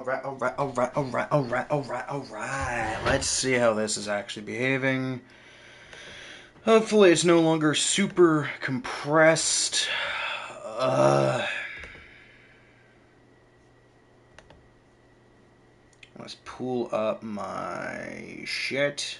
Alright. Let's see how this is actually behaving. Hopefully it's no longer super compressed. Let's pull up my shit.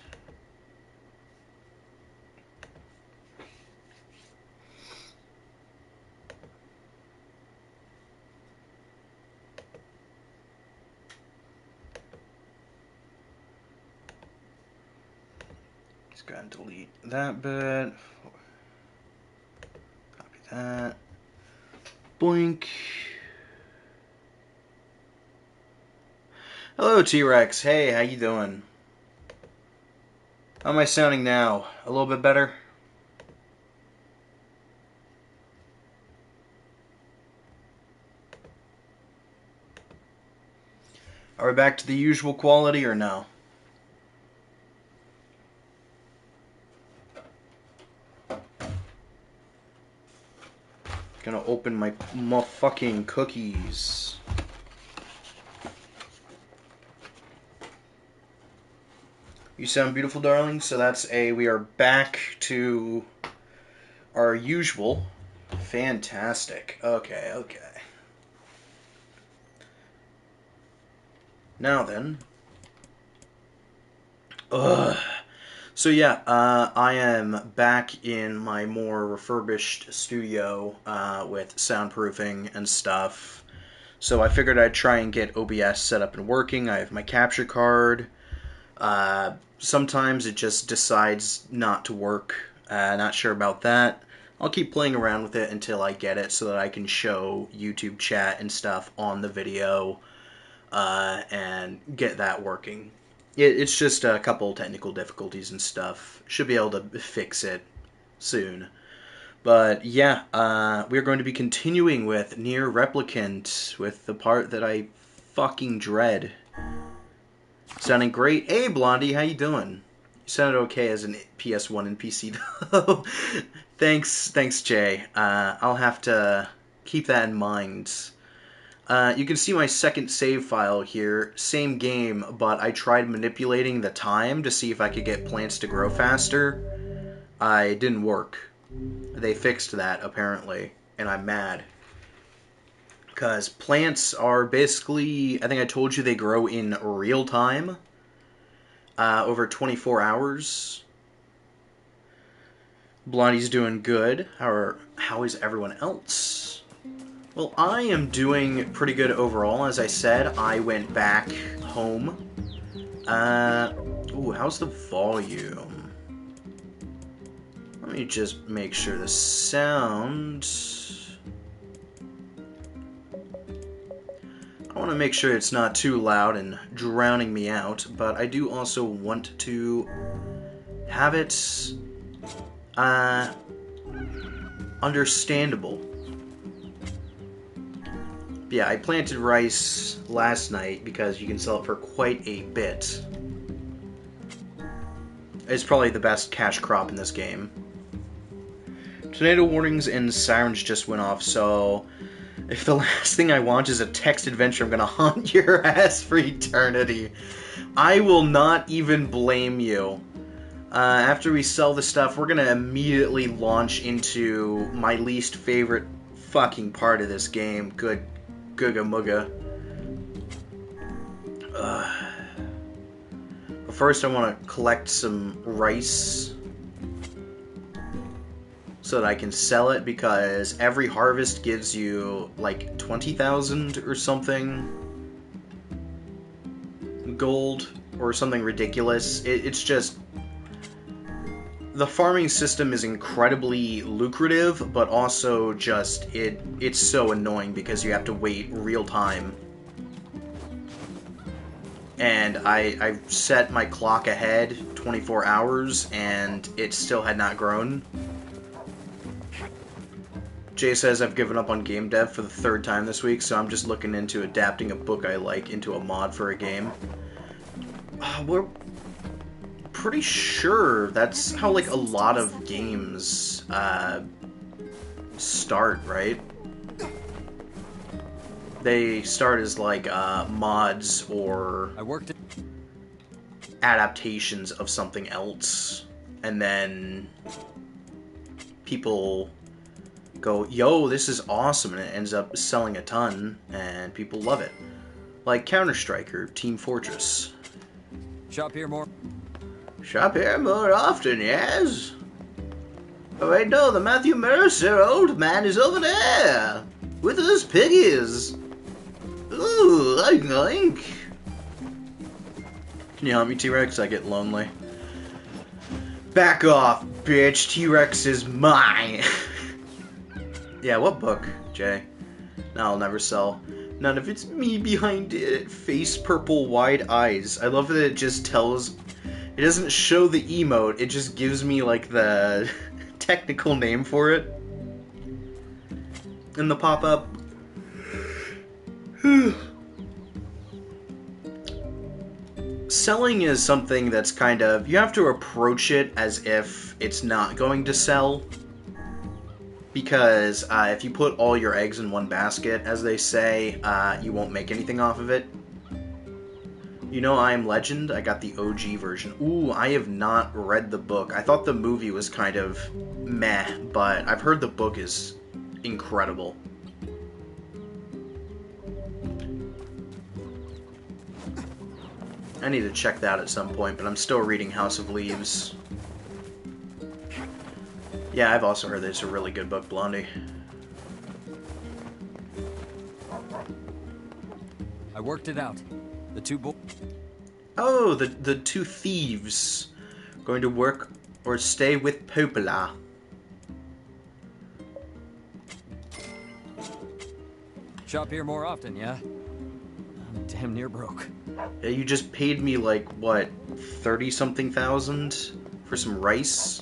Let's go ahead and delete that bit. Copy that. Blink. Hello, T-Rex. Hey, how you doing? How am I sounding now? A little bit better? Are we back to the usual quality or no? Gonna open my fucking cookies. You sound beautiful, darling. So we are back to our usual. Fantastic. Okay. Now then. So yeah, I am back in my more refurbished studio with soundproofing and stuff. So I figured I'd try and get OBS set up and working. I have my capture card. Sometimes it just decides not to work. Not sure about that. I'll keep playing around with it until I get it so that I can show YouTube chat and stuff on the video and get that working. It's just a couple technical difficulties and stuff. Should be able to fix it soon. But yeah, we're going to be continuing with Nier Replicant with the part that I fucking dread. Sounding great. Hey, Blondie, how you doing? You sounded okay as an PS1 and PC though. Thanks, Jay. I'll have to keep that in mind. You can see my second save file here. Same game, but I tried manipulating the time to see if I could get plants to grow faster. It didn't work. They fixed that, apparently, and I'm mad. Because plants are basically, I think I told you they grow in real time. Over 24 hours. Blondie's doing good. How is everyone else? Well, I am doing pretty good overall. As I said, I went back home. Ooh, how's the volume? Let me just make sure the sound... I want to make sure it's not too loud and drowning me out, but I do also want to have it understandable. Yeah, I planted rice last night because you can sell it for quite a bit. It's probably the best cash crop in this game. Tornado warnings and sirens just went off, so if the last thing I want is a text adventure, I'm gonna haunt your ass for eternity. I will not even blame you. After we sell the stuff, we're gonna immediately launch into my least favorite fucking part of this game. Good Googa Mooga. But first I want to collect some rice so that I can sell it, because every harvest gives you like 20,000 or something gold or something ridiculous. It's just... The farming system is incredibly lucrative, but also just, it's so annoying because you have to wait real time. And I set my clock ahead 24 hours, and it still had not grown. Jay says I've given up on game dev for the third time this week, so I'm just looking into adapting a book I like into a mod for a game. We're pretty sure that's how, like, a lot of games start, right? They start as like mods or I worked it. adaptations of something else, and then people go, yo, this is awesome, and it ends up selling a ton, and people love it. Like Counter-Strike or Team Fortress. Shop here more. Shop here more often, yes? Oh, wait, no, the Matthew Mercer old man is over there, with his piggies. Ooh, oink. Can you help me, T-Rex? I get lonely. Back off, bitch. T-Rex is mine. Yeah, what book, Jay? No, I'll never sell. None if it's me behind it. Face purple, wide eyes. I love that it just tells... It doesn't show the emote, it just gives me, like, the technical name for it. In the pop-up. Selling is something that's kind of... You have to approach it as if it's not going to sell. Because if you put all your eggs in one basket, as they say, you won't make anything off of it. You know I Am Legend? I got the OG version. Ooh, I have not read the book. I thought the movie was kind of meh, but I've heard the book is incredible. I need to check that at some point, but I'm still reading House of Leaves. Yeah, I've also heard that it's a really good book, Blondie. I worked it out. The two boys. Oh, the two thieves. Going to work or stay with Popola. Shop here more often, yeah? I'm damn near broke. Yeah, you just paid me like, what, 30-something thousand for some rice?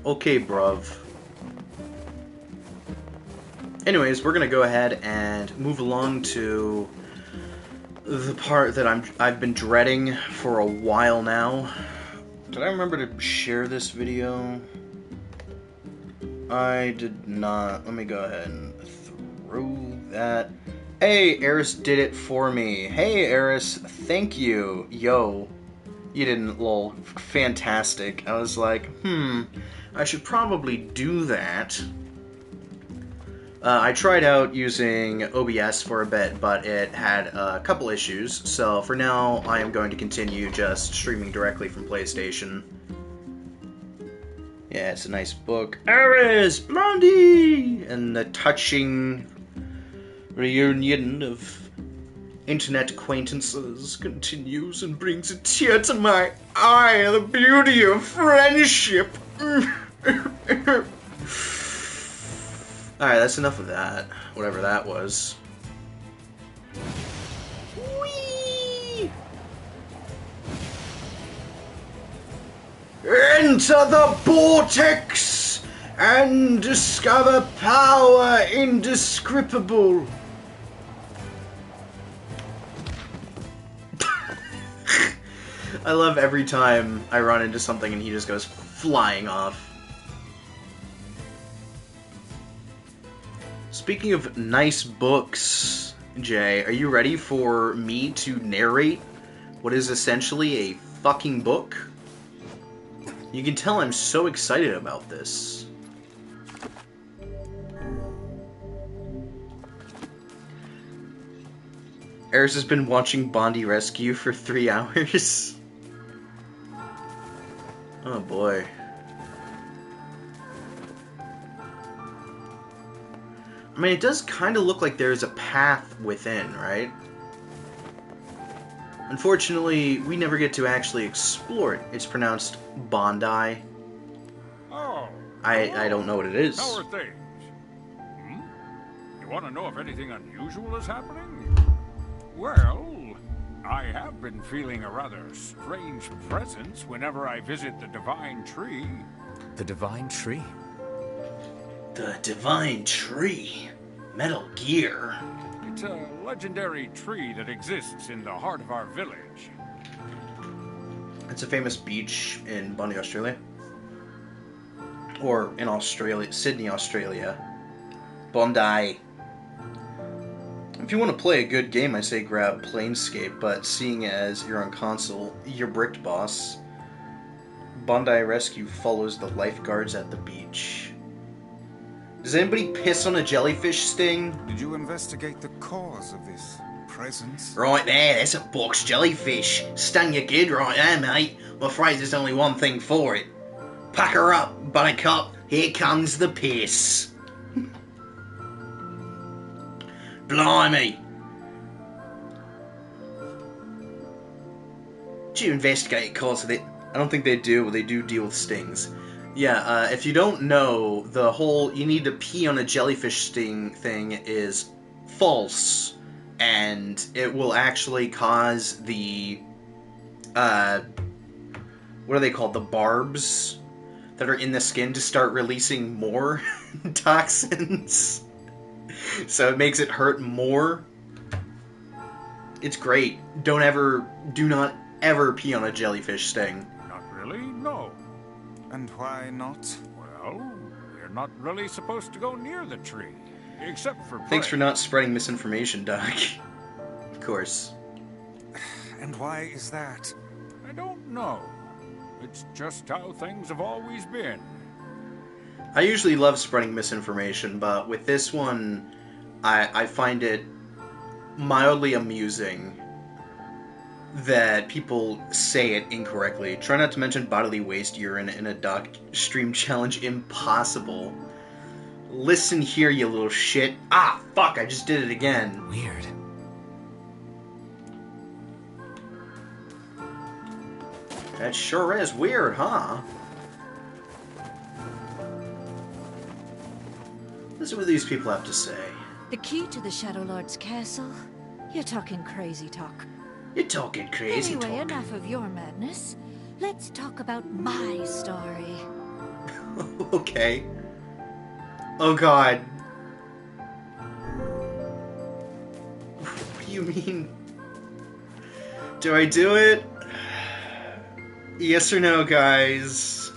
Okay, bruv. Anyways, we're gonna go ahead and move along to the part that I've been dreading for a while now. Did I remember to share this video? I did not. Let me go ahead and throw that. Hey, Eris did it for me. Hey, Eris, thank you. Yo, you didn't, lol. Fantastic. I was like, I should probably do that. I tried out using OBS for a bit, but it had a couple issues, so for now I am going to continue just streaming directly from PlayStation. Yeah, it's a nice book. Eris! Blondie! And the touching reunion of internet acquaintances continues and brings a tear to my eye. The beauty of friendship! Alright, that's enough of that. Whatever that was. Whee! Enter the vortex and discover power indescribable. I love every time I run into something and he just goes flying off. Speaking of nice books, Jay, are you ready for me to narrate what is essentially a fucking book? You can tell I'm so excited about this. Eris has been watching Bondi Rescue for 3 hours. Oh boy. I mean, it does kind of look like there's a path within, right? Unfortunately, we never get to actually explore it. It's pronounced Bondi. Oh. I don't know what it is. How are things? You want to know if anything unusual is happening? Well, I have been feeling a rather strange presence whenever I visit the Divine Tree. The Divine Tree? The Divine Tree. Metal Gear. It's a legendary tree that exists in the heart of our village. It's a famous beach in Bondi, Australia. Or in Australia, Sydney, Australia. Bondi. If you want to play a good game, I say grab Planescape, but seeing as you're on console, you're bricked, boss. Bondi Rescue follows the lifeguards at the beach. Does anybody piss on a jellyfish sting? Did you investigate the cause of this presence? Right there, that's a box jellyfish. Stung you good right there, mate. I'm afraid there's only one thing for it. Pack her up, Buttercup. Here comes the piss. Blimey. Did you investigate the cause of it? I don't think they do, but they do deal with stings. Yeah, if you don't know, the whole you need to pee on a jellyfish sting thing is false. And it will actually cause the, what are they called? The barbs that are in the skin to start releasing more toxins. So it makes it hurt more. It's great. Do not ever pee on a jellyfish sting. Not really, no. And why not? Well, we're not really supposed to go near the tree. Except for prey. Thanks for not spreading misinformation, Doc. Of course. And why is that? I don't know. It's just how things have always been. I usually love spreading misinformation, but with this one, I find it mildly amusing that people say it incorrectly. Try not to mention bodily waste urine in a Doc stream challenge. Impossible. Listen here, you little shit. Ah, fuck, I just did it again. Weird. That sure is weird, huh? Listen to what these people have to say. The key to the Shadow Lord's castle? You're talking crazy talk. You're talking crazy Anyway, talk. enough of your madness. Let's talk about my story. Okay. Oh god. What do you mean? Do I do it? Yes or no, guys?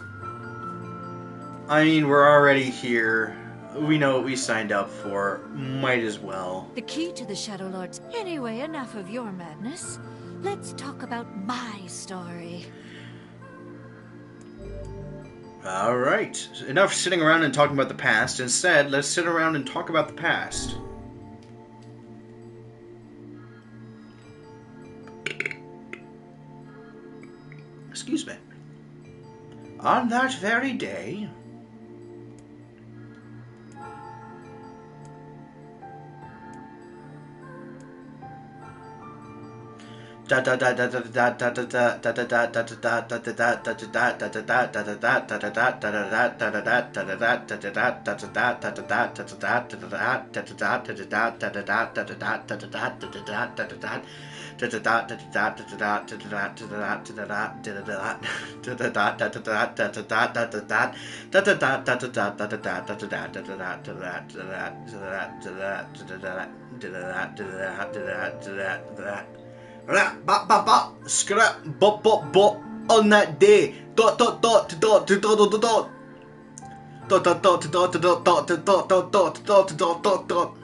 I mean, we're already here. We know what we signed up for. Might as well. The key to the Shadow Lord's... Anyway, enough of your madness. Let's talk about my story. Alright. Enough sitting around and talking about the past. Instead, let's sit around and talk about the past. Excuse me. On that very day... Scrap bop bop bop on that day. Dot dot dot dot dot dot dot dot. Dot dot dot dot dot dot dot dot dot dot dot dot dot.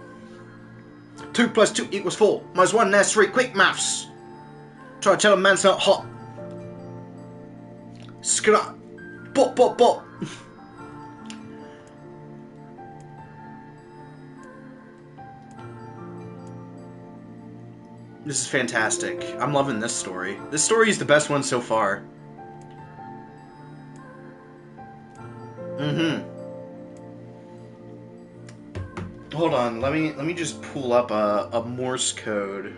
2 plus 2 equals 4. Minus 1 that's 3. Quick maths. Try to tell a man's not hot. Scrap bop bop bop. This is fantastic. I'm loving this story. This story is the best one so far. Hold on, let me just pull up a Morse code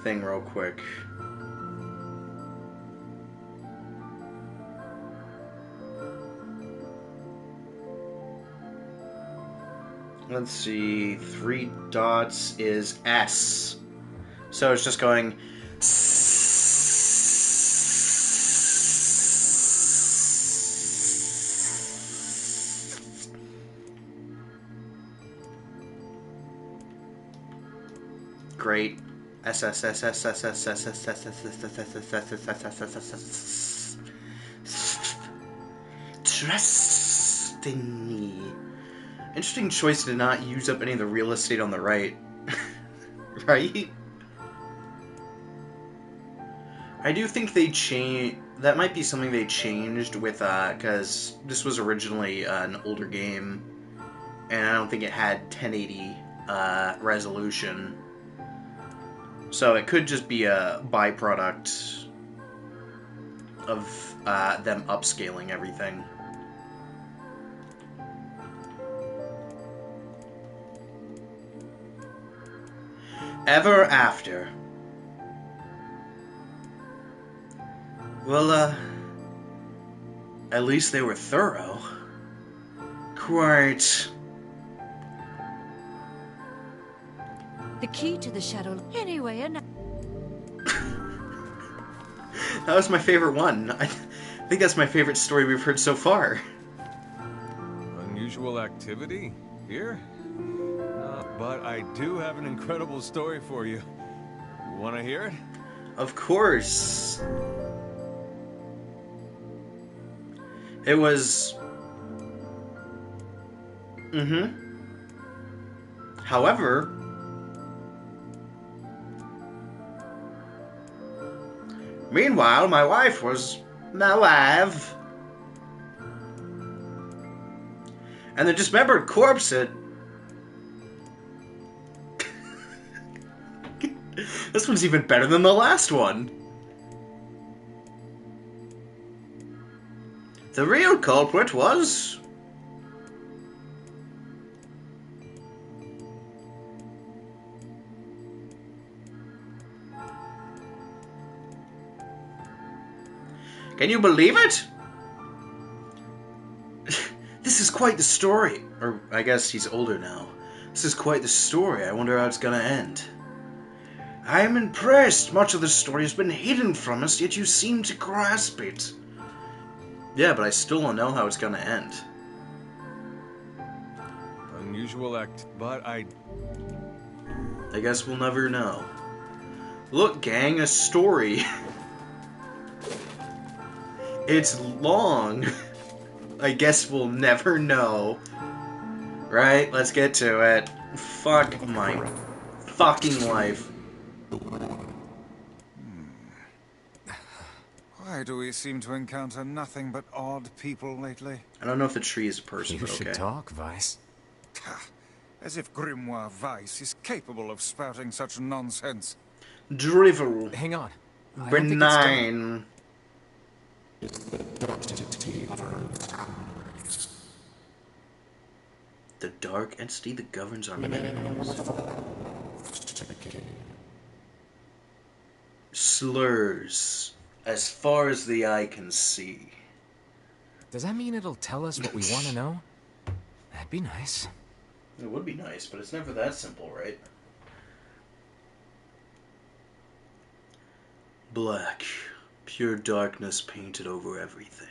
thing real quick. Let's see, 3 dots is S. So it's just going... Great. Trust in me. Interesting choice to not use up any of the real estate on the right. Right? I do think they changed. That might be something they changed with, because this was originally an older game, and I don't think it had 1080 resolution. So it could just be a byproduct of them upscaling everything. Ever after. Well, at least they were thorough. Quite. The key to the shadow. Anyway, enough. That was my favorite one. I think that's my favorite story we've heard so far. Unusual activity here? But I do have an incredible story for you. Want to hear it? Of course. It was... However... Meanwhile, my wife was alive. And the dismembered corpse had... This one's even better than the last one. The real culprit was... Can you believe it? This is quite the story. Or, I guess he's older now. This is quite the story. I wonder how it's gonna end. I am impressed. Much of the story has been hidden from us, yet you seem to grasp it. Yeah, but I still don't know how it's gonna end. Unusual act, but I guess we'll never know. Look, gang, a story. It's long. I guess we'll never know. Right? Let's get to it. Fuck my fucking life. Why do we seem to encounter nothing but odd people lately? I don't know if the tree is a person, You but should okay. talk, Vice. As if Grimoire Weiss is capable of spouting such nonsense. Drivel. Hang on. I don't think it's done. Benign. The dark entity that governs our memories. Slurs. As far as the eye can see. Does that mean it'll tell us what we want to know? That'd be nice. It would be nice, but it's never that simple, right? Black. Pure darkness painted over everything.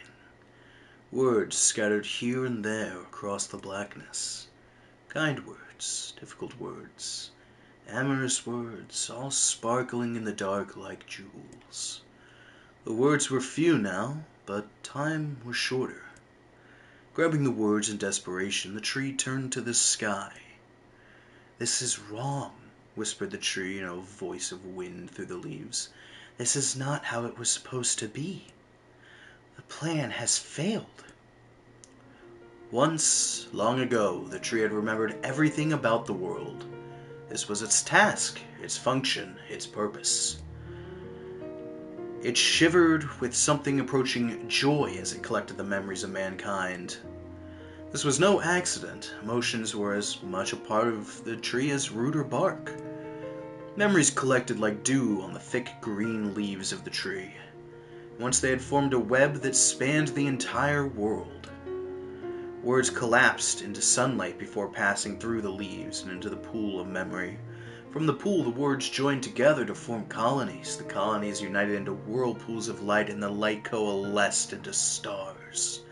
Words scattered here and there across the blackness. Kind words, difficult words, amorous words, all sparkling in the dark like jewels. The words were few now, but time was shorter. Grabbing the words in desperation, the tree turned to the sky. "This is wrong," whispered the tree in a voice of wind through the leaves. "This is not how it was supposed to be. The plan has failed." Once, long ago, the tree had remembered everything about the world. This was its task, its function, its purpose. It shivered with something approaching joy as it collected the memories of mankind. This was no accident. Emotions were as much a part of the tree as root or bark. Memories collected like dew on the thick green leaves of the tree. Once they had formed a web that spanned the entire world. Words collapsed into sunlight before passing through the leaves and into the pool of memory. From the pool, the words joined together to form colonies. The colonies united into whirlpools of light, and the light coalesced into stars.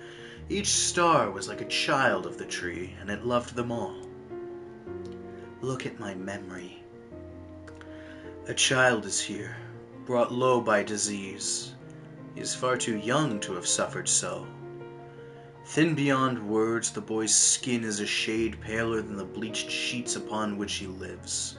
Each star was like a child of the tree, and it loved them all. Look at my memory. A child is here, brought low by disease. He is far too young to have suffered so. Thin beyond words, the boy's skin is a shade paler than the bleached sheets upon which he lives.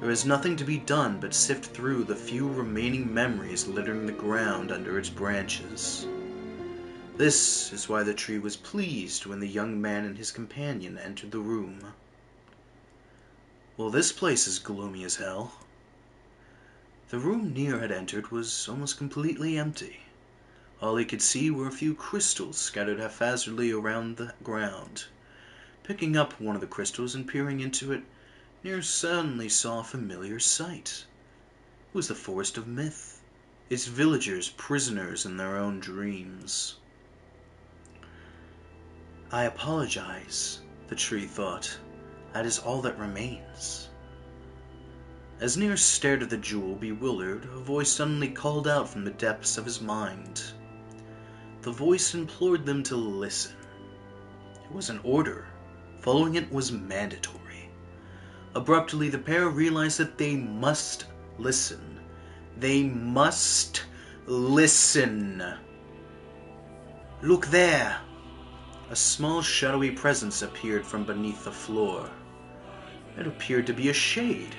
There was nothing to be done but sift through the few remaining memories littering the ground under its branches. This is why the tree was pleased when the young man and his companion entered the room. Well, this place is gloomy as hell. The room Nier had entered was almost completely empty. All he could see were a few crystals scattered haphazardly around the ground. Picking up one of the crystals and peering into it, Nier suddenly saw a familiar sight. It was the Forest of Myth, its villagers prisoners in their own dreams. I apologize, the tree thought. That is all that remains. As Nier stared at the jewel, bewildered, a voice suddenly called out from the depths of his mind. The voice implored them to listen. It was an order. Following it was mandatory. Abruptly, the pair realized that they must listen. They must listen. Look there! A small shadowy presence appeared from beneath the floor. It appeared to be a shade.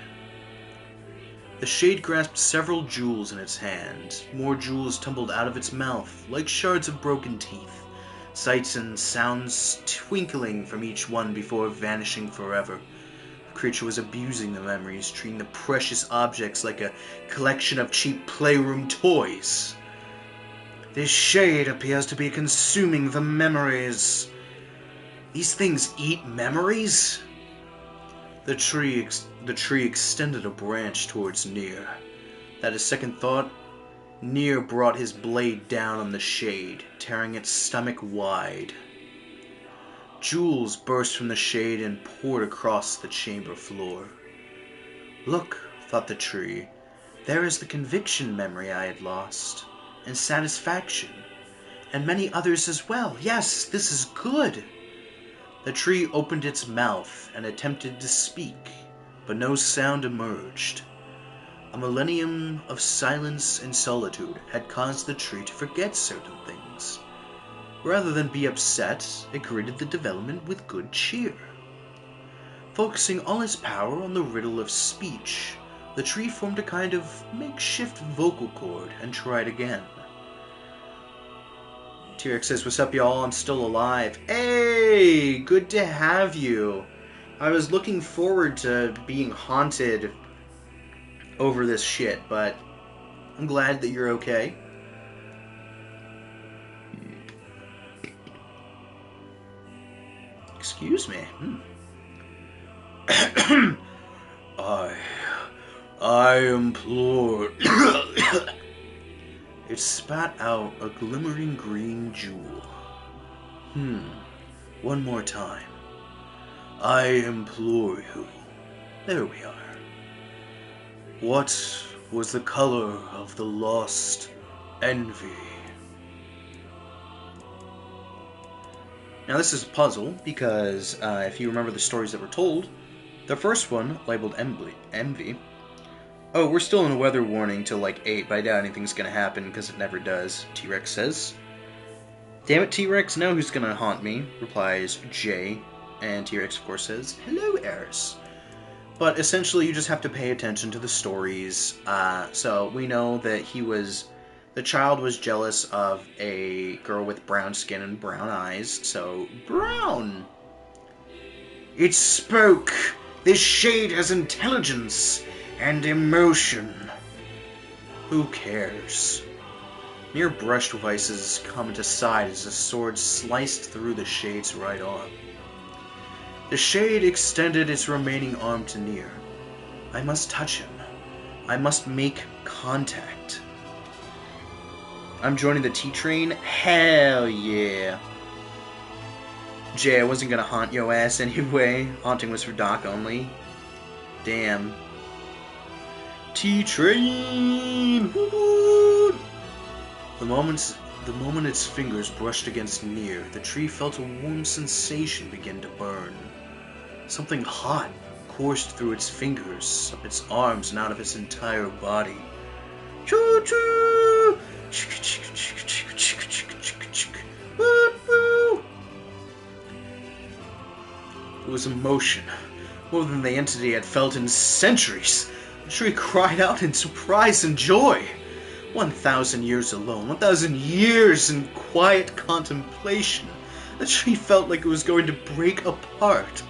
The shade grasped several jewels in its hand. More jewels tumbled out of its mouth, like shards of broken teeth, sights and sounds twinkling from each one before vanishing forever. The creature was abusing the memories, treating the precious objects like a collection of cheap playroom toys. This shade appears to be consuming the memories. These things eat memories? The tree extended a branch towards Nier. At a second thought, Nier brought his blade down on the shade, tearing its stomach wide. Jewels burst from the shade and poured across the chamber floor. Look, thought the tree, there is the conviction memory I had lost, and satisfaction, and many others as well. Yes, this is good. The tree opened its mouth and attempted to speak, but no sound emerged. A millennium of silence and solitude had caused the tree to forget certain things. Rather than be upset, it greeted the development with good cheer. Focusing all its power on the riddle of speech, the tree formed a kind of makeshift vocal cord and tried again. T-Rex says, "What's up, y'all? I'm still alive." Hey! Good to have you. I was looking forward to being haunted over this shit, but I'm glad that you're okay. Excuse me. I implore... It spat out a glimmering green jewel. One more time. I implore you. There we are. What was the color of the lost envy? Now this is a puzzle because if you remember the stories that were told, the first one, labeled Envy. Oh, we're still in a weather warning till like 8, but I doubt anything's gonna happen because it never does, T-Rex says. Damn it, T-Rex, now who's gonna haunt me? Replies Jay, and T-Rex of course says, "Hello, Eris." But essentially you just have to pay attention to the stories. So we know that the child was jealous of a girl with brown skin and brown eyes, so brown! It spoke! This shade has intelligence and emotion. Who cares? Nier brushed Weiss's comment aside as the sword sliced through the shade's right arm. The shade extended its remaining arm to Nier. I must touch him. I must make contact. I'm joining the T-Train? Hell yeah. Jay, I wasn't gonna haunt yo ass anyway. Haunting was for Doc only. Damn. T-Train! Woo-hoo! The moment its fingers brushed against Nier, the tree felt a warm sensation begin to burn. Something hot coursed through its fingers, up its arms, and out of its entire body. Choo-choo! It was emotion, more than the entity had felt in centuries. The tree cried out in surprise and joy. 1,000 years alone, 1,000 years in quiet contemplation. The tree felt like it was going to break apart.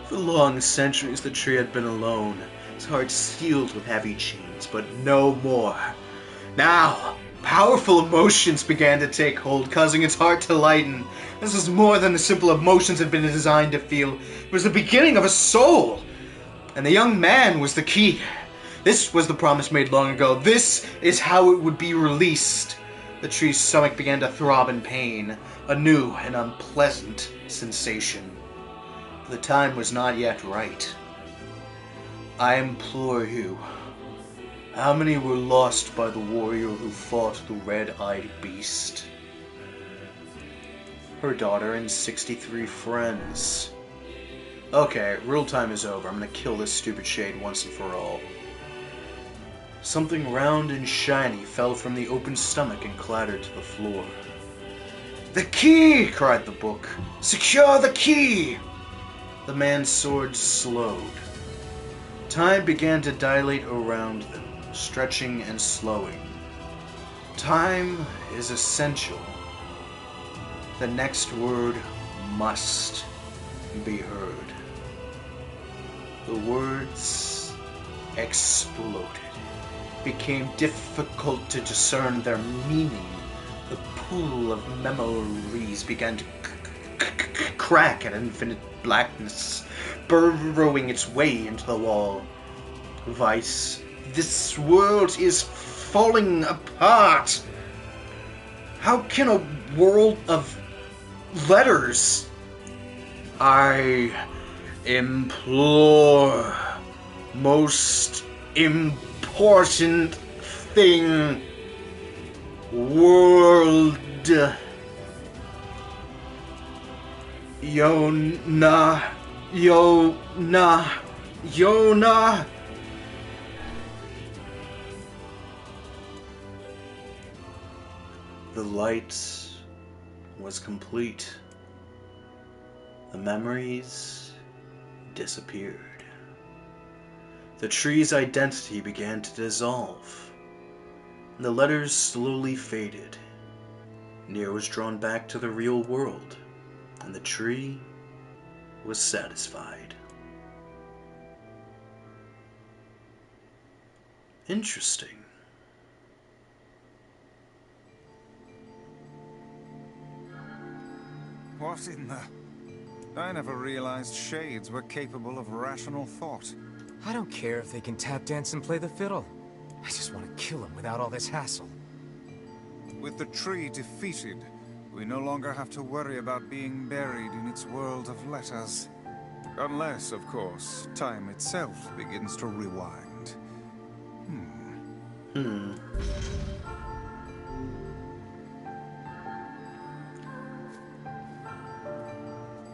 For long centuries the tree had been alone, its heart sealed with heavy chains, but no more. Now, powerful emotions began to take hold, causing its heart to lighten. This was more than the simple emotions had been designed to feel. It was the beginning of a soul. And the young man was the key. This was the promise made long ago. This is how it would be released. The tree's stomach began to throb in pain, a new and unpleasant sensation. The time was not yet right. I implore you, how many were lost by the warrior who fought the red-eyed beast? Her daughter and 63 friends. Okay, rule time is over. I'm gonna kill this stupid shade once and for all. Something round and shiny fell from the open stomach and clattered to the floor. The key! Cried the book. Secure the key! The man's sword slowed. Time began to dilate around them, stretching and slowing. Time is essential. The next word must be heard. The words exploded. It became difficult to discern their meaning. The pool of memories began to crack at infinite blackness, burrowing its way into the wall. Vice, this world is falling apart. How can a world of letters? I implore, most important thing, world. Yona, Yona, Yona. The light was complete. The memories disappeared. The tree's identity began to dissolve. The letters slowly faded. Nier was drawn back to the real world, and the tree was satisfied. Interesting. What in the... I never realized shades were capable of rational thought. I don't care if they can tap dance and play the fiddle. I just want to kill them without all this hassle. With the tree defeated, we no longer have to worry about being buried in its world of letters. Unless, of course, time itself begins to rewind.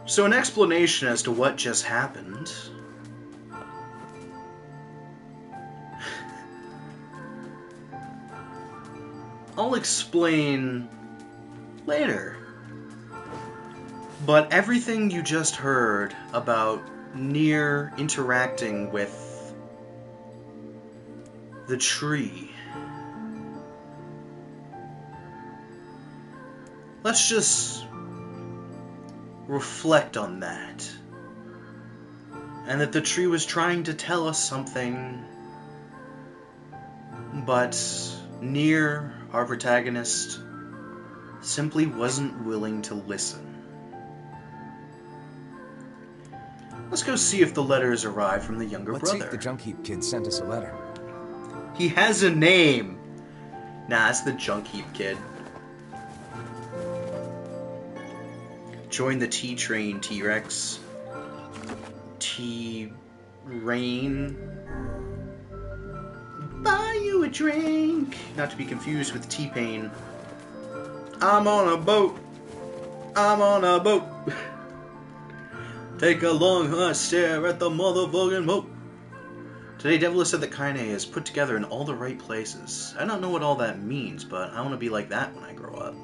So an explanation as to what just happened. I'll explain later. But everything you just heard about Nier interacting with the tree, let's just reflect on that. And that the tree was trying to tell us something, but Nier, our protagonist, simply wasn't willing to listen. Let's go see if the letters arrived from the younger Let's see brother. if the junk heap kid sent us a letter. He has a name. Nah, it's the junk heap kid. Join the T-Train, T-Rex. T-Rain. Buy you a drink. Not to be confused with T-Pain. I'm on a boat. I'm on a boat. Take a long hard stare at the motherfucking boat. Today, Devil said that Kaine is put together in all the right places. I don't know what all that means, but I want to be like that when I grow up.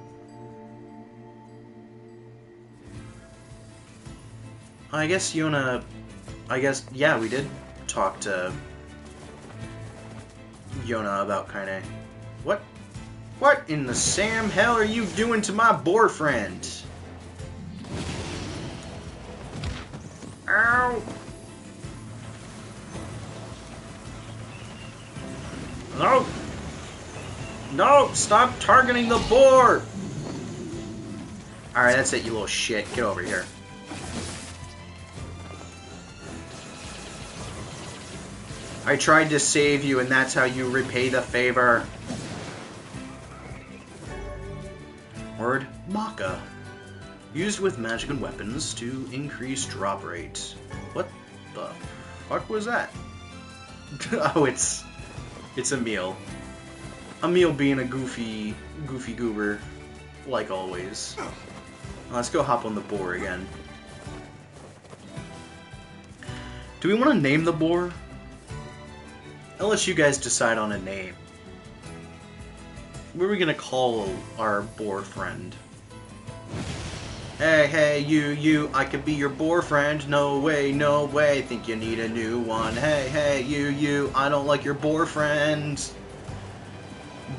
I guess Yona I guess, yeah, we did talk to Yona about kinda... What? What in the Sam hell are you doing to my boyfriend? Ow! No! No! Stop targeting the boar! Alright, that's it, you little shit. Get over here. I tried to save you, and that's how you repay the favor. Word Maka. Used with magic and weapons to increase drop rate. What the fuck was that? Oh, it's a meal. A meal being a goofy goober, like always. Let's go hop on the boar again. Do we want to name the boar? I'll let you guys decide on a name. What are we gonna call our boar friend? Hey, you, I could be your boar friend. No way, think you need a new one. Hey, you, I don't like your boar friend.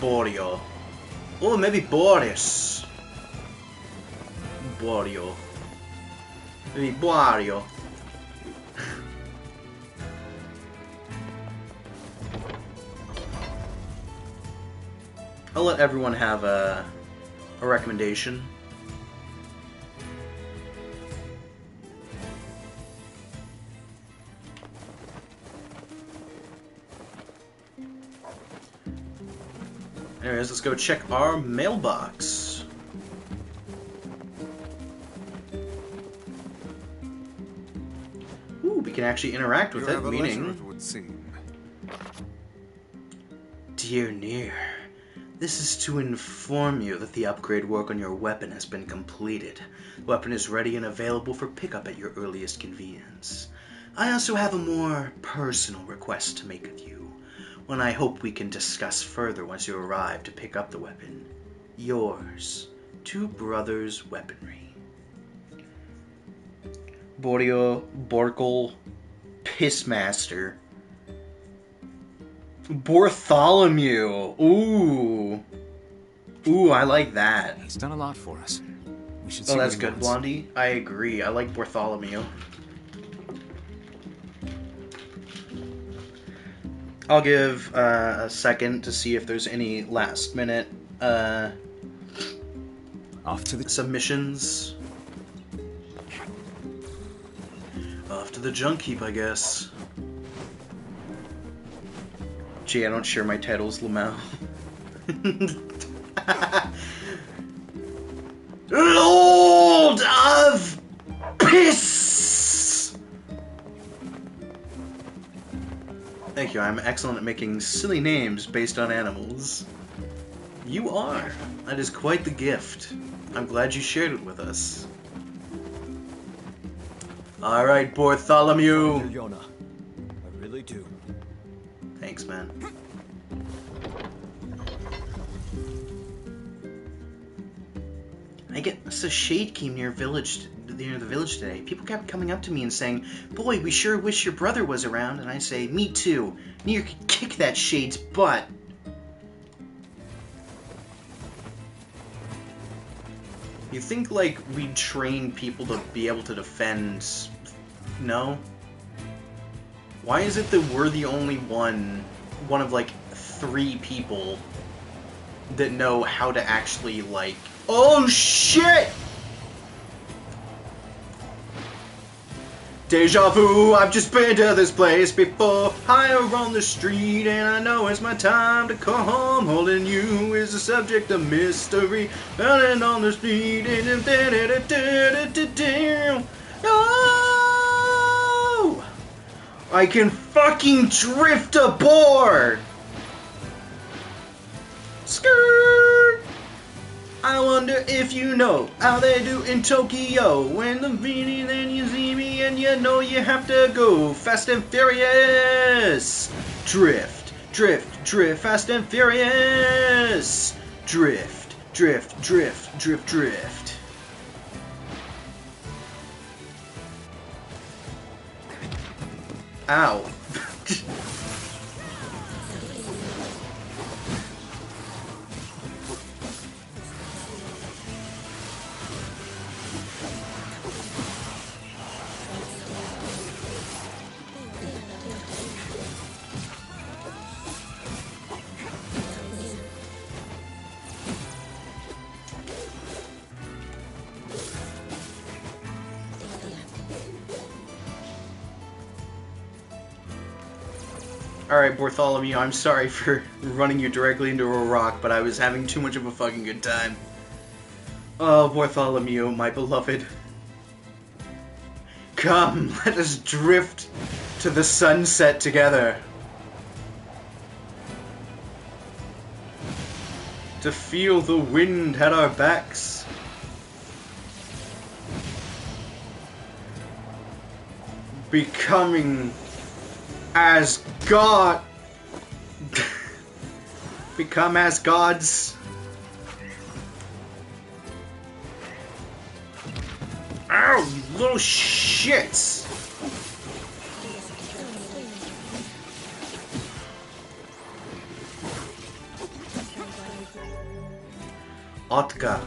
Borio. Oh, maybe Boris. Borio. Maybe Borio. I'll let everyone have a recommendation. Anyways, let's go check our mailbox. Ooh, we can actually interact with it, meaning... It would seem. Dear Nier, this is to inform you that the upgrade work on your weapon has been completed. The weapon is ready and available for pickup at your earliest convenience. I also have a more personal request to make with you, one I hope we can discuss further once you arrive to pick up the weapon. Yours, Two Brothers Weaponry. Borio, Borkle, Pissmaster. Bartholomew. Ooh. Ooh, I like that. He's done a lot for us. We should Oh, see that's what he good, wants. Blondie. I agree. I like Bartholomew. I'll give a second to see if there's any last minute Off to the submissions. Off to the junk heap, I guess. Gee, I don't share my titles, Lamau. Lord of Piss! Thank you, I'm excellent at making silly names based on animals. You are. That is quite the gift. I'm glad you shared it with us. Alright, Bartholomew. Yona. I really do. Thanks, man. I guess a shade came near the village today. People kept coming up to me and saying, "Boy, we sure wish your brother was around." And I say, "Me too. Nier could kick that shade's butt." You think, like, we'd train people to be able to defend... No? Why is it that we're the only one of, like, 3 people that know how to actually, like... Oh, shit! Deja vu, I've just been to this place before. Higher on the street, and I know it's my time to come. Holding you is the subject of mystery. Running on the street, and oh! I can fucking drift a board! Skirt! I wonder if you know how they do in Tokyo. When the beanie, then you see me, and you know you have to go fast and furious. Drift, drift, drift, fast and furious. Drift, drift, drift, drift, drift. Ow. Alright, Bartholomew, I'm sorry for running you directly into a rock, but I was having too much of a fucking good time. Oh, Bartholomew, my beloved. Come, let us drift to the sunset together. To feel the wind at our backs. Becoming as God. Become as gods. Ow, you little shits! Otka.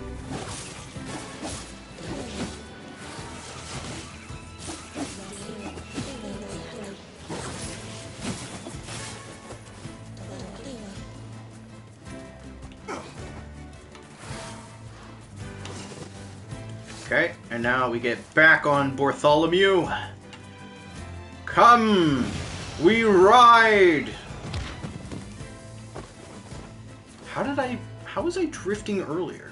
Okay, and now we get back on Bartholomew. Come, we ride! How was I drifting earlier?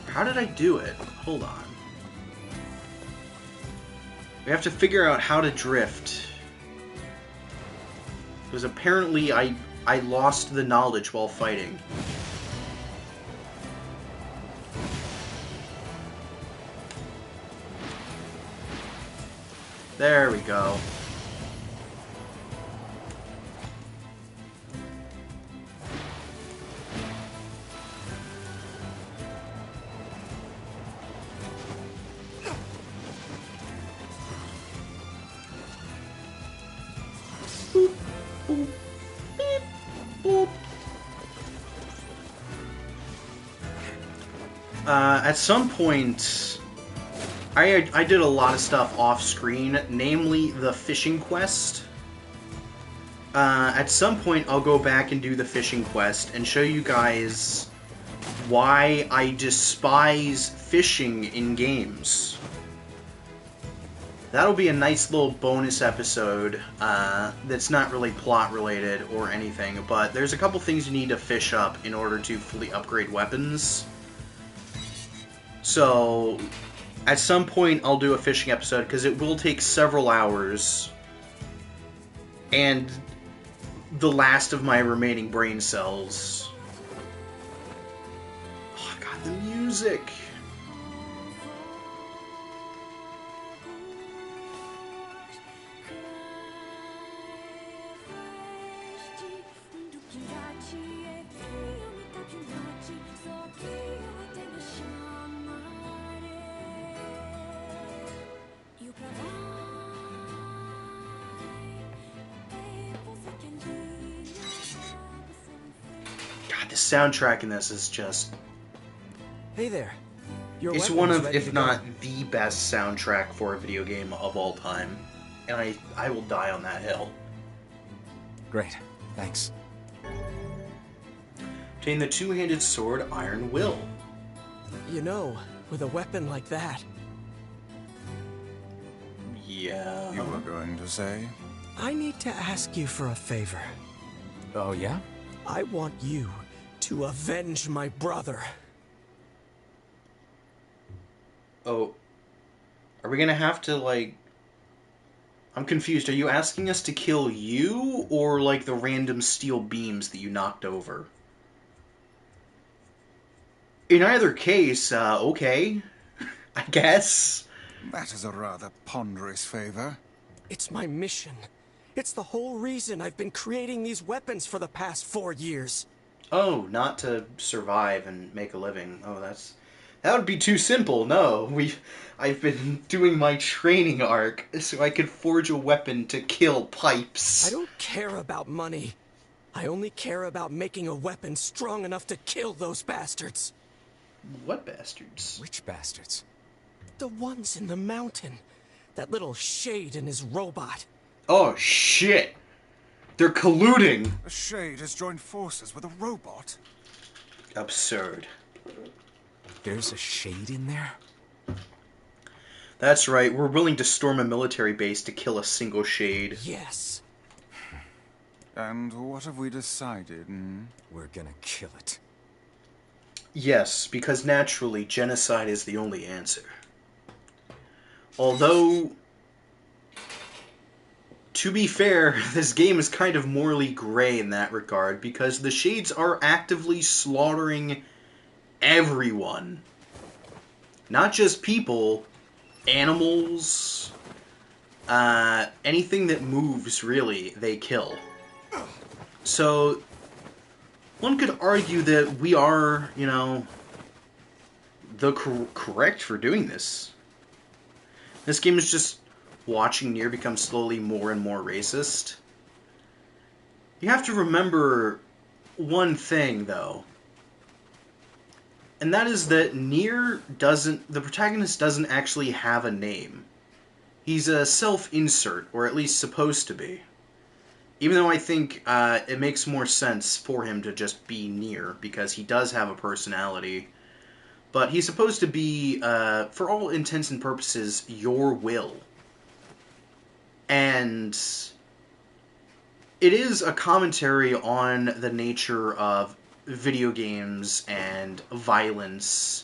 How did I do it? Hold on. We have to figure out how to drift. Because apparently I lost the knowledge while fighting. There we go. Boop, boop, beep, boop. At some point, I did a lot of stuff off screen, namely the fishing quest. At some point, I'll go back and do the fishing quest and show you guys why I despise fishing in games. That'll be a nice little bonus episode that's not really plot related or anything, but there's a couple things you need to fish up in order to fully upgrade weapons. So, at some point I'll do a fishing episode, because it will take several hours, and the last of my remaining brain cells. Oh god, the music! The soundtrack in this is just... Hey there. It's one of, if not the best soundtrack for a video game of all time. And I will die on that hill. Great. Thanks. Obtain the two-handed sword Iron Will. You know, with a weapon like that... Yeah... You were going to say? I need to ask you for a favor. Oh, yeah? I want you to avenge my brother. Oh. Are we gonna have to, like... I'm confused. Are you asking us to kill you, or, like, the random steel beams that you knocked over? In either case, okay. I guess. That is a rather ponderous favor. It's my mission. It's the whole reason I've been creating these weapons for the past 4 years. Oh, not to survive and make a living. Oh, that would be too simple. No, I've been doing my training arc so I could forge a weapon to kill pipes. I don't care about money. I only care about making a weapon strong enough to kill those bastards. What bastards? Which bastards? The ones in the mountain. That little shade and his robot. Oh shit! They're colluding. A shade has joined forces with a robot. Absurd. There's a shade in there? That's right, we're willing to storm a military base to kill a single shade. Yes. And what have we decided? We're gonna kill it. Yes, because naturally, genocide is the only answer. Although, to be fair, this game is kind of morally gray in that regard, because the Shades are actively slaughtering everyone. Not just people, animals, anything that moves, really, they kill. So, one could argue that we are, you know, the correct for doing this. This game is just watching Nier become slowly more and more racist. You have to remember one thing, though. And that is that Nier doesn't... the protagonist doesn't actually have a name. He's a self-insert, or at least supposed to be. Even though I think it makes more sense for him to just be Nier, because he does have a personality. But he's supposed to be, for all intents and purposes, your will. And it is a commentary on the nature of video games and violence.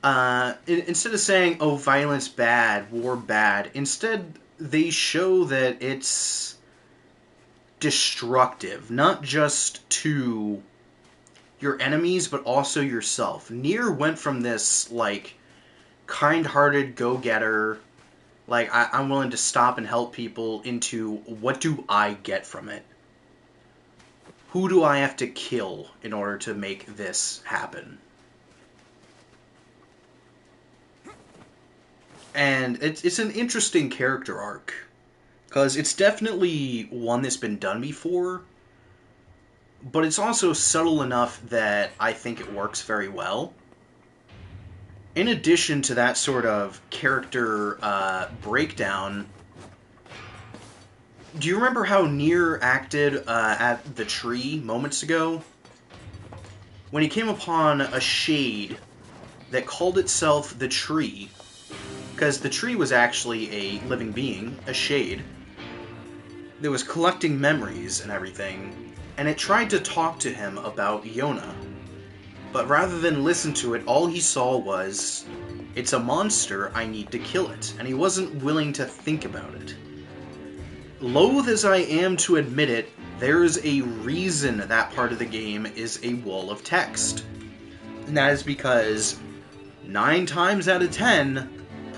Instead of saying, oh, violence bad, war bad, instead they show that it's destructive, not just to your enemies, but also yourself. Nier went from this, like, kind-hearted go-getter, like, I'm willing to stop and help people, into, what do I get from it? Who do I have to kill in order to make this happen? And it's an interesting character arc. Because it's definitely one that's been done before, but it's also subtle enough that I think it works very well. In addition to that sort of character breakdown, do you remember how Nier acted at the tree moments ago? When he came upon a shade that called itself the tree, because the tree was actually a living being, a shade, that was collecting memories and everything, and it tried to talk to him about Yona. But rather than listen to it, all he saw was, it's a monster, I need to kill it, and he wasn't willing to think about it. Loath as I am to admit it, there's a reason that part of the game is a wall of text. And that is because 9 times out of 10,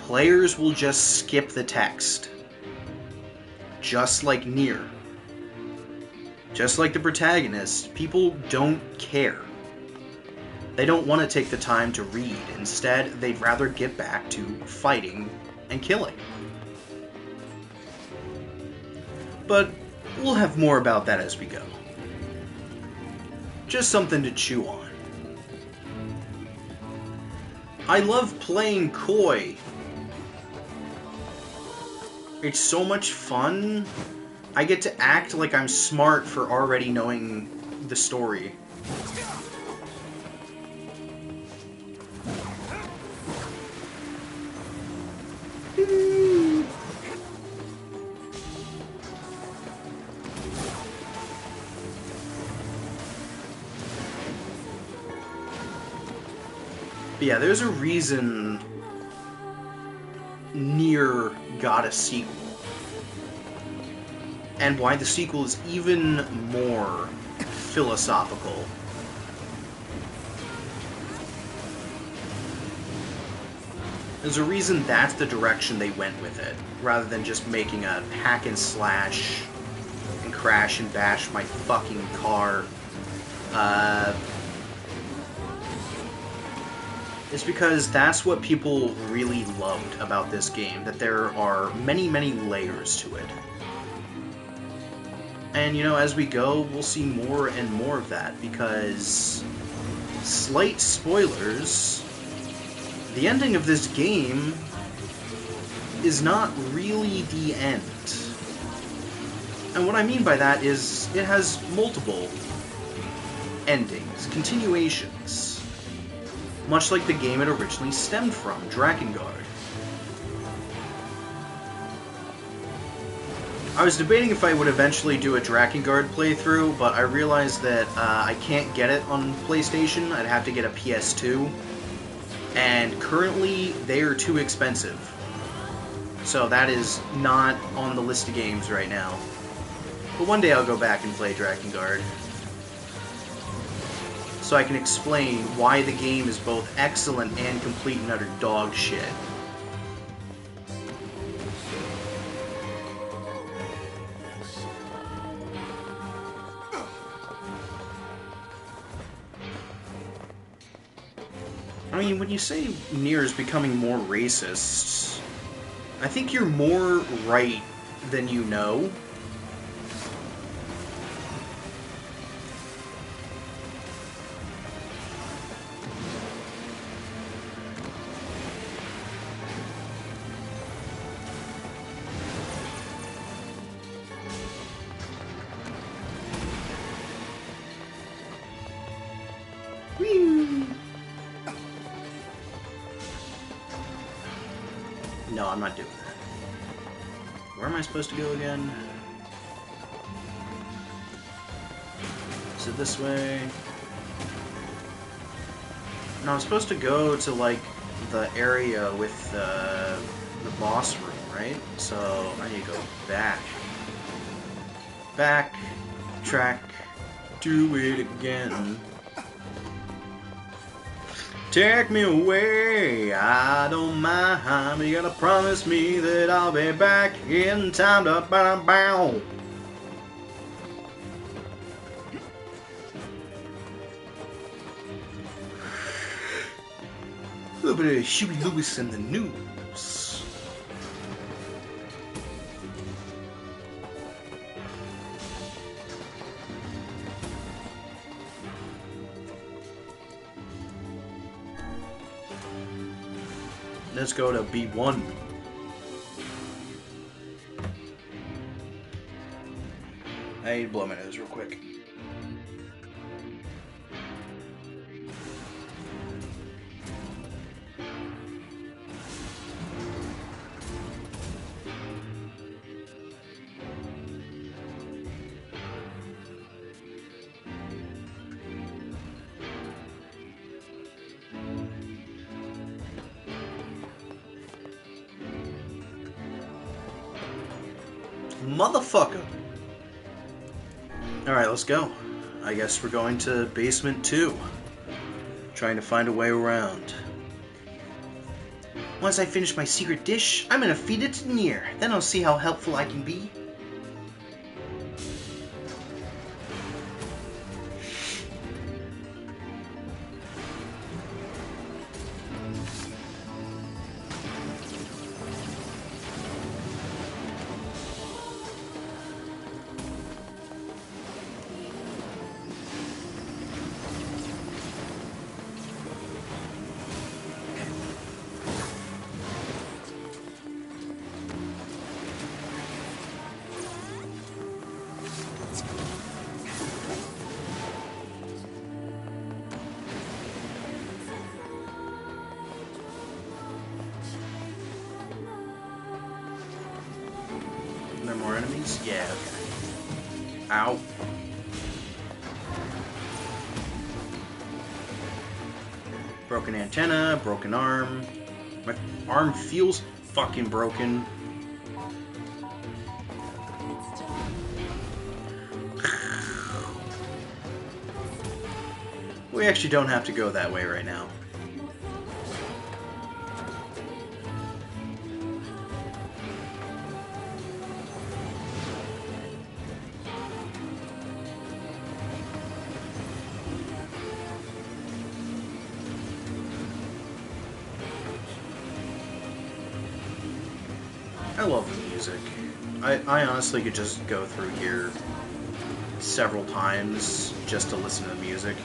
players will just skip the text. Just like Nier. Just like the protagonist, people don't care. They don't want to take the time to read. Instead, they'd rather get back to fighting and killing. But we'll have more about that as we go. Just something to chew on. I love playing coy. It's so much fun. I get to act like I'm smart for already knowing the story. But yeah, there's a reason Nier got a sequel. And why the sequel is even more philosophical. There's a reason that's the direction they went with it, rather than just making a hack and slash and crash and bash my fucking car is because that's what people really loved about this game, that there are many, many layers to it. And, you know, as we go, we'll see more and more of that, because, slight spoilers, the ending of this game is not really the end. And what I mean by that is, it has multiple endings, continuations, much like the game it originally stemmed from, Drakengard. I was debating if I would eventually do a Drakengard playthrough, but I realized that I can't get it on PlayStation. I'd have to get a PS2, and currently they are too expensive. So that is not on the list of games right now. But one day I'll go back and play Drakengard, so I can explain why the game is both excellent and complete and utter dog shit. I mean, when you say Nier is becoming more racist, I think you're more right than you know. No, I'm not doing that. Where am I supposed to go again? Is it this way? No, I'm supposed to go to, like, the area with the boss room, right? So, I need to go back. Back. Track. Do it again. Take me away, I don't mind. You gotta promise me that I'll be back in time to bow. A little bit of Huey Lewis in the news. Let's go to B1. I need to blow my nose real quick. Motherfucker. Alright, let's go. I guess we're going to basement 2. Trying to find a way around. Once I finish my secret dish, I'm gonna feed it to Nier. Then I'll see how helpful I can be. Are there more enemies? Yeah, okay. Ow. Broken antenna, broken arm. My arm feels fucking broken. We actually don't have to go that way right now. I love the music. I honestly could just go through here several times just to listen to the music.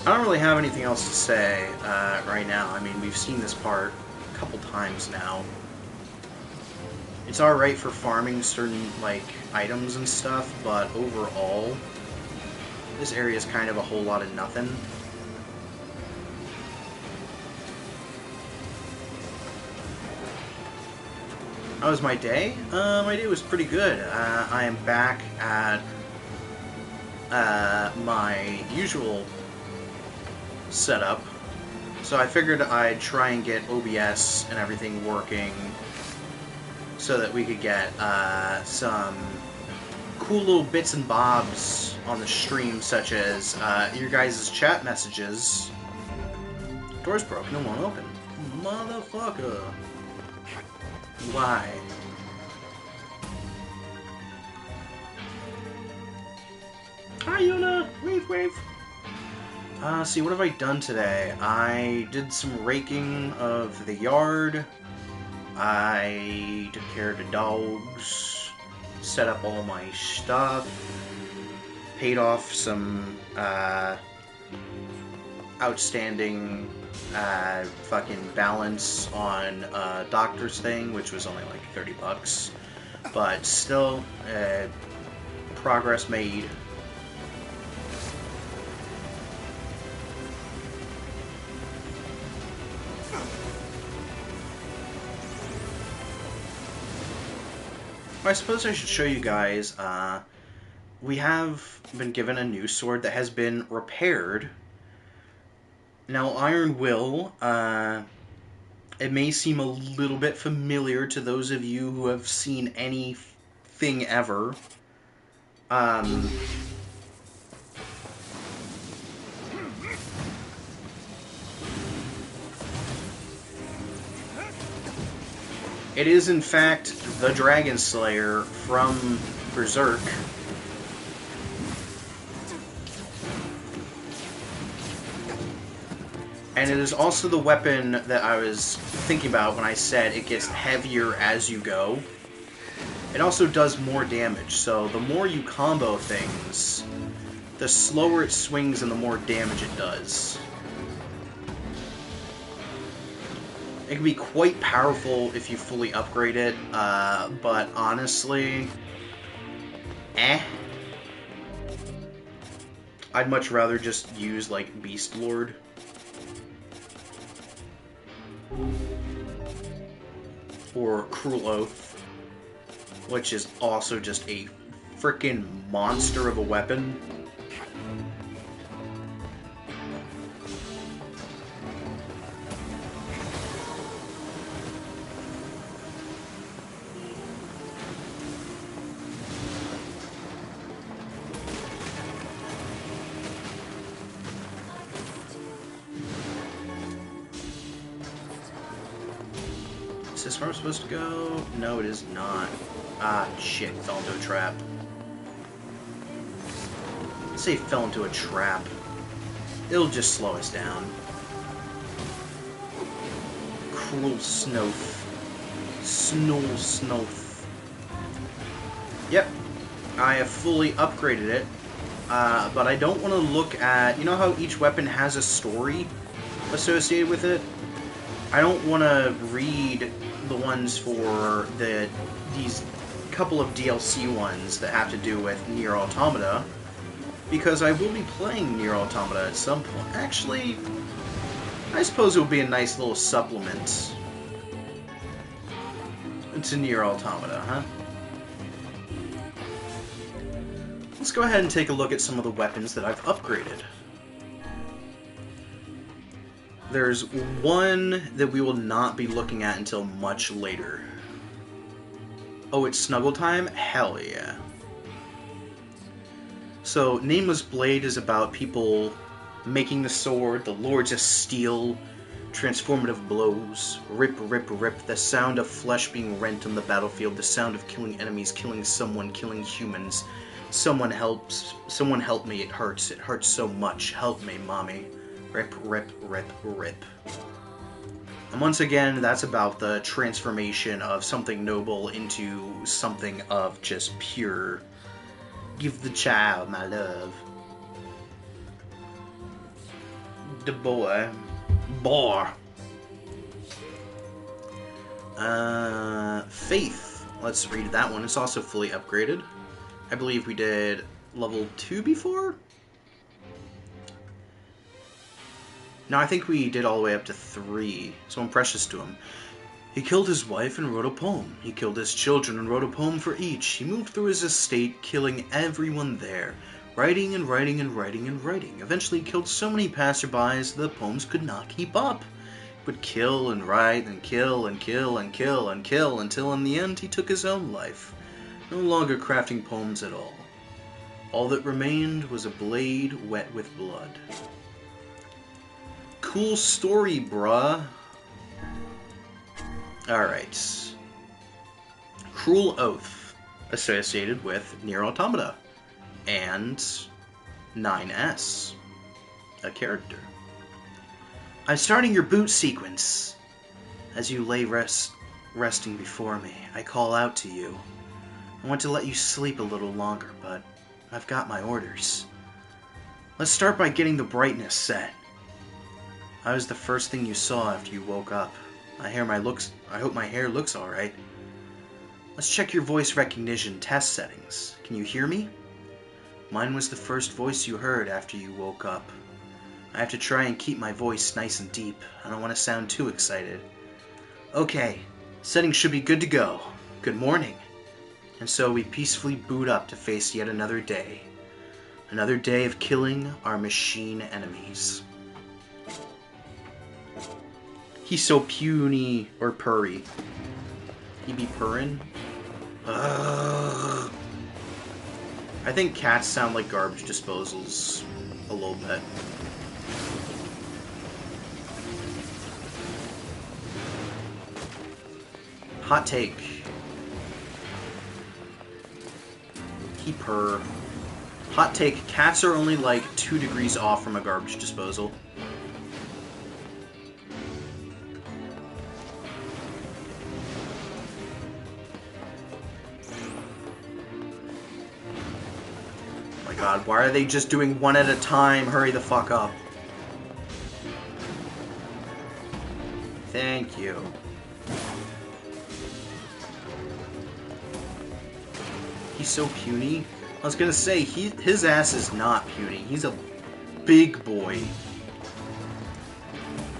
I don't really have anything else to say right now. I mean, we've seen this part a couple times now. It's alright for farming certain, like, items and stuff, but overall, this area is kind of a whole lot of nothing. How was my day? My day was pretty good. I am back at my usual setup, so I figured I'd try and get OBS and everything working so that we could get some cool little bits and bobs on the stream, such as your guys' chat messages. Door's broken, it won't open. Motherfucker. Why? Hi, Yuna! Wave, wave! See, what have I done today? I did some raking of the yard. I took care of the dogs. Set up all my stuff. Paid off some, outstanding, fucking balance on a doctor's thing, which was only like 30 bucks. But still, progress made. I suppose I should show you guys, we have been given a new sword that has been repaired. Now, Iron Will, it may seem a little bit familiar to those of you who have seen anything ever. It is, in fact, the Dragon Slayer from Berserk. And it is also the weapon that I was thinking about when I said it gets heavier as you go. It also does more damage, so the more you combo things, the slower it swings and the more damage it does. It can be quite powerful if you fully upgrade it, but honestly, I'd much rather just use, like, Beast Lord. Or Cruel Oath, which is also just a frickin' monster of a weapon. Is this where I'm supposed to go? No, it is not. Ah, shit. Fell into a trap. Let's say fell into a trap. It'll just slow us down. Cruel Snowth. Snowth. Yep. I have fully upgraded it. But I don't want to look at... You know how each weapon has a story associated with it? I don't want to read the ones for these couple of DLC ones that have to do with Nier Automata, because I will be playing Nier Automata at some point. Actually, I suppose it would be a nice little supplement to Nier Automata, huh? Let's go ahead and take a look at some of the weapons that I've upgraded. There's one that we will not be looking at until much later. Oh, it's snuggle time? Hell yeah. So, Nameless Blade is about people making the sword, the Lords of Steel, transformative blows, rip, rip, rip, the sound of flesh being rent on the battlefield, the sound of killing enemies, killing someone, killing humans. Someone help me, it hurts so much, help me, mommy. Rip, rip, rip, rip. And once again, that's about the transformation of something noble into something of just pure, give the child my love. The boy. Faith. Let's read that one. It's also fully upgraded. I believe we did level 2 before? No, I think we did all the way up to 3. So I'm precious to him. He killed his wife and wrote a poem. He killed his children and wrote a poem for each. He moved through his estate, killing everyone there. Writing and writing and writing and writing. Eventually he killed so many passerbys the poems could not keep up. He would kill and write and kill and kill and kill and kill until in the end he took his own life. No longer crafting poems at all. All that remained was a blade wet with blood. Cool story, bruh. Alright. Cruel Oath, associated with Nier Automata. And 9S, a character. I'm starting your boot sequence. As you lay resting before me, I call out to you. I want to let you sleep a little longer, but I've got my orders. Let's start by getting the brightness set. I was the first thing you saw after you woke up. I hope my hair looks alright. Let's check your voice recognition test settings. Can you hear me? Mine was the first voice you heard after you woke up. I have to try and keep my voice nice and deep. I don't want to sound too excited. Okay, settings should be good to go. Good morning. And so we peacefully boot up to face yet another day. Another day of killing our machine enemies. He's so puny, or purry. He be purrin'? Ugh. I think cats sound like garbage disposals a little bit. Hot take. He purr. Hot take, cats are only like 2 degrees off from a garbage disposal. God, why are they just doing one at a time? Hurry the fuck up. Thank you. He's so puny. I was gonna say, his ass is not puny. He's a big boy.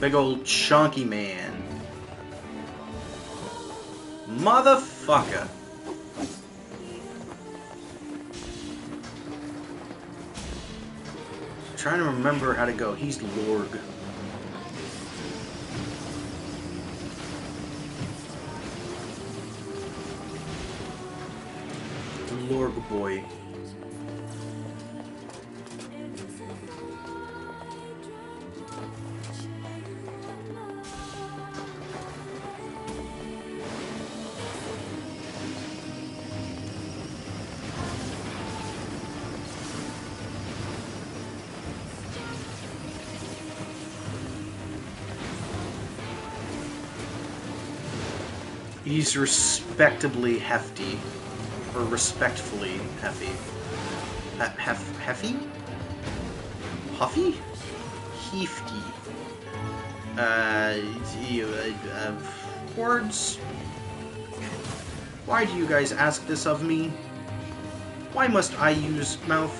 Big old chunky man. Motherfucker. Trying to remember how to go. He's Lorg. Lorg boy. He's respectably hefty. Or respectfully hefty. Heffy? Huffy? Hefty. Words? Why do you guys ask this of me? Why must I use mouth?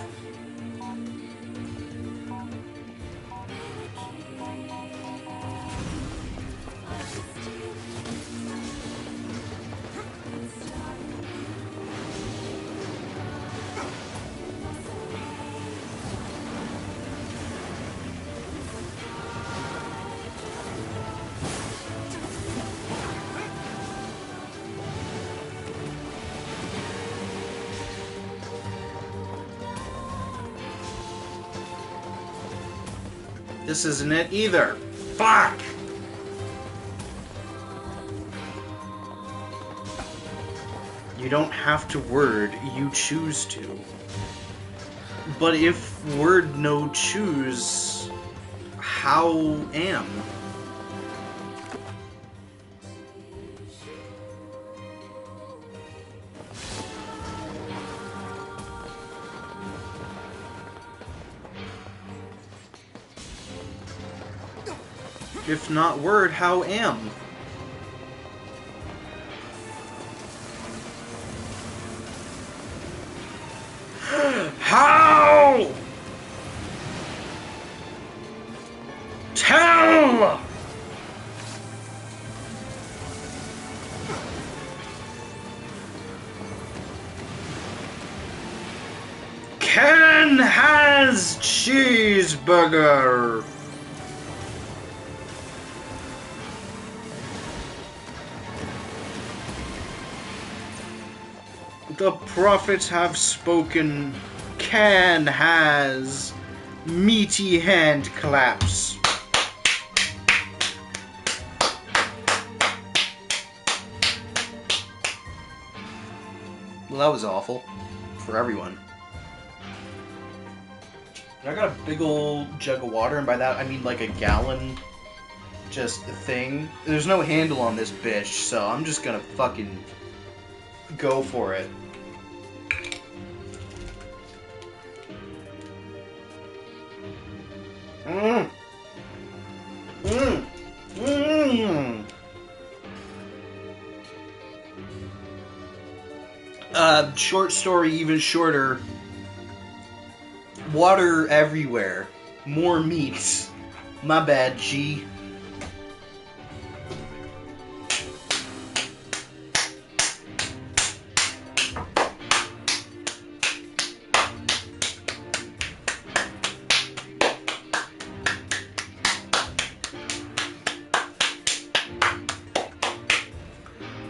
This isn't it either. Fuck! You don't have to word, you choose to. But if word no choose, how am? If not word, how am? How? Tell! Ken has cheeseburger. The prophets have spoken. Can has meaty hand claps. Well, that was awful for everyone. I got a big old jug of water, and by that I mean like a gallon, just a thing. There's no handle on this bitch, so I'm just gonna fucking go for it. Mmm. Mmm. Mmm. Short story, even shorter. Water everywhere. More meats. My bad, G.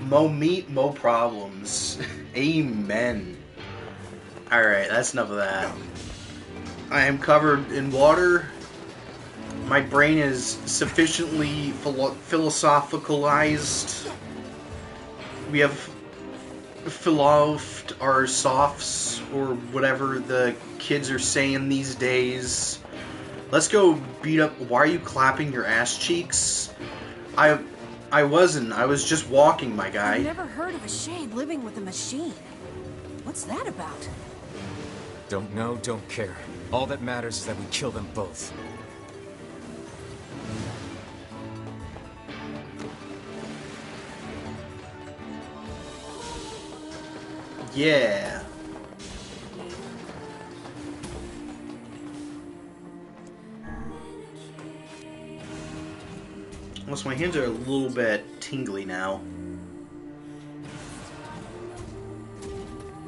Mo meat, mo problems. Amen. Alright, that's enough of that. I am covered in water. My brain is sufficiently philosophicalized. We have philosophed our softs, or whatever the kids are saying these days. Let's go beat up. Why are you clapping your ass cheeks? I wasn't. I was just walking, my guy. I've never heard of a shade living with a machine. What's that about? Don't know, don't care. All that matters is that we kill them both. Yeah. Unless my hands are a little bit tingly now.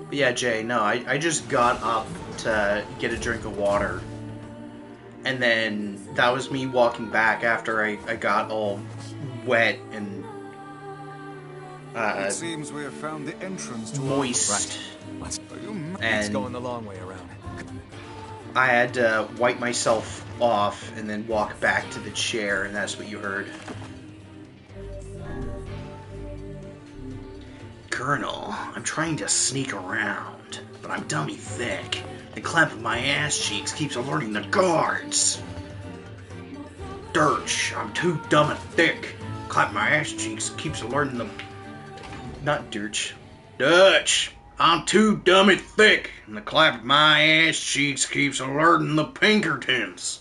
But yeah, Jay, no, I just got up to get a drink of water. And then that was me walking back after I got all wet and it seems we have found the entrance to moist. Let's And go in the long way around. I had to wipe myself off and then walk back to the chair, and that's what you heard. Colonel, I'm trying to sneak around, but I'm dummy thick. The clamp of my ass cheeks keeps alerting the guards. Dirch, I'm too dumb and thick. Clamp of my ass cheeks keeps alerting them. Not Dirch. Dutch, I'm too dumb and thick, and the clap of my ass cheeks keeps alerting the Pinkertons.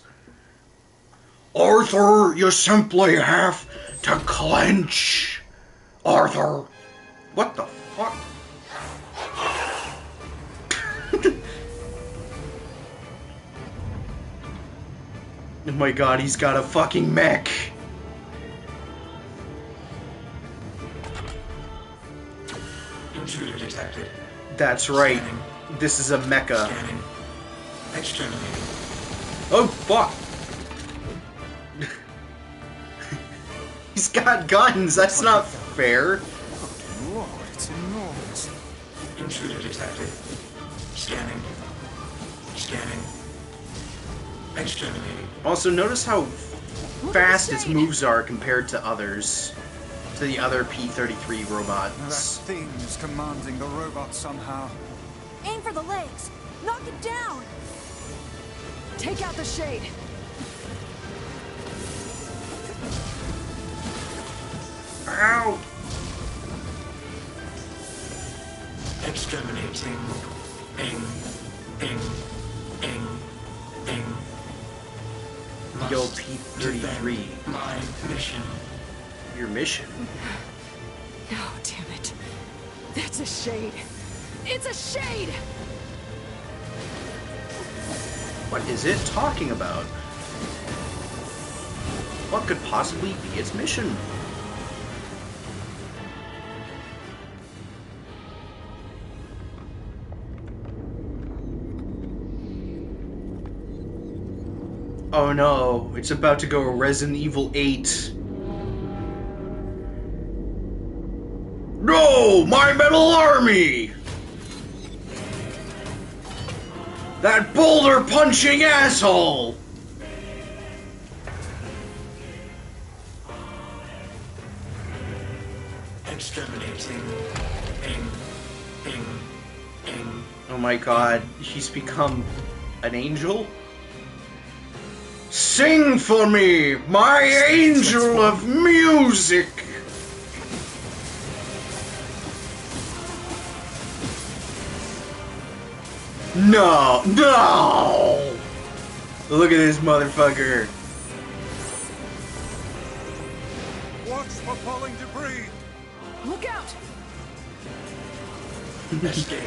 Arthur, you simply have to clench. Arthur. What the fuck? Oh my god, he's got a fucking mech. Intruder detected. That's right. Scanning. This is a mecha. Scanning. Exterminating. Oh fuck. He's got guns. That's not fair. Lord, it's enormous. Intruder detected. Scanning. Scanning. Exterminating. Also, notice how fast its moves are compared to others. To the other P-33 That robots. thing is commanding the robot somehow. Aim for the legs! Knock it down! Take out the shade. Ow! Exterminating. Ing. Ing. Ing. Ing. Yo, Must P-33. defend my mission. Your mission? Oh, damn it. That's a shade. It's a shade! What is it talking about? What could possibly be its mission? Oh no, it's about to go Resident Evil 8. No! My Metal Army! That boulder punching asshole! Exterminating. Ing. Ing. Ing. Oh my god, he's become an angel? Sing for me, my angel of music! No! No! Look at this motherfucker. Watch for falling debris. Look out! Escape.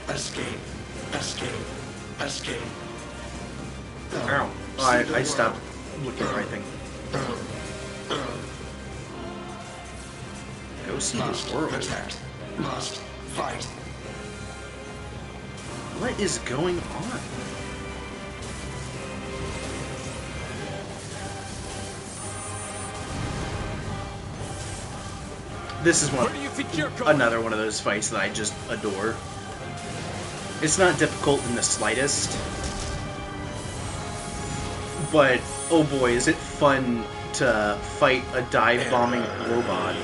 Escape. Escape. Escape. Ow. Oh, I stopped looking at the right thing. Go see Must the world. protect. Must fight. What is going on? 'This is Where do you think you're going? another one of those fights that I just adore. It's not difficult in the slightest, but oh boy, is it fun to fight a dive-bombing robot.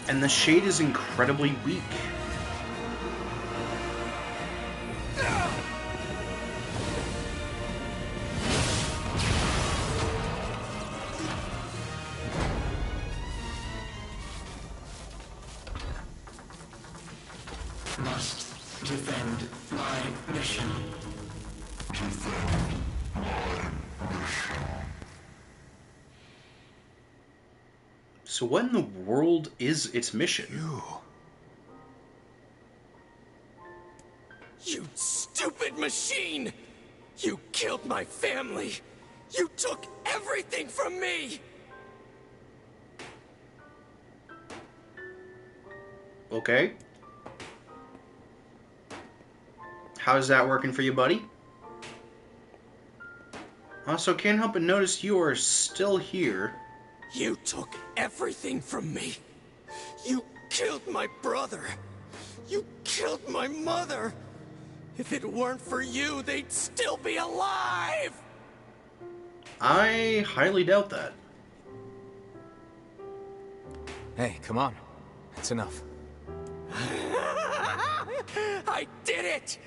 And the shade is incredibly weak. Must defend my mission. So what in the world is its mission? You stupid machine! You killed my family! You took everything from me! Okay. How's that working for you, buddy? Also, can't help but notice you are still here. You took everything from me. You killed my brother. You killed my mother. If it weren't for you, they'd still be alive! I highly doubt that. Hey, come on. That's enough. I did it!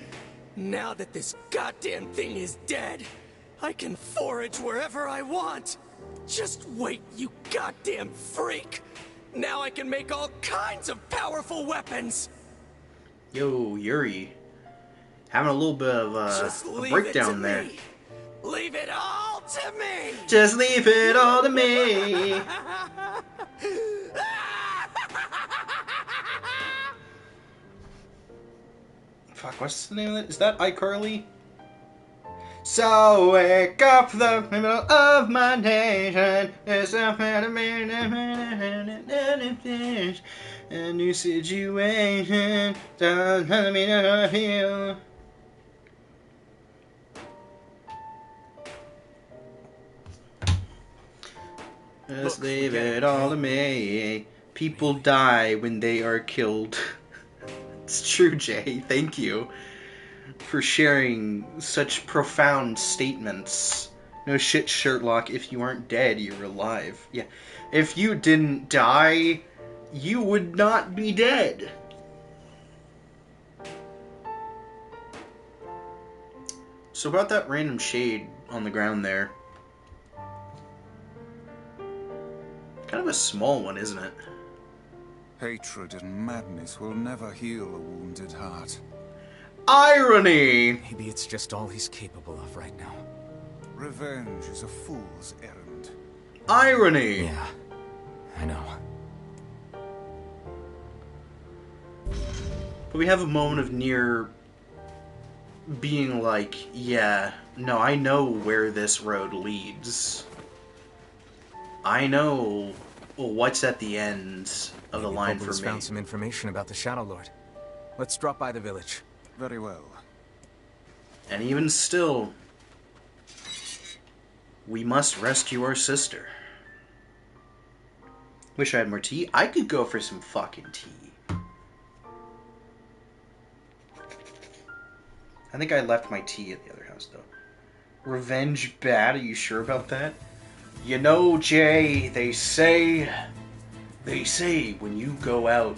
Now that this goddamn thing is dead, I can forage wherever I want. Just wait, you goddamn freak! Now I can make all kinds of powerful weapons! Yo, Yuri. Having a little bit of Just a leave breakdown it to there. me. Leave it all to me! Just leave it all to me. Fuck, what's the name of it? Is that iCarly? So wake up the middle of my nation. There's a new situation. Don't tell me how I feel. Just leave it all to me. People die when they are killed. It's true, Jay. Thank you for sharing such profound statements. No shit, Sherlock. If you aren't dead, you're alive. Yeah. If you didn't die, you would not be dead. So about that random shade on the ground there. Kind of a small one, isn't it? Hatred and madness will never heal a wounded heart. Irony! Maybe it's just all he's capable of right now. Revenge is a fool's errand. Irony! Yeah, I know. But we have a moment of Nier being like, yeah, no, I know where this road leads. I know what's at the end of the line for me. Found some information about the Shadow Lord. Let's drop by the village. Very well. And even still, we must rescue our sister. Wish I had more tea. I could go for some fucking tea. I think I left my tea at the other house, though. Revenge bad? Are you sure about that? You know, Jay, they say when you go out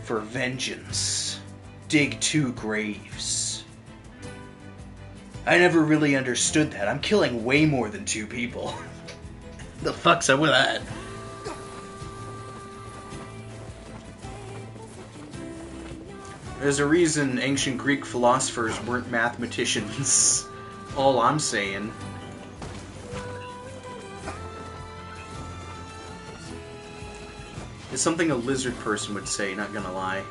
for vengeance, dig 2 graves. I never really understood that. I'm killing way more than 2 people. The fuck's up with that? There's a reason ancient Greek philosophers weren't mathematicians. All I'm saying. It's something a lizard person would say, not gonna lie.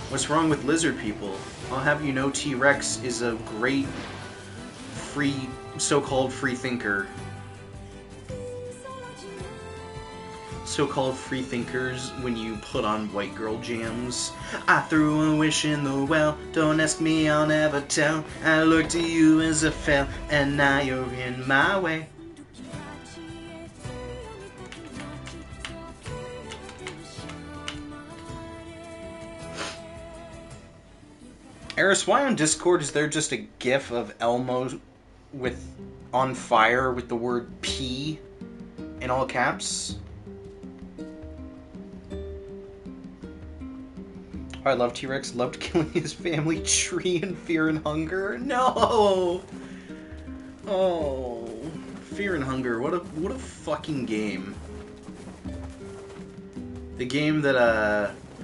What's wrong with lizard people? I'll have you know T-Rex is a great so-called free thinker. So-called free thinkers when you put on white girl jams. I threw a wish in the well, don't ask me, I'll never tell. I looked to you as a fell, and now you're in my way. Eris, why on Discord is there just a gif of Elmo on fire with the word P in all caps? I love T-Rex, loved killing his family tree in Fear and Hunger. No! Oh, Fear and Hunger, what a fucking game. The game that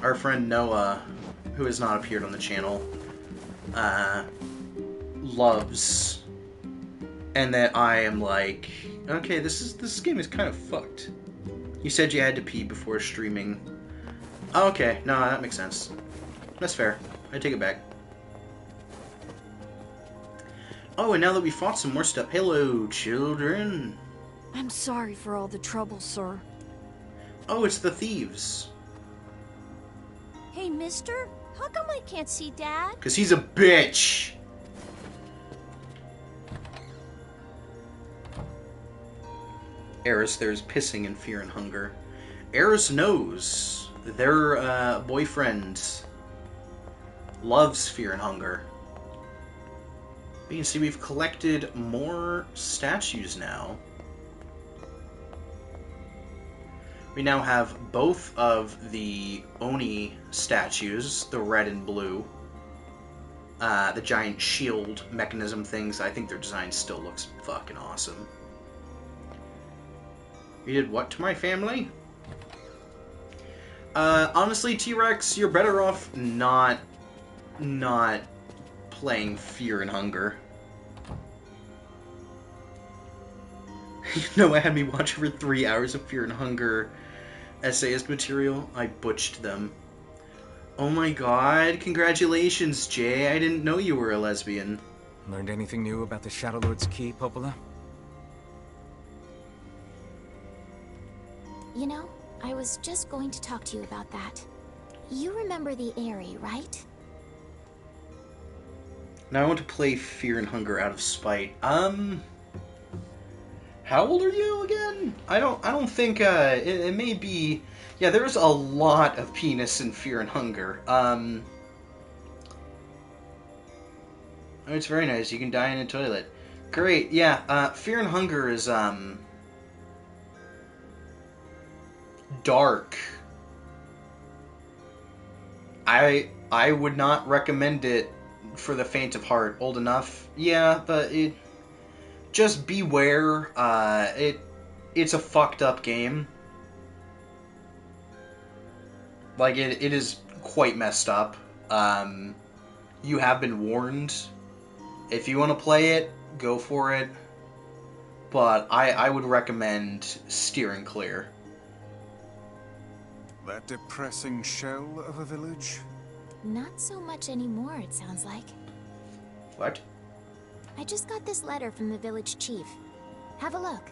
our friend Noah, who has not appeared on the channel, loves, and that I am like, okay, this game is kind of fucked. You said you had to pee before streaming. Oh, okay, no, that makes sense. That's fair. I take it back. Oh, and now that we fought some more stuff, hello, children. I'm sorry for all the trouble, sir. Oh, it's the thieves. Hey, mister, how come I can't see Dad? Because he's a bitch. Eris, there's pissing in Fear and Hunger. Eris knows their boyfriend loves Fear and Hunger. But you can see we've collected more statues now. We now have both of the Oni statues, the red and blue. The giant shield mechanism things. I think their design still looks fucking awesome. You did what to my family? Honestly, T-Rex, you're better off not playing Fear and Hunger. You know, I had me watch over 3 hours of Fear and Hunger essayist material. I butched them. Oh my god, congratulations, Jay. I didn't know you were a lesbian. Learned anything new about the Shadow Lord's key, Popola? You know, I was just going to talk to you about that. You remember the Aerie, right? Now I want to play Fear and Hunger out of spite. How old are you again? I don't think, it may be... Yeah, there's a lot of penis in Fear and Hunger. Oh, it's very nice. You can die in a toilet. Great, yeah, Fear and Hunger is, dark. I would not recommend it for the faint of heart. Old enough? Yeah, but it... Just beware, it's a fucked up game. Like, it is quite messed up. You have been warned. If you want to play it, go for it. But I would recommend steering clear. That depressing shell of a village? Not so much anymore, it sounds like. What? I just got this letter from the village chief. Have a look.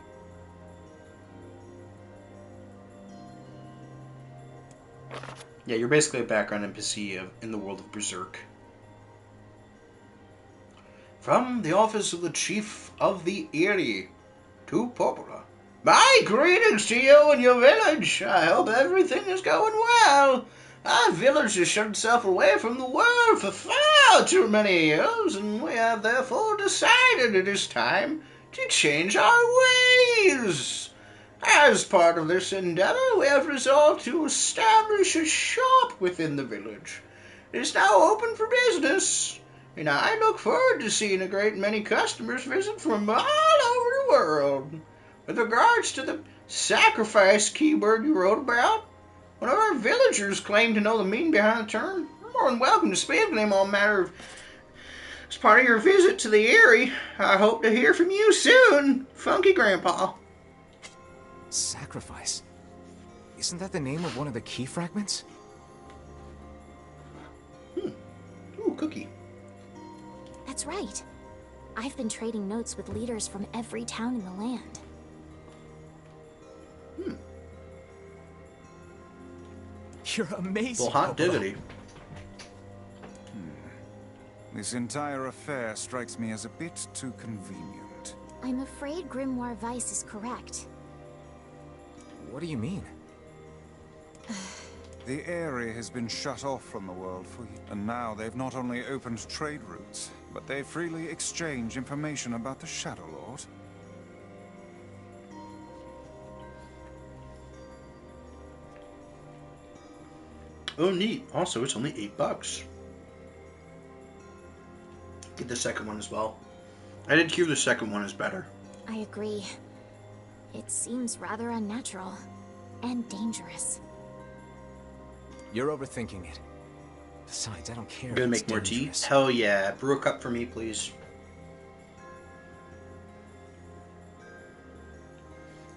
Yeah, you're basically a background NPC in the world of Berserk. From the office of the Chief of the Aerie to Popola. My greetings to you and your village. I hope everything is going well. Our village has shut itself away from the world for far too many years, and we have therefore decided it is time to change our ways. As part of this endeavor, we have resolved to establish a shop within the village. It is now open for business, and I look forward to seeing a great many customers visit from all over the world. With regards to the sacrifice keyword you wrote about, one of our villagers claimed to know the meaning behind the term. You're more than welcome to speak with him on matter of... As part of your visit to the Aerie, I hope to hear from you soon, Funky Grandpa. Sacrifice? Isn't that the name of one of the key fragments? Ooh, cookie. That's right. I've been trading notes with leaders from every town in the land. You're amazing. Well, hot diggity. This entire affair strikes me as a bit too convenient. I'm afraid Grimoire Weiss is correct. What do you mean? The area has been shut off from the world for years, and now they've not only opened trade routes, but they freely exchange information about the Shadow Lord. Oh, neat. Also, it's only $8. Get the second one as well. I did hear the second one is better. I agree. It seems rather unnatural and dangerous. You're overthinking it. Besides, I don't care. I'm gonna make more tea? Hell yeah. Brew a cup for me, please.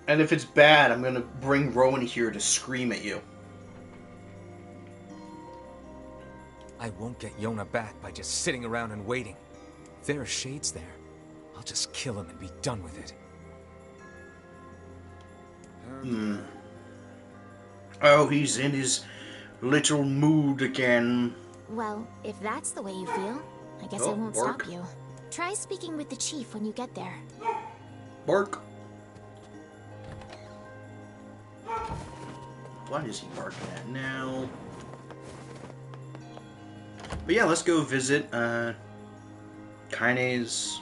And if it's bad, I'm gonna bring Rowan here to scream at you. I won't get Yona back by just sitting around and waiting. If there are shades there, I'll just kill him and be done with it. Oh, he's in his little mood again. Well, if that's the way you feel, I guess I won't bark. stop you. Try speaking with the chief when you get there. Bark. What is he barking at now? But yeah, let's go visit Kaine's.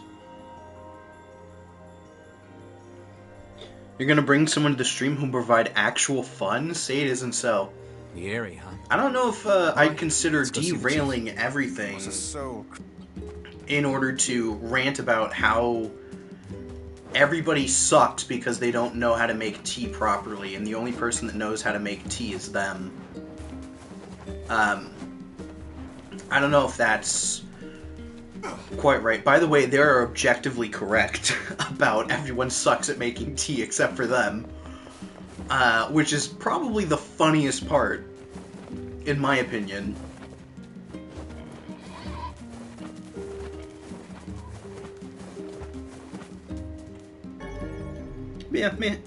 You're gonna bring someone to the stream who provide actual fun? Say it isn't so. The area, huh? I don't know if I'd consider derailing everything in order to rant about how everybody sucks because they don't know how to make tea properly, and the only person that knows how to make tea is them. I don't know if that's quite right. By the way, they're objectively correct about everyone sucks at making tea except for them. Which is probably the funniest part, in my opinion. Yeah, man.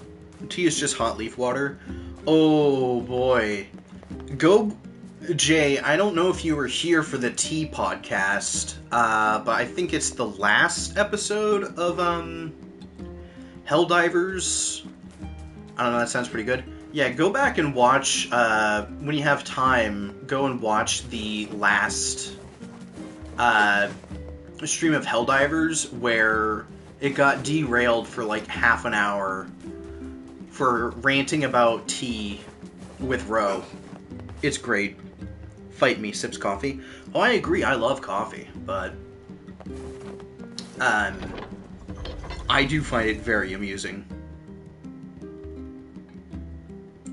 Tea is just hot leaf water. Oh boy. Go, Jay, I don't know if you were here for the tea podcast, but I think it's the last episode of, Helldivers. I don't know, that sounds pretty good. Yeah, go back and watch, when you have time, go and watch the last, stream of Helldivers, where it got derailed for like half an hour for ranting about tea with Ro. It's great. Fight me, sips coffee. Oh, I agree, I love coffee, but I do find it very amusing.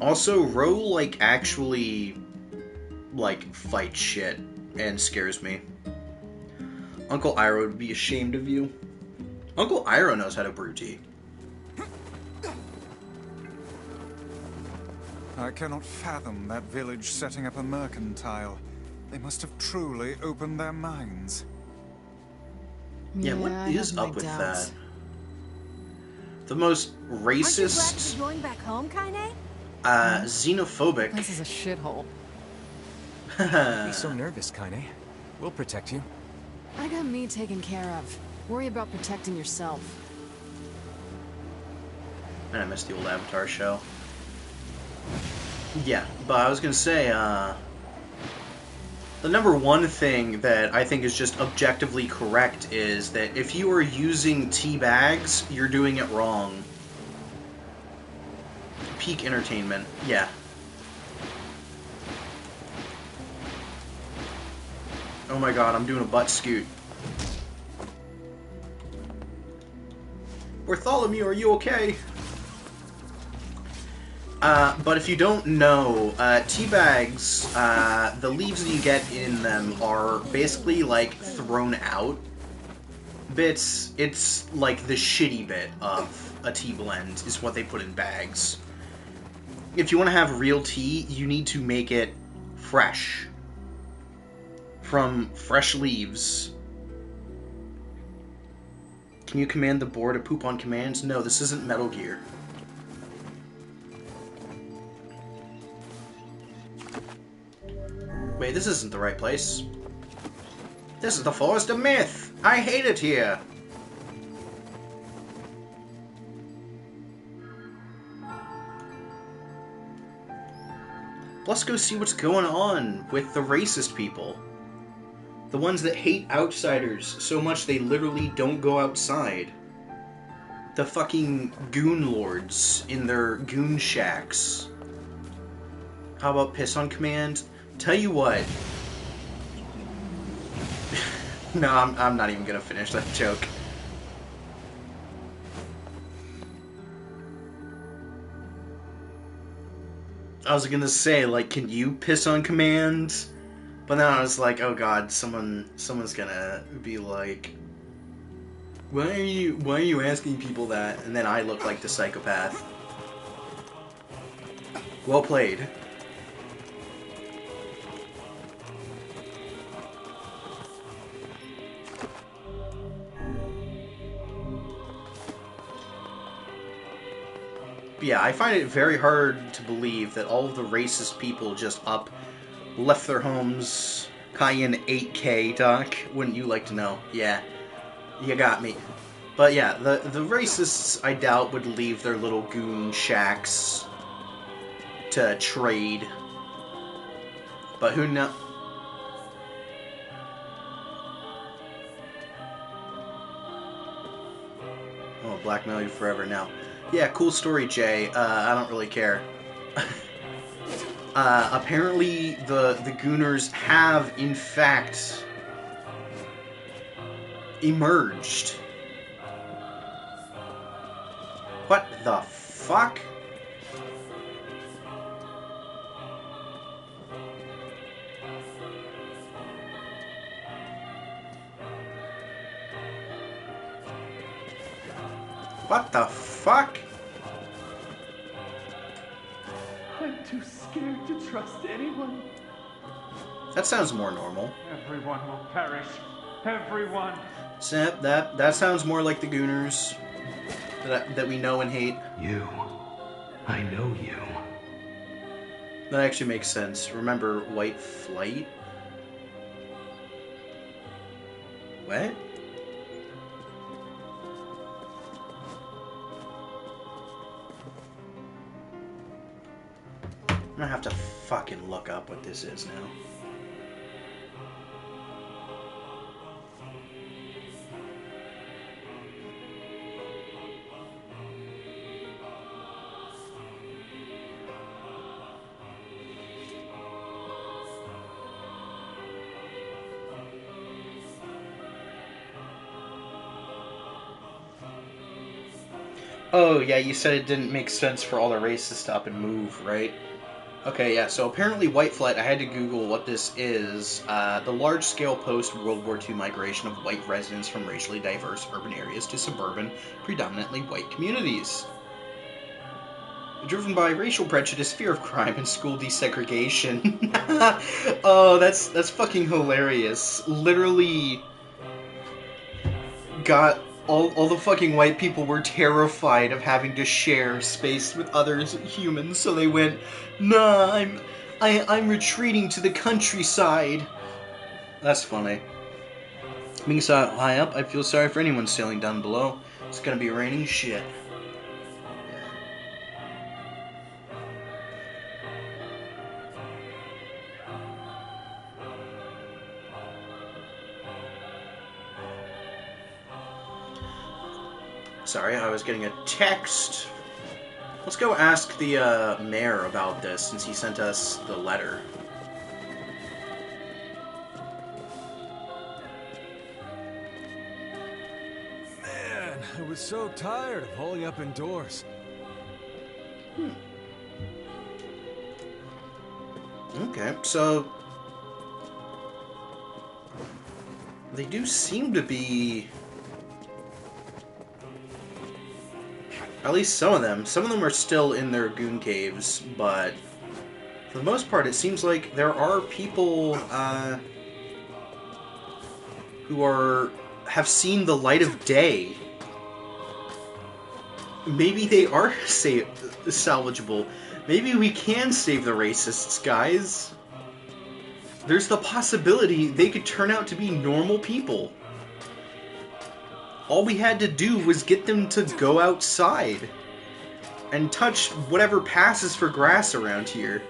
Also, Ro, like, actually, like, fights shit and scares me. Uncle Iroh would be ashamed of you. Uncle Iroh knows how to brew tea. I cannot fathom that village setting up a mercantile. They must have truly opened their minds. Yeah, what is up with that? The most racist, Aren't you glad to be going back home, Kaine? xenophobic. This is a shithole. Don't be so nervous, Kaine. We'll protect you. I got me taken care of. Worry about protecting yourself. And I missed the old Avatar show. Yeah, but I was gonna say, the number one thing that I think is just objectively correct is that if you are using tea bags, you're doing it wrong. Peak entertainment, yeah. Oh my god, I'm doing a butt scoot. Bartholomew, are you okay? But if you don't know, tea bags, the leaves that you get in them are basically, like, thrown out bits. It's, like, the shitty bit of a tea blend is what they put in bags. If you want to have real tea, you need to make it fresh. From fresh leaves. Can you command the boar to poop on commands? No, this isn't Metal Gear. Wait, this isn't the right place. This is the Forest of Myth! I hate it here! Let's go see what's going on with the racist people. The ones that hate outsiders so much they literally don't go outside. The fucking goon lords in their goon shacks. How about piss on command? Tell you what. No, I'm not even gonna finish that joke. I was gonna say, like, can you piss on command? But then I was like, oh god, someone's gonna be like, why are you asking people that? And then I look like the psychopath. Well played. But yeah, I find it very hard to believe that all of the racist people just left their homes. Cayenne 8K, Doc. Wouldn't you like to know? Yeah. You got me. But yeah, the racists, I doubt, would leave their little goon shacks to trade. But who knows? Oh, blackmail you forever now. Yeah, cool story, Jay. I don't really care. Apparently the Gooners have, in fact, emerged. What the fuck? What the fuck? I'm too scared to trust anyone. That sounds more normal. Everyone will perish. Everyone. That sounds more like the Gooners. that we know and hate. You. I know you. That actually makes sense. Remember White Flight? What? I'm gonna have to fucking look up what this is now. Oh, yeah, you said it didn't make sense for all the races to stop and move, right? Okay, yeah, so apparently White Flight, I had to Google what this is. The large-scale post-World War II migration of white residents from racially diverse urban areas to suburban, predominantly white communities. Driven by racial prejudice, fear of crime, and school desegregation. Oh, that's fucking hilarious. Literally got... All the fucking white people were terrified of having to share space with other humans, so they went, nah, I'm retreating to the countryside. That's funny. Being so high up, I feel sorry for anyone sailing down below. It's gonna be raining shit. Sorry, I was getting a text. Let's go ask the mayor about this, since he sent us the letter. Man, I was so tired of holding up indoors. Okay, so... they do seem to be... at least some of them. Some of them are still in their goon caves, but for the most part, it seems like there are people who have seen the light of day. Maybe they are salvageable. Maybe we can save the racists, guys. There's the possibility they could turn out to be normal people. All we had to do was get them to go outside and touch whatever passes for grass around here.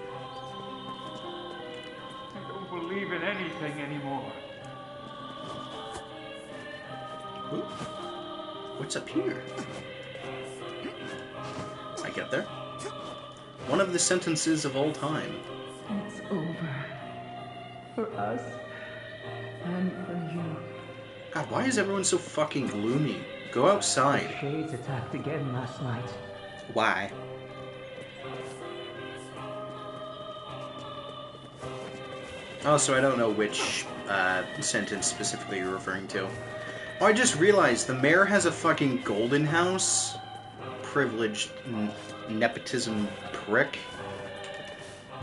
I don't believe in anything anymore. Ooh. What's up here? I get there. One of the sentences of all time. It's over. For us. And for you. God, why is everyone so fucking gloomy? Go outside. The Shades attacked again last night. Why? Also, I don't know which sentence specifically you're referring to. Oh, I just realized the mayor has a fucking golden house. Privileged nepotism prick.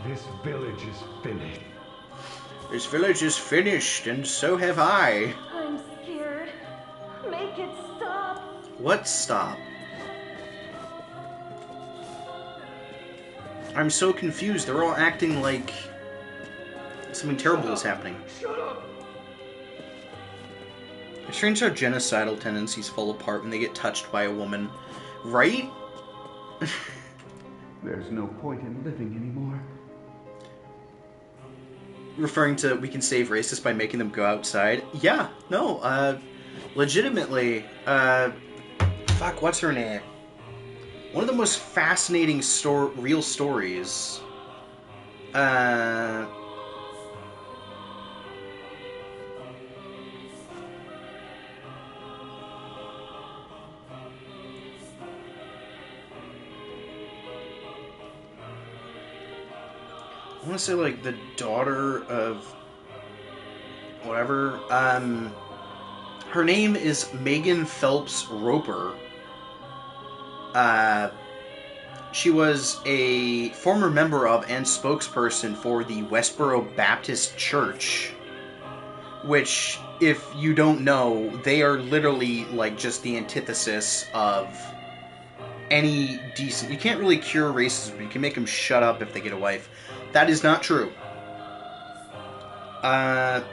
This village is finished. This village is finished, and so have I. I'm scared. Make it stop. What stop? I'm so confused. They're all acting like something terrible is happening. Shut up! It's strange how genocidal tendencies fall apart when they get touched by a woman. Right? There's no point in living anymore. Referring to we can save racists by making them go outside. Yeah, no, legitimately, fuck, what's her name? One of the most fascinating real stories, I want to say, like, the daughter of whatever. Her name is Megan Phelps Roper. She was a former member of and spokesperson for the Westboro Baptist Church, which, if you don't know, they are literally, like, just the antithesis of any decent... You can't really cure racism, but you can make them shut up if they get a wife. That is not true. Her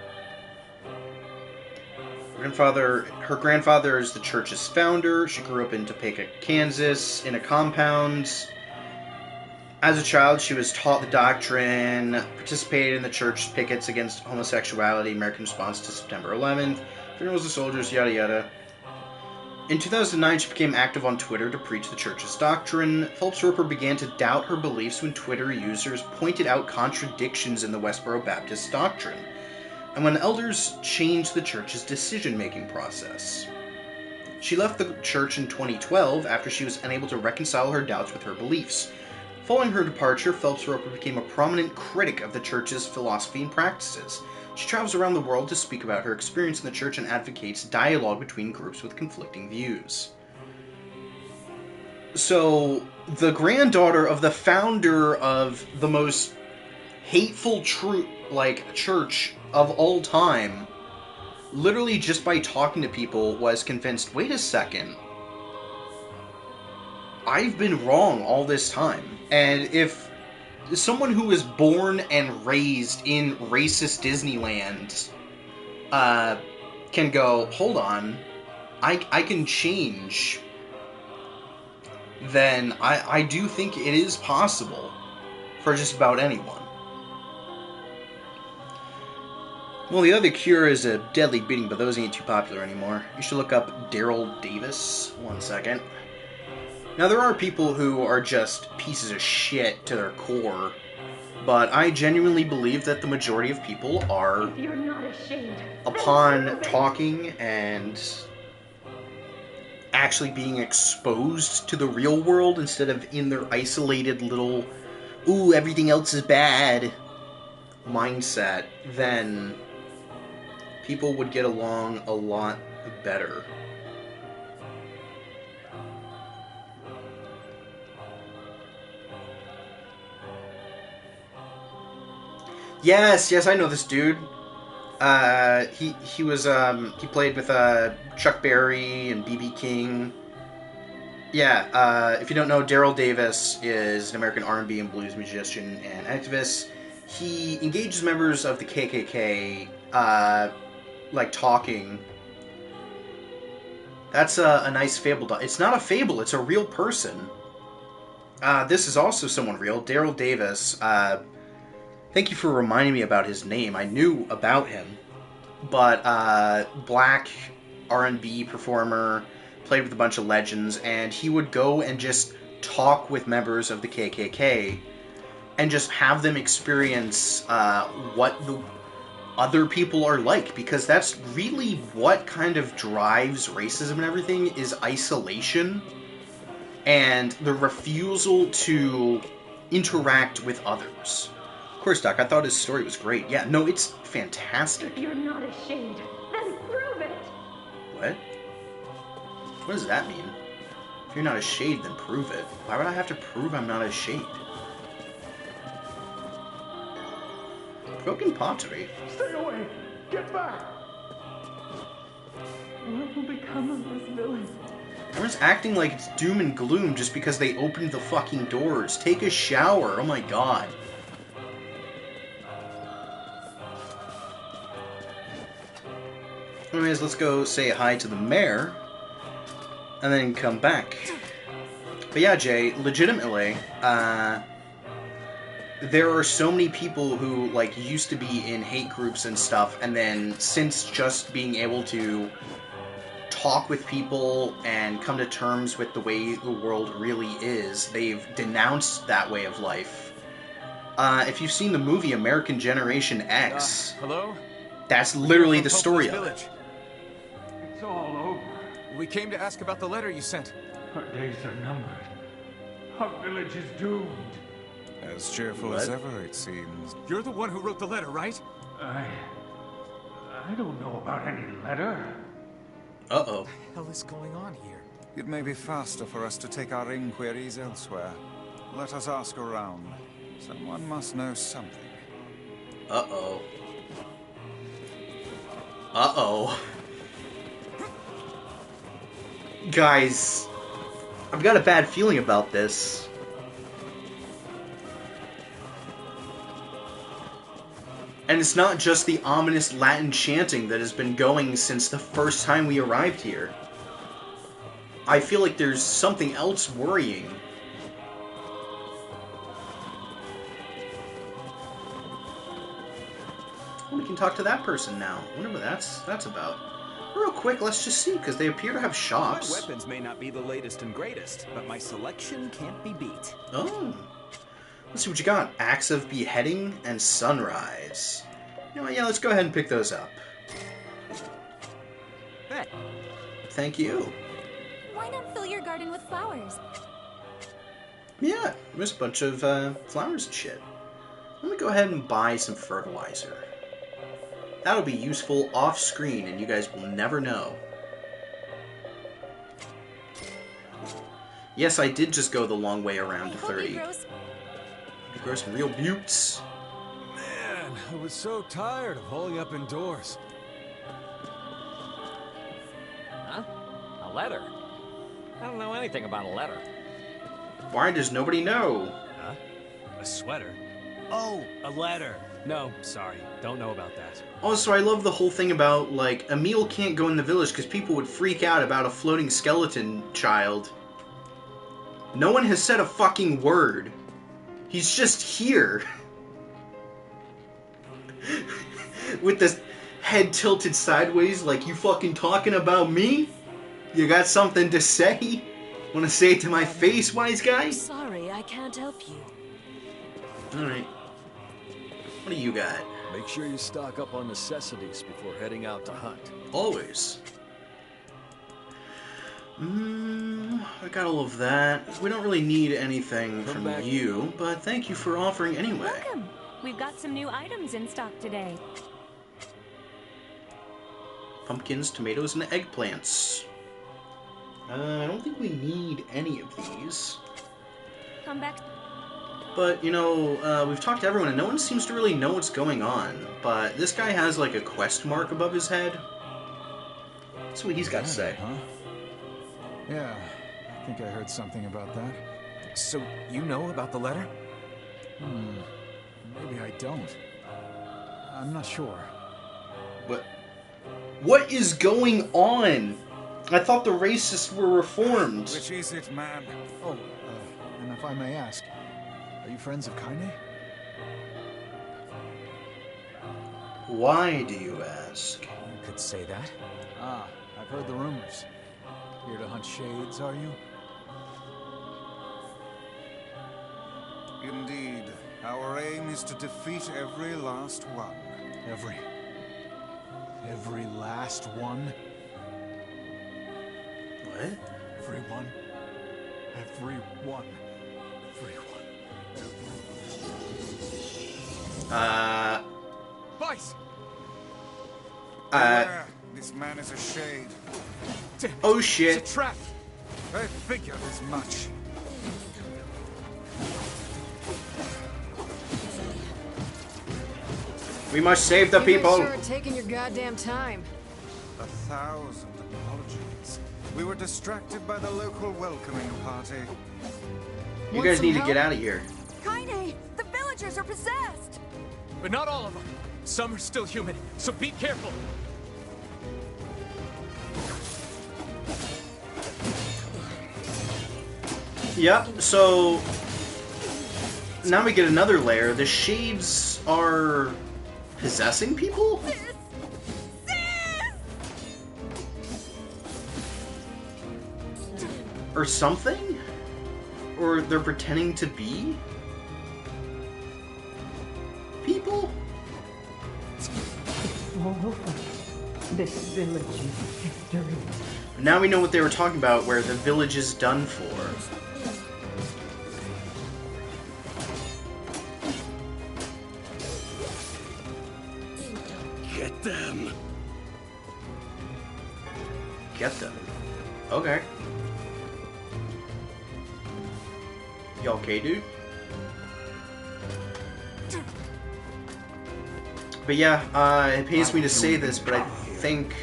grandfather is the church's founder. She grew up in Topeka, Kansas, in a compound. As a child, she was taught the doctrine, participated in the church's pickets against homosexuality, American response to September 11th, funerals of soldiers, yada yada. In 2009, she became active on Twitter to preach the church's doctrine. Phelps Roper began to doubt her beliefs when Twitter users pointed out contradictions in the Westboro Baptist doctrine, and when elders changed the church's decision-making process. She left the church in 2012 after she was unable to reconcile her doubts with her beliefs. Following her departure, Phelps Roper became a prominent critic of the church's philosophy and practices. She travels around the world to speak about her experience in the church and advocates dialogue between groups with conflicting views. So, the granddaughter of the founder of the most hateful church of all time, literally just by talking to people, was convinced, wait a second, I've been wrong all this time. And if someone who was born and raised in racist Disneyland can go, hold on, I can change, then I do think it is possible for just about anyone. Well, the other cure is a deadly beating, but those ain't too popular anymore. You should look up Daryl Davis. One second. Now, there are people who are just pieces of shit to their core, but I genuinely believe that the majority of people are, If you're not ashamed, upon talking and actually being exposed to the real world instead of in their isolated little, ooh, everything else is bad mindset, then people would get along a lot better. Yes, I know this dude. He played with Chuck Berry and B.B. King. Yeah, if you don't know, Daryl Davis is an American R&B and blues musician and activist. He engages members of the KKK, talking. That's a nice fable. It's not a fable, it's a real person. This is also someone real, Daryl Davis. Thank you for reminding me about his name. I knew about him. But, black R&B performer, played with a bunch of legends, and he would go and just talk with members of the KKK and just have them experience what the other people are like, because that's really what kind of drives racism and everything, is isolation and the refusal to interact with others. Of course, Doc, I thought his story was great. Yeah, no, it's fantastic. If you're not ashamed, then prove it! What? What does that mean? If you're not ashamed, then prove it. Why would I have to prove I'm not ashamed? Broken pottery? Stay away! Get back! What will become of this village? Everyone's acting like it's doom and gloom just because they opened the fucking doors. Take a shower. Oh my god. Anyways, let's go say hi to the mayor, and then come back. But yeah, Jay, legitimately, there are so many people who, used to be in hate groups and stuff, and then since just being able to talk with people and come to terms with the way the world really is, they've denounced that way of life. If you've seen the movie American Generation X, hello? That's literally the story of it. It's all over. We came to ask about the letter you sent. Our days are numbered. Our village is doomed. As cheerful as ever, it seems. You're the one who wrote the letter, right? I don't know about any letter. Uh-oh. What the hell is going on here? It may be faster for us to take our inquiries elsewhere. Let us ask around. Someone must know something. Uh-oh. Uh-oh. Guys, I've got a bad feeling about this. And it's not just the ominous Latin chanting that has been going since the first time we arrived here. I feel like there's something else worrying. Oh, we can talk to that person now. I wonder what that's about. Real quick, let's just see, because they appear to have shops. My weapons may not be the latest and greatest, but my selection can't be beat. Oh. Let's see what you got. Axe of Beheading and Sunrise. You know what, yeah, let's go ahead and pick those up. Hey. Thank you. Why not fill your garden with flowers? Yeah, there's a bunch of flowers and shit. Let me go ahead and buy some fertilizer. That'll be useful off-screen, and you guys will never know. Yes, I did just go the long way around to 30. Grow some real buttes. Man, I was so tired of holding up indoors. Huh? A letter? I don't know anything about a letter. Why does nobody know? Huh? A sweater? Oh, a letter. No, sorry. Don't know about that. Also, I love the whole thing about, like, Emil can't go in the village because people would freak out about a floating skeleton child. No one has said a fucking word. He's just here. With this head tilted sideways like, you fucking talking about me? You got something to say? Want to say it to my face, wise guy? Sorry, I can't help you. Alright. What do you got? Make sure you stock up on necessities before heading out to hunt. Always. I got all of that. We don't really need anything from you, but thank you for offering anyway. Welcome. We've got some new items in stock today. Pumpkins, tomatoes, and eggplants. I don't think we need any of these. Come back. But, you know, we've talked to everyone, and no one seems to really know what's going on. But this guy has, like, a quest mark above his head. That's what he's got to say. Huh? Yeah, I think I heard something about that. So, you know about the letter? Maybe I don't. I'm not sure. What is going on? I thought the racists were reformed. Which is it, man? Oh, and if I may ask, are you friends of Kaine? Why do you ask? You could say that. Ah, I've heard the rumors. Here to hunt shades, are you? Indeed. Our aim is to defeat every last one. Every last one? What? Everyone. Vice! This man is a shade. Oh shit. It's a trap! I figured as much. We must save the people. You guys sure are taking your goddamn time. 1,000 apologies. We were distracted by the local welcoming party. You guys need to get out of here. Kaine, the villagers are possessed. But not all of them. Some are still human, so be careful. Yep, so now we get another layer. The shades are possessing people? Or something? Or they're pretending to be people? This village's history. Now we know what they were talking about, where the village is done for. Get them. Get them. Okay. You okay, dude? But yeah, it pains me to say this, but I think...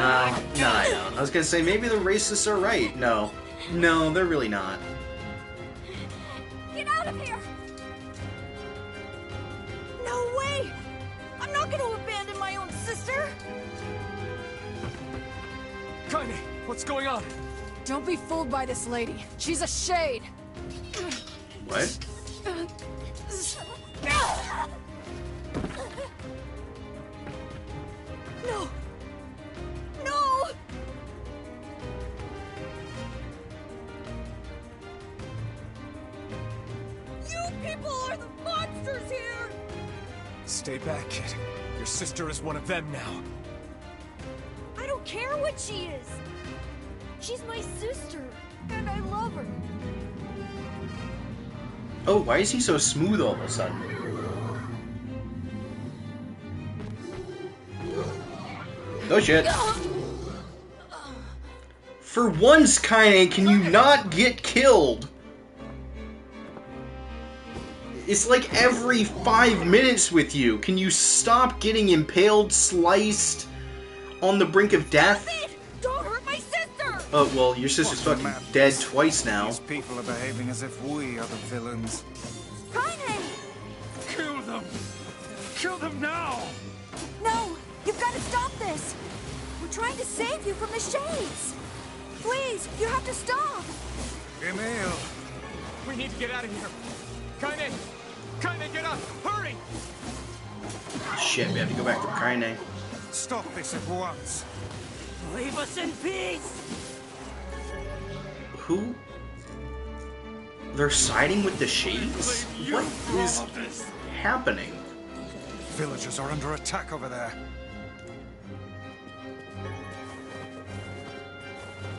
No, I don't. I was gonna say, maybe the racists are right. No. No, they're really not. Get out of here! No way! I'm not gonna abandon my own sister! Kaine, what's going on? Don't be fooled by this lady. She's a shade. What? No! No! You people are the monsters here! Stay back, kid. Your sister is one of them now. I don't care what she is! She's my sister, and I love her. Oh, why is he so smooth all of a sudden? Oh shit. For once, Kaine, can you not get killed? It's like every 5 minutes with you. Can you stop getting impaled, sliced, on the brink of death? Don't hurt my sister! Oh, well, your sister's fucking dead twice now. These people are behaving as if we are the villains. Kaine! Kill them! Kill them now! No! You've got to stop this! We're trying to save you from the Shades! Please, you have to stop! Emil! We need to get out of here. Kaine! Kaine, get up! Hurry! Shit, we have to go back to Kaine. Stop this at once! Leave us in peace! Who? They're siding with the Shades? What is happening? Villagers are under attack over there.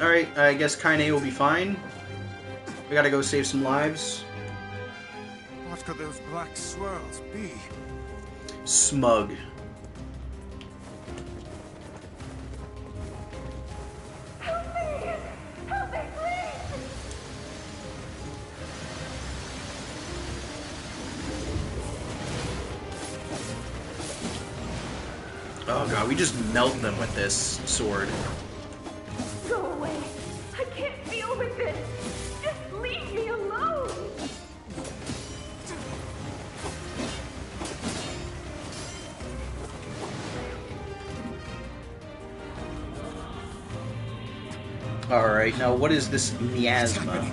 Alright, I guess Kaine will be fine. We gotta go save some lives. What could those black swirls be? Smug. Help me! Help me, please! Oh god, we just melt them with this sword. Go away! I can't deal with this! Just leave me alone! Alright, now what is this miasma?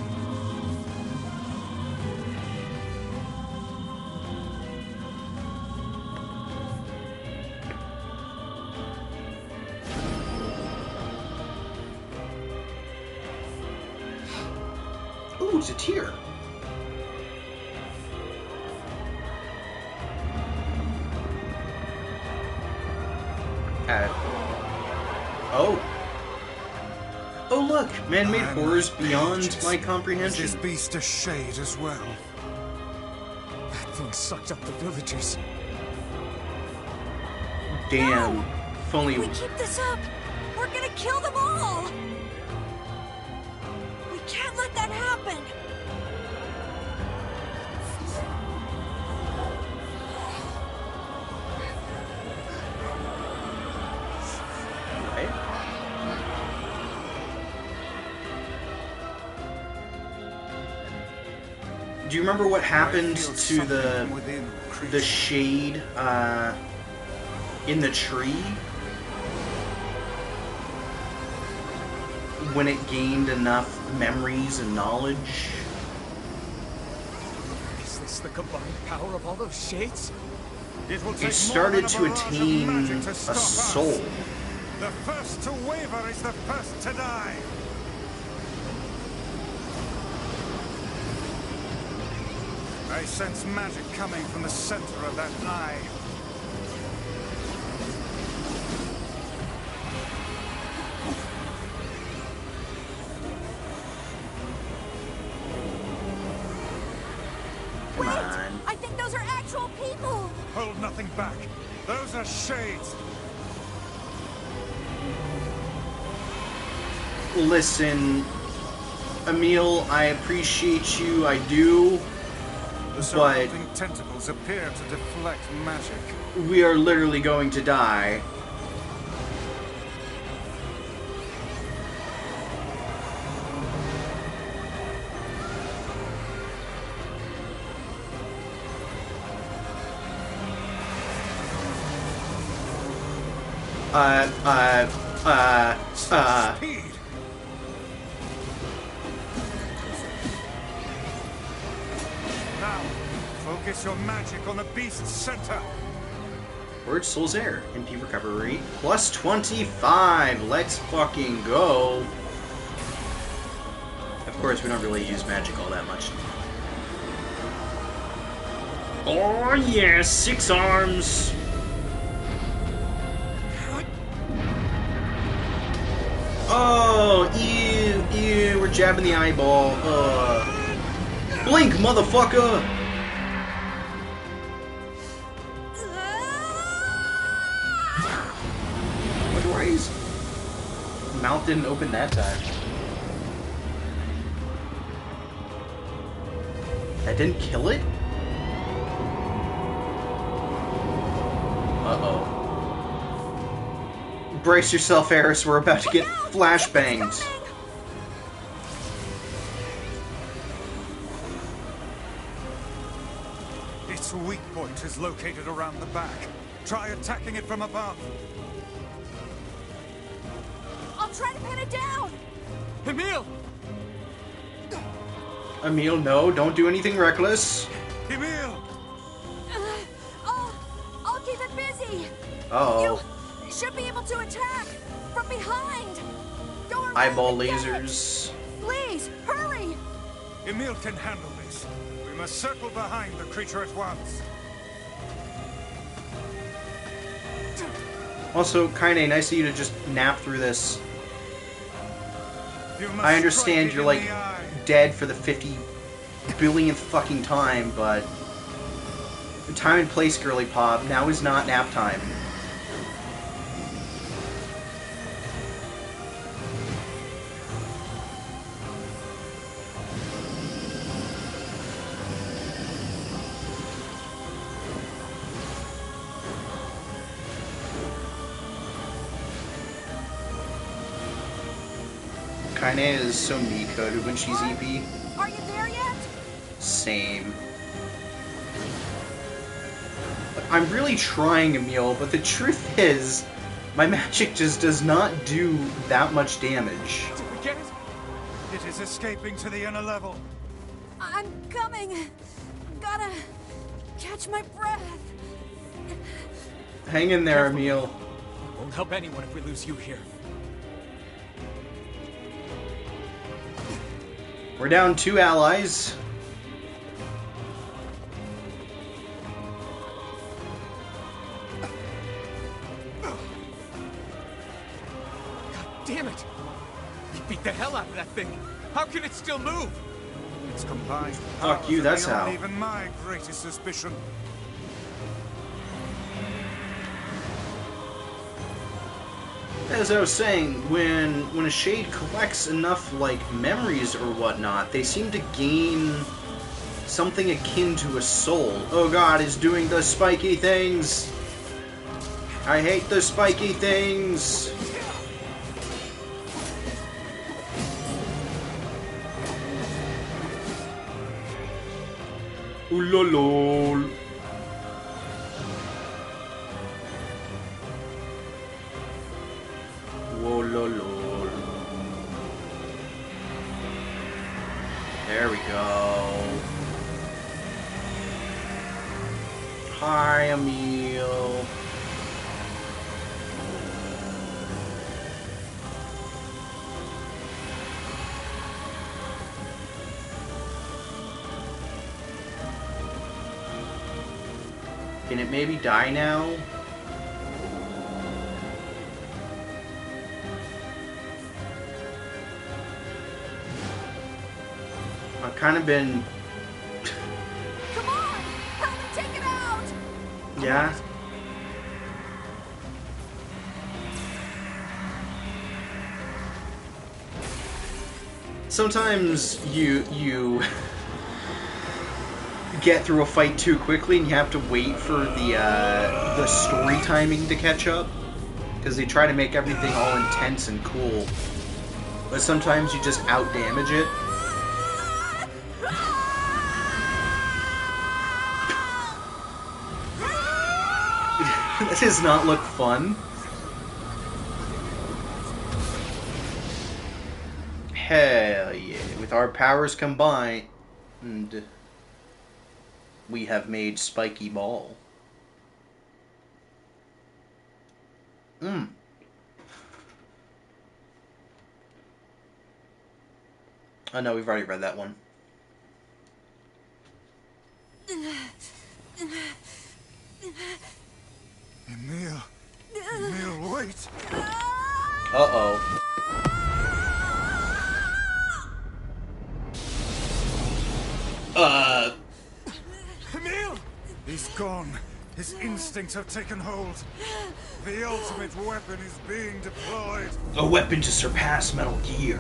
Ooh, it's a tear. Oh. Oh look, man-made horrors beyond my comprehension. Is this beast a shade as well? That thing sucked up the villagers. Damn. No! If only... If we keep this up, we're gonna kill them all! We can't let that happen! Do you remember what happened to the shade in the tree when it gained enough memories and knowledge? Is this the combined power of all those shades? It started to attain a soul. The first to waver is the first to die. I sense magic coming from the center of that eye. Come on. I think those are actual people! Hold nothing back. Those are shades. Listen, Emil, I appreciate you, I do. The surrounding tentacles appear to deflect magic. We are literally going to die. Speed. Now, focus your magic on the beast's center. Word Soul's Air. MP recovery. Plus 25. Let's fucking go. Of course, we don't really use magic all that much. Oh yeah, 6 arms. Oh, ew, ew, we're jabbing the eyeball. Blink, motherfucker! Wonder why his mouth didn't open that time. That didn't kill it? Uh-oh. Brace yourself, Eris. We're about to get flashbanged. Its weak point is located around the back. Try attacking it from above. I'll try to pin it down. Emil! Emil, no, don't do anything reckless. Emil! I'll keep it busy. Uh-oh. You should be able to attack from behind. Go around Eyeball and get lasers. it. Please, hurry. Emil can handle this. We must circle behind the creature at once. Also, kinda nice of you to just nap through this. I understand you're like dead for the 50 billionth fucking time, but time and place, girly pop. Now is not nap time. Kaine is so meat-coated when she's EP. Are you there yet? Same. I'm really trying, Emil, but the truth is, my magic just does not do that much damage. Did we get it? It is escaping to the inner level. I'm coming. Gotta catch my breath. Hang in there, Emil. It won't help anyone if we lose you here. We're down 2 allies. Damn it! You beat the hell out of that thing! How can it still move? Its combined Fuck powers you, are that's beyond how. even my greatest suspicion. As I was saying, when a shade collects enough, like, memories or whatnot, they seem to gain something akin to a soul. Oh god, he's doing the spiky things! I hate the spiky things! Ooh la lol. Whoa la lol. There we go. Hi, Emil. Can it maybe die now? I've kind of been... Come on! Help me take it out! Yeah? Sometimes you get through a fight too quickly and you have to wait for the story timing to catch up, because they try to make everything all intense and cool, but sometimes you just out damage it. That does not look fun. Hell yeah. With our powers combined, we have made Spiky Ball. Oh no, we've already read that one. Emil! Emil, wait! Uh-oh. Emil! He's gone. His instincts have taken hold. The ultimate weapon is being deployed. A weapon to surpass Metal Gear.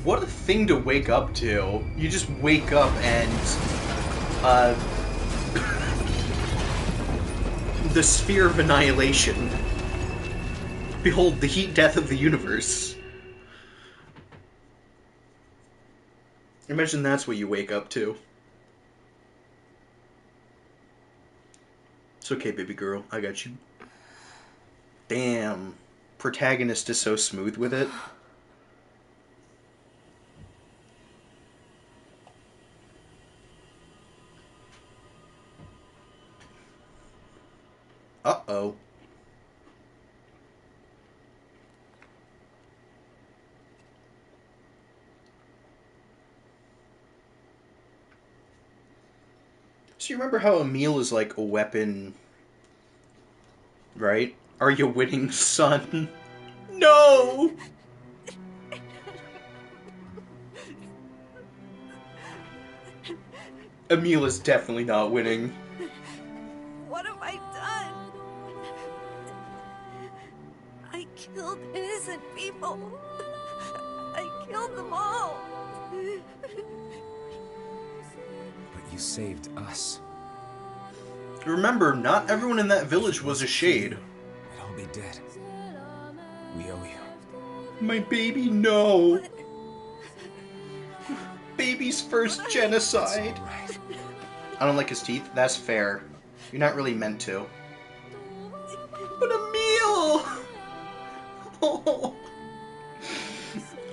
What a thing to wake up to. You just wake up and the sphere of annihilation. Behold, the heat death of the universe. Imagine that's what you wake up to. It's okay, baby girl. I got you. Damn. Protagonist is so smooth with it. Uh-oh. So you remember how Emil is like a weapon, right? Are you winning, son? No! Emil is definitely not winning. What have I done? I killed innocent people. I killed them all. But you saved us. Remember, not everyone in that village was a shade. We'd all be dead. We owe you. My baby, no. Baby's first genocide. I don't like his teeth. That's fair. You're not really meant to. But Emil! Oh.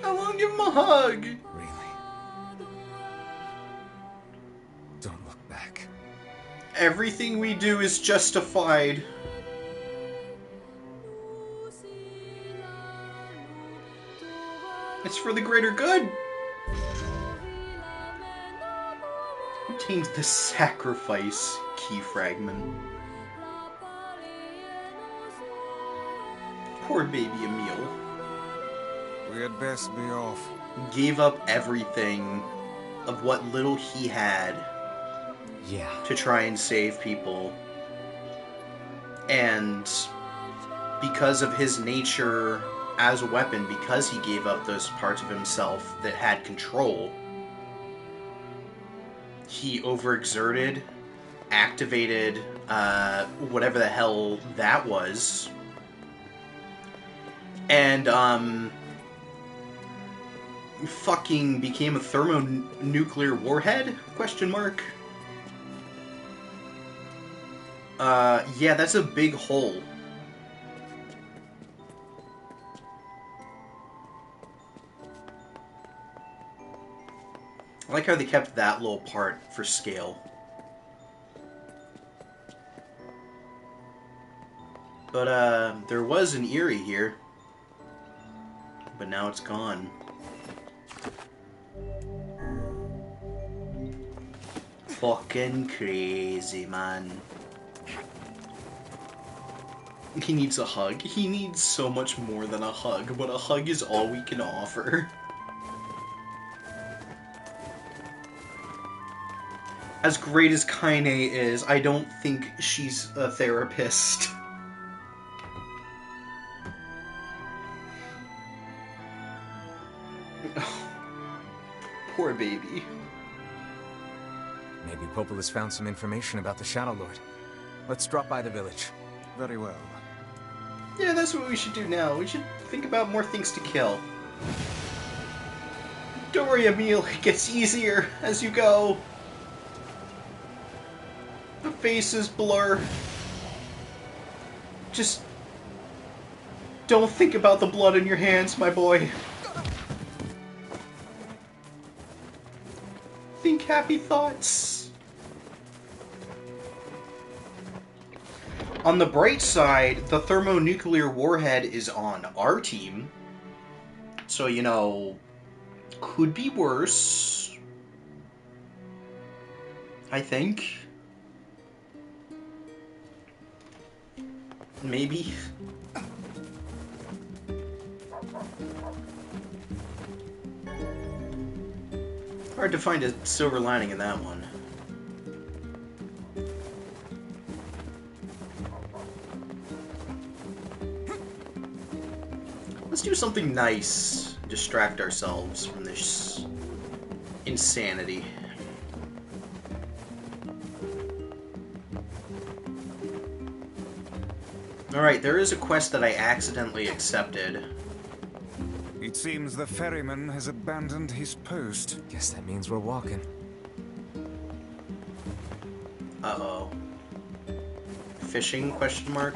I want to give him a hug. Really? Don't look back. Everything we do is justified. It's for the greater good. Contains the sacrifice key fragment. Poor baby Emil. We had best be off. Gave up everything of what little he had. Yeah. To try and save people. And because of his nature as a weapon, because he gave up those parts of himself that had control, he overexerted, activated whatever the hell that was, and fucking became a thermonuclear warhead? Question mark. Yeah, that's a big hole. I like how they kept that little part for scale. But, there was an Eerie here. But now it's gone. Fucking crazy, man. He needs a hug. He needs so much more than a hug, but a hug is all we can offer. As great as Kaine is, I don't think she's a therapist. Oh, poor baby. Maybe Popol has found some information about the Shadow Lord. Let's drop by the village. Very well. Yeah, that's what we should do now. We should think about more things to kill. Don't worry, Emil. It gets easier as you go. The faces blur. Just don't think about the blood in your hands, my boy. Think happy thoughts. On the bright side, the thermonuclear warhead is on our team. So, you know, could be worse. I think. Maybe. Hard to find a silver lining in that one. Let's do something nice. Distract ourselves from this insanity. Alright, there is a quest that I accidentally accepted. It seems the ferryman has abandoned his post. Guess that means we're walking. Uh-oh. Fishing, question mark?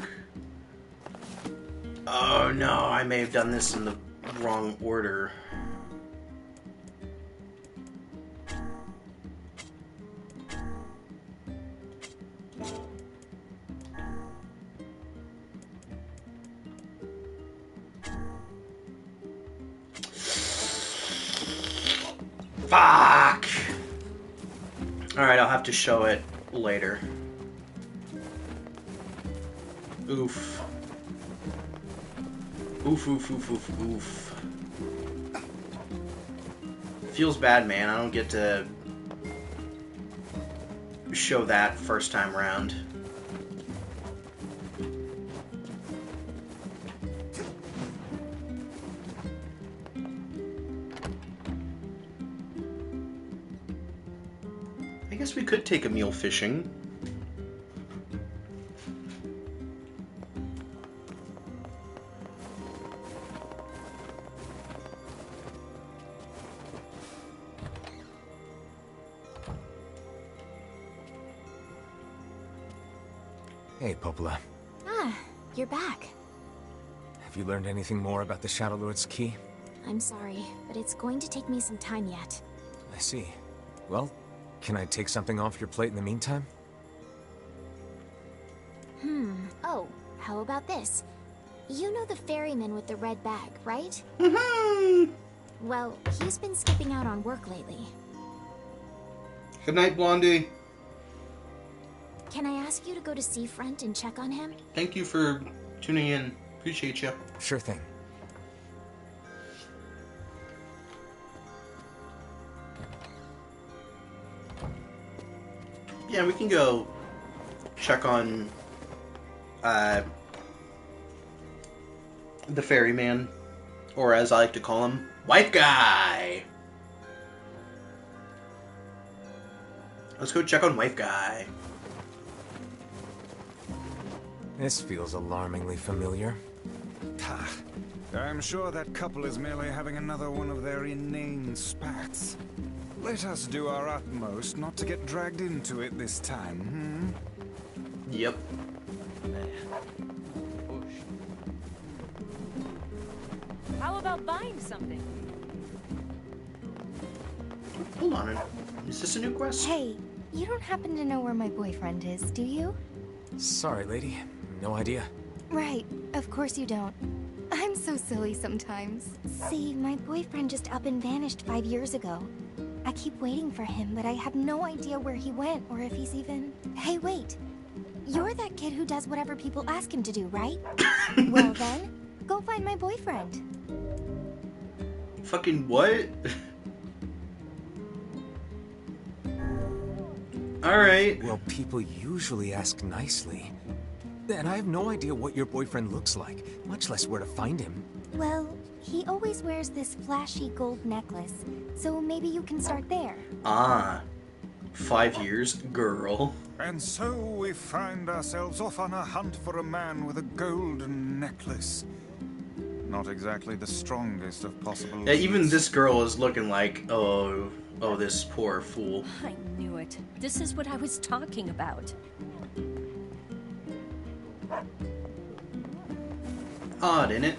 Oh no, I may have done this in the wrong order. Fuck! Alright, I'll have to show it later. Oof. Oof, oof, oof, oof, oof. Feels bad, man. I don't get to show that first time around. I guess we could take a meal fishing. Hey, Popola. Ah, you're back. Have you learned anything more about the Shadow Lord's key? I'm sorry, but it's going to take me some time yet. I see. Well, can I take something off your plate in the meantime? Oh, how about this? You know the ferryman with the red bag, right? Well, he's been skipping out on work lately. Good night, Blondie. Can I ask you to go to Seafront and check on him? Thank you for tuning in. Appreciate you. Sure thing. Yeah, we can go check on the ferryman, or as I like to call him, Wife Guy. Let's go check on Wife Guy. This feels alarmingly familiar. I'm sure that couple is merely having another one of their inane spats. Let us do our utmost not to get dragged into it this time, Yep. How about buying something? Hold on. Is this a new quest? Hey, you don't happen to know where my boyfriend is, do you? Sorry, lady. No idea. Right, of course you don't. I'm so silly sometimes. See, my boyfriend just up and vanished 5 years ago. I keep waiting for him, but I have no idea where he went or if he's even... Hey, wait. You're that kid who does whatever people ask him to do, right? Well then, go find my boyfriend. Fucking what? Alright. Well, people usually ask nicely. And I have no idea what your boyfriend looks like, much less where to find him. Well, he always wears this flashy gold necklace, so maybe you can start there. Ah. 5 years, girl. And so we find ourselves off on a hunt for a man with a golden necklace. Not exactly the strongest of possible Yeah, even leads. this girl is looking like, oh, this poor fool. I knew it. This is what I was talking about. odd, isn't it?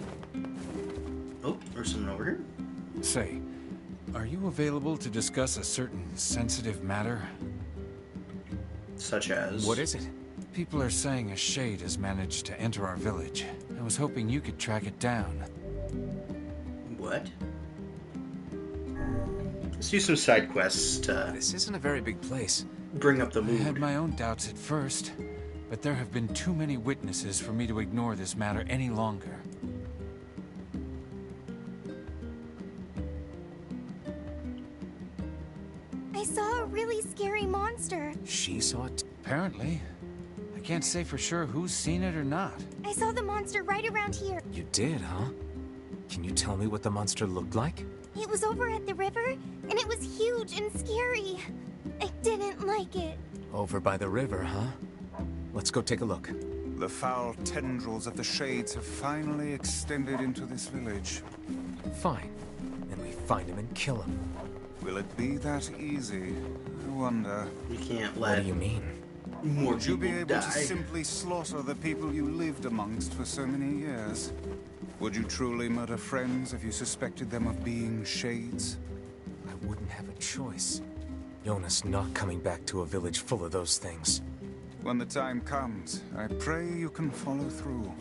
Oh, there's someone over here. Say, are you available to discuss a certain sensitive matter? Such as? What is it? People are saying a shade has managed to enter our village. I was hoping you could track it down. What? Let's do some side quests to... This isn't a very big place. Bring up the mood. I had my own doubts at first, but there have been too many witnesses for me to ignore this matter any longer. I saw a really scary monster. She saw it? Apparently. I can't say for sure who's seen it or not. I saw the monster right around here. You did, huh? Can you tell me what the monster looked like? It was over at the river, and it was huge and scary. I didn't like it. Over by the river, huh? Let's go take a look. The foul tendrils of the Shades have finally extended into this village. Fine. Then we find him and kill him. Will it be that easy? I wonder. We can't let... What do you mean? More Would you be able die. to simply slaughter the people you lived amongst for so many years? Would you truly murder friends if you suspected them of being Shades? I wouldn't have a choice. Jonas not coming back to a village full of those things. When the time comes, I pray you can follow through.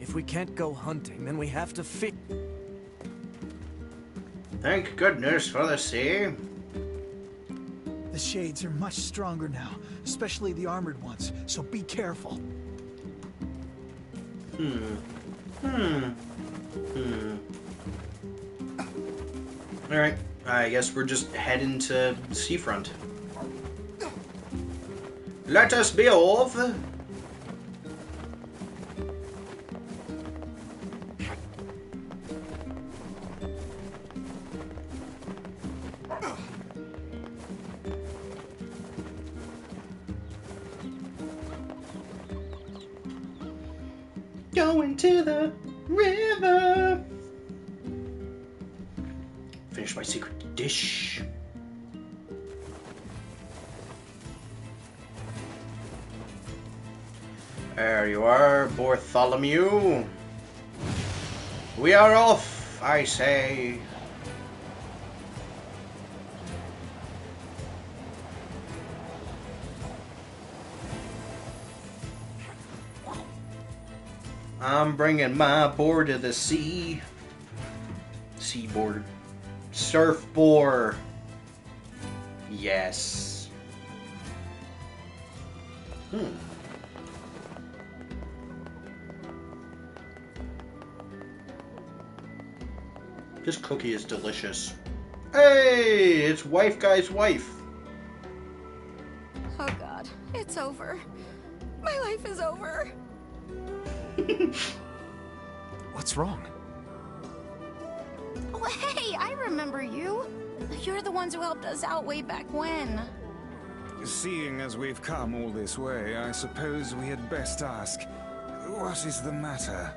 If we can't go hunting, then we have to fit. Thank goodness for the sea. The Shades are much stronger now, especially the armored ones, so be careful. Alright, I guess we're just heading to seafront. Let us be off. Going to the river. Finish my secret dish. There you are, Bartholomew. We are off, I say. I'm bringing my board to the sea. Seaboard. Surfboard. Yes. This cookie is delicious. Hey, it's Wife Guy's wife. Oh God, it's over. My life is over. What's wrong? Oh, hey, I remember you. You're the ones who helped us out way back when. Seeing as we've come all this way, I suppose we had best ask, what is the matter?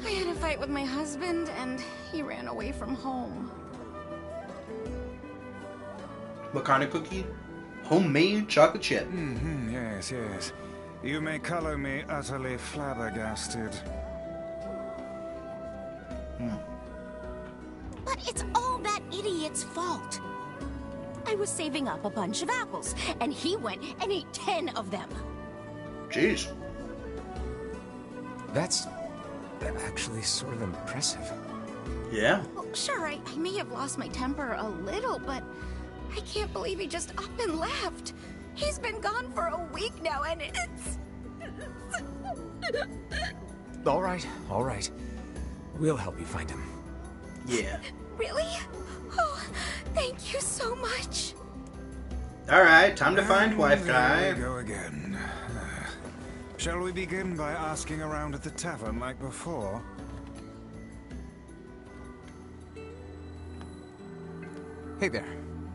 I had a fight with my husband, and he ran away from home. What kind of cookie? Homemade chocolate chip. Yes, yes. You may color me utterly flabbergasted. But it's all that idiot's fault. I was saving up a bunch of apples, and he went and ate 10 of them. Jeez. That's actually sort of impressive. Yeah. Well, sure, I may have lost my temper a little, but I can't believe he just up and left. He's been gone for a week now, and it's... All right. We'll help you find him. Yeah. Really? Oh, thank you so much. Alright, time to find Wife Guy. There we go again. Shall we begin by asking around at the tavern like before? Hey there.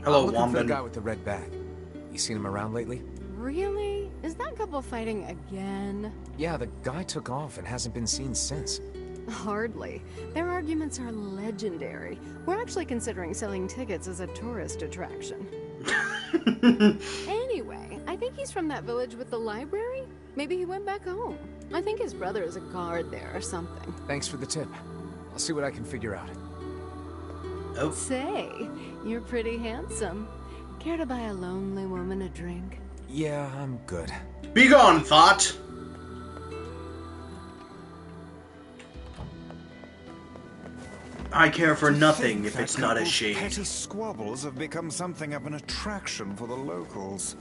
Hello, I'm looking for the Womban. guy with the red bag. You seen him around lately? Really? Is that couple fighting again? Yeah, the guy took off and hasn't been seen since. Hardly. Their arguments are legendary. We're actually considering selling tickets as a tourist attraction. Anyway, I think he's from that village with the library. Maybe he went back home. I think his brother is a guard there or something. Thanks for the tip. I'll see what I can figure out. Oh. Say, you're pretty handsome. Care to buy a lonely woman a drink? Yeah, I'm good. Be gone, thought! I care for nothing if it's not a shade. Petty squabbles have become something of an attraction for the locals.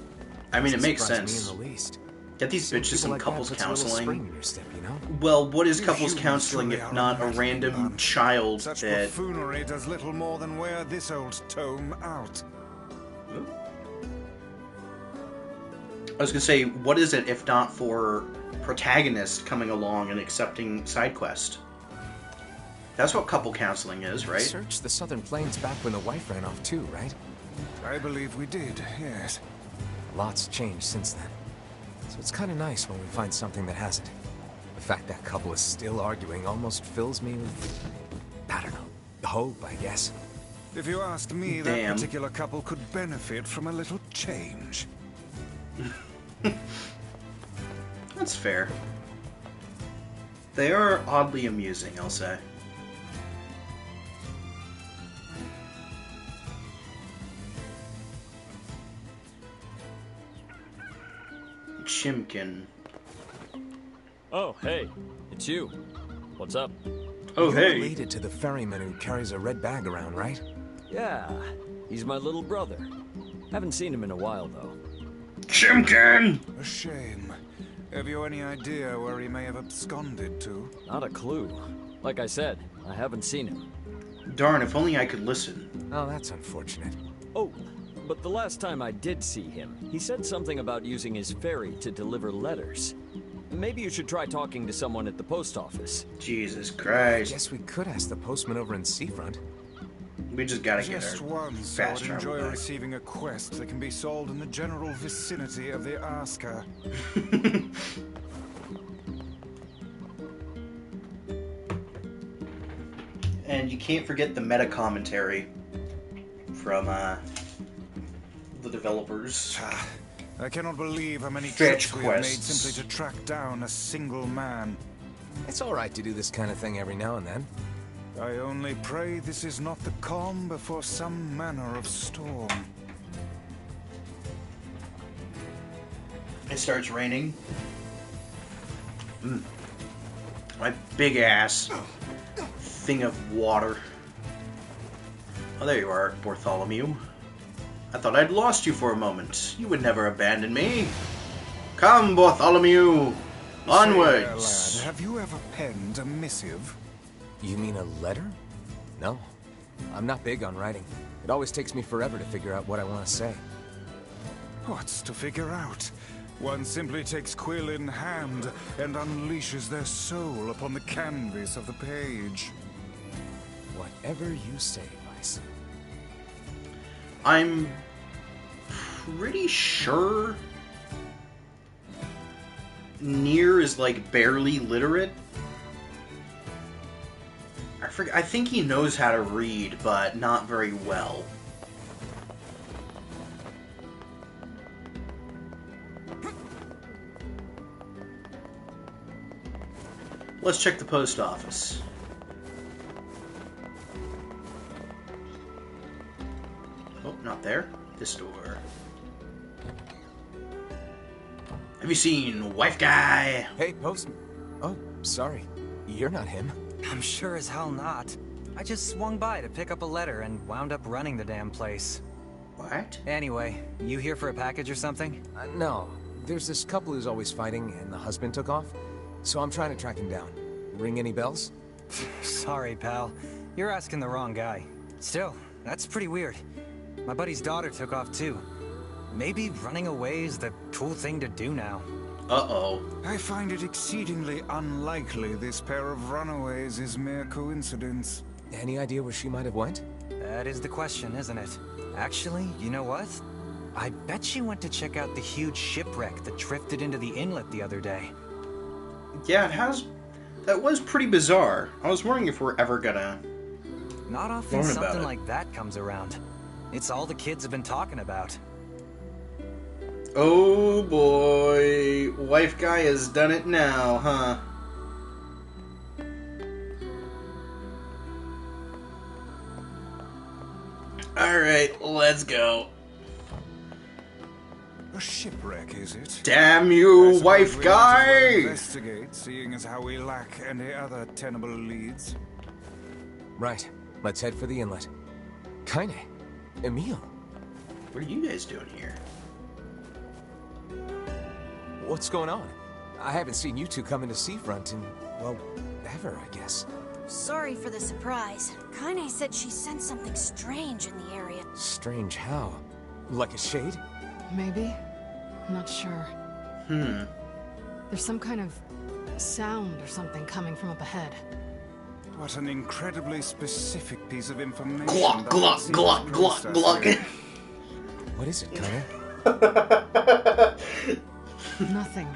I mean, it makes Surprised sense. me in the least. Get these bitches some like couples that puts a little spring counseling. in your step, you know? Well, what is couples humans counseling truly if are not a a random bunch. child Such that... buffoonery does little more than wear this old tome out. I was gonna say, what is it if not for protagonist coming along and accepting side quest? That's what couple counseling is, right? Searched the Southern Plains back when the wife ran off too, right? I believe we did, yes. Lots changed since then. So it's kind of nice when we find something that hasn't. The fact that couple is still arguing almost fills me with, I don't know, hope, I guess. If you ask me, that particular couple could benefit from a little change. That's fair. They are oddly amusing, I'll say. Chimkin. Oh, hey, it's you. What's up? Oh, You're hey. related to the ferryman who carries a red bag around, right? Yeah, he's my little brother. Haven't seen him in a while, though. Chimkin! A shame. Have you any idea where he may have absconded to? Not a clue. Like I said, I haven't seen him. Darn, if only I could listen. Oh, that's unfortunate. Oh, but the last time I did see him, he said something about using his ferry to deliver letters. Maybe you should try talking to someone at the post office. Jesus Christ. I guess we could ask the postman over in Seafront. We just gotta get Just our once, I fast would travel enjoy back. receiving a quest that can be solved in the general vicinity of the asker. And you can't forget the meta commentary from the developers. I cannot believe how many Fetch trips we have made quests. simply to track down a single man. It's all right to do this kind of thing every now and then. I only pray this is not the calm before some manner of storm. It starts raining. My big ass thing of water. Oh, there you are, Bartholomew. I thought I'd lost you for a moment. You would never abandon me. Come, Bartholomew. Onwards. Say, lad, have you ever penned a missive? You mean a letter? No. I'm not big on writing. It always takes me forever to figure out what I want to say. What's to figure out? One simply takes quill in hand and unleashes their soul upon the canvas of the page. Whatever you say, Vice. I'm pretty sure Nier is like barely literate. I think he knows how to read, but not very well. Let's check the post office. Oh, not there. This door. Have you seen Wife Guy? Hey, postman. Oh, sorry. You're not him. I'm sure as hell not. I just swung by to pick up a letter and wound up running the damn place. What? Anyway, you here for a package or something? No. There's this couple who's always fighting, and the husband took off. So I'm trying to track him down. Ring any bells? Sorry, pal. You're asking the wrong guy. Still, that's pretty weird. My buddy's daughter took off too. Maybe running away is the cool thing to do now. Uh-oh. I find it exceedingly unlikely this pair of runaways is mere coincidence. Any idea where she might have went? That is the question, isn't it? Actually, you know what? I bet she went to check out the huge shipwreck that drifted into the inlet the other day. Yeah, it has. That was pretty bizarre. I was wondering if we're ever gonna Not often learn about something it. like that comes around. It's all the kids have been talking about. Oh boy, wife guy has done it now, huh? Alright, let's go. A shipwreck, is it? Damn you, I suppose wife we might as well guy! investigate, seeing as how we lack any other tenable leads. Right. Let's head for the inlet. Kaine. Emil. What are you guys doing here? What's going on? I haven't seen you two come into Seafront in, well, ever, I guess. Sorry for the surprise. Kaine said she sensed something strange in the area. Strange how? Like a shade? Maybe? I'm not sure. There's some kind of sound or something coming from up ahead. What an incredibly specific piece of information. Glock, glock, glock, glock, glock. What is it, Kaine? Nothing.